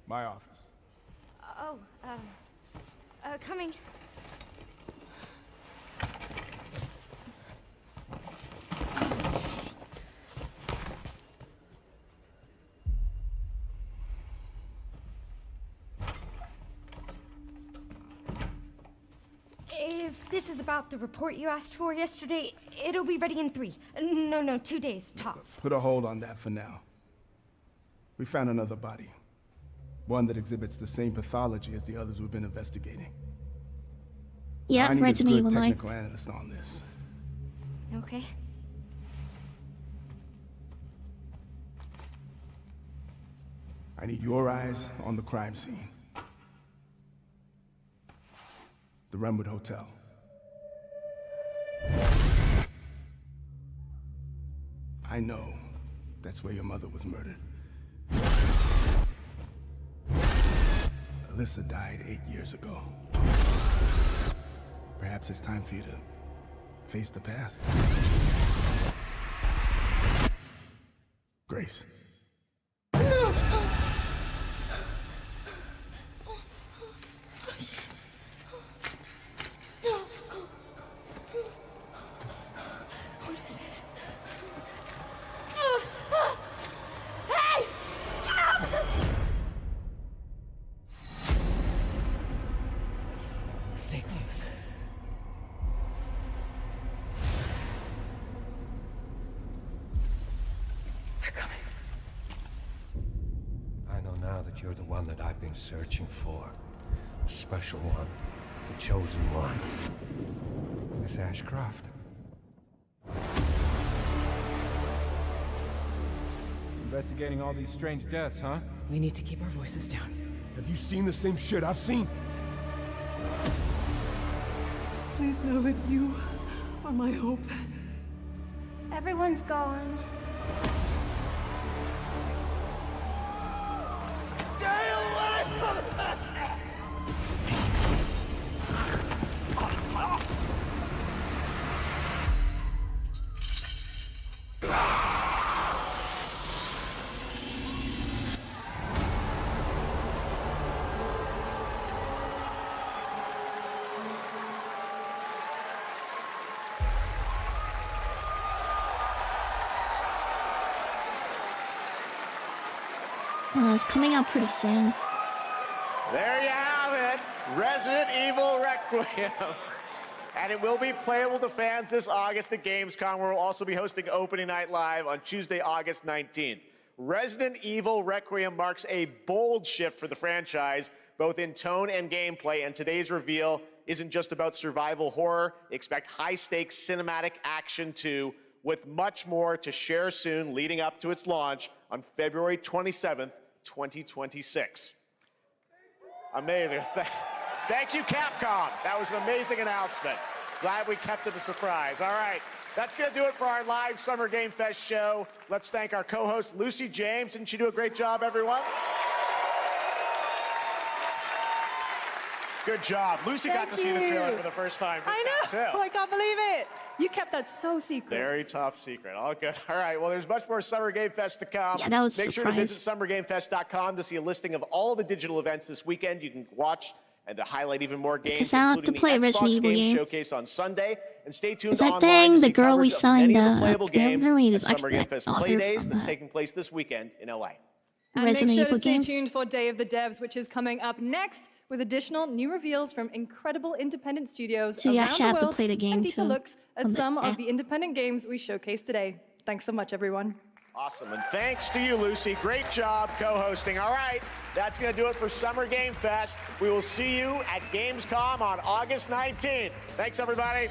My office. Oh, coming. If this is about the report you asked for yesterday, it'll be ready in 3. No, 2 days, tops. Put a hold on that for now. We found another body. One that exhibits the same pathology as the others we've been investigating. Yeah, I need Resident a good Evil 9. technical analyst on this. Okay. I need your eyes on the crime scene. The Renwood Hotel. I know that's where your mother was murdered. Alyssa died 8 years ago. Perhaps it's time for you to face the past. Grace. Stay close. They're coming. I know now that you're the one that I've been searching for. The special one. The chosen one. Miss Ashcroft. Investigating all these strange deaths, huh? We need to keep our voices down. Have you seen the same shit I've seen? Please know that you are my hope. Everyone's gone. It's coming out pretty soon. There you have it, Resident Evil Requiem. And it will be playable to fans this August at Gamescom, where we'll also be hosting Opening Night Live on Tuesday, August 19th. Resident Evil Requiem marks a bold shift for the franchise, both in tone and gameplay, and today's reveal isn't just about survival horror. Expect high-stakes cinematic action too, with much more to share soon leading up to its launch on February 27th, 2026. Amazing. Thank you, Capcom. That was an amazing announcement. Glad we kept it a surprise. All right, that's going to do it for our live Summer Game Fest show. Let's thank our co-host, Lucy James. Didn't she do a great job, everyone? Good job. Lucy got to see the trailer for the first time. I know. Too. I can't believe it. You kept that so secret. Very top secret. All good. All right. Well, there's much more Summer Game Fest to come. Yeah, that was Make sure to visit summergamefest.com to see a listing of all the digital events this weekend. You can watch and to highlight even more games, Because I have to play including the Resident Xbox Evil Games games. Showcase on Sunday. And stay tuned Is that online thing to the see girl we coverage of signed many of the playable games really at is Summer actually Game like Fest daughter Play Days from that's that. taking place this weekend in LA. And Resident make sure Evil to stay games. tuned for Day of the Devs, which is coming up next with additional new reveals from incredible independent studios So you around actually the have to world play the game and deeper too. looks at From some the- of the independent games we showcased today. Thanks so much, everyone. Awesome, and thanks to you, Lucy. Great job co-hosting. All right, that's going to do it for Summer Game Fest. We will see you at Gamescom on August 19th. Thanks, everybody.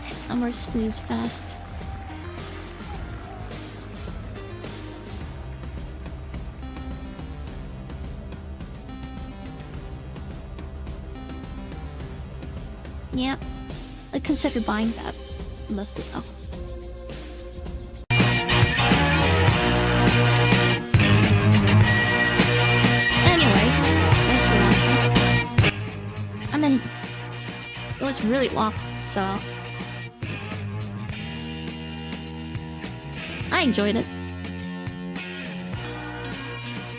Summer snooze fest. Yeah, I consider buying that. Mostly, oh. Anyways, thanks for watching. I mean, it was really long, so I enjoyed it.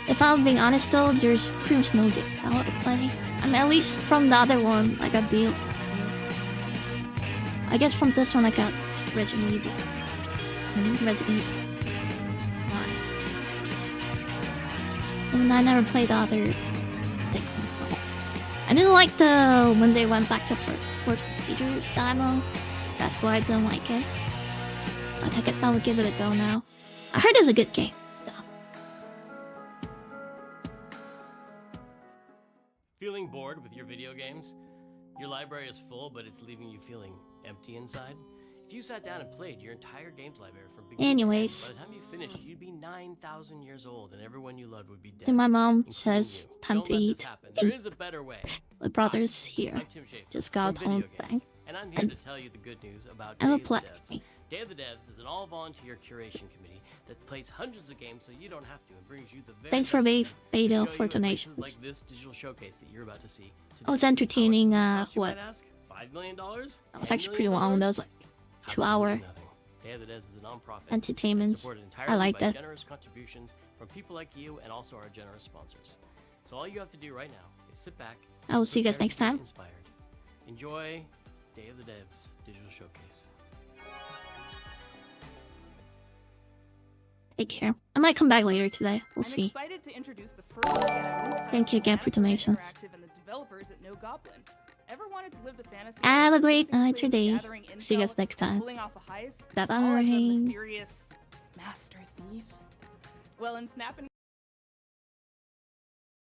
If I'm being honest though, there's pretty much no detail to play. I mean, at least from the other one, I got the... I guess from this one I got Resident Evil. Resident Evil. Why? And I never played the other thing, so... I didn't like the... when they went back to Fort Peter's demo. That's why I didn't like it. But I guess I would give it a go now. I heard it's a good game. Feeling bored with your video games? Your library is full, but it's leaving you feeling empty inside? If you sat down and played your entire games library from beginning Anyways. to end, by the time you finished, you'd be 9,000 years old, and everyone you loved would be dead. Then my mom including says you. time Don't to let eat. this happen. There is a better way. My brother's here. I'm Tim Schafer Just got from home Video thing. Games, and I'm here to tell you the good news about I'm Day a of the play. Devs. Day of the Devs is an all-volunteer curation committee that plays hundreds of games so you don't have to and brings you the very Thanks for best Beta to show you for at places donations. like this digital showcase that you're about to see. I was entertaining, Cost, you what? might ask? $5 million? That was actually pretty long. That was like 2-hour Day of the Devs is a nonprofit entertainment. supported I entirely like by that. generous contributions from people like you and also our generous sponsors. So all you have to do right now is sit back. I will see you guys prepare next to get time. Inspired. Enjoy Day of the Devs digital showcase. Take care. I might come back later today. We'll see. Excited to introduce the first Thank you again for donations. interactive and the developers at No Goblin. Ever wanted to live the fantasy? Have a of great facing night place, today. gathering See you guys intel, next and time. Pulling off a heist, Bye all as a bye. mysterious master thief. Well, in Snap and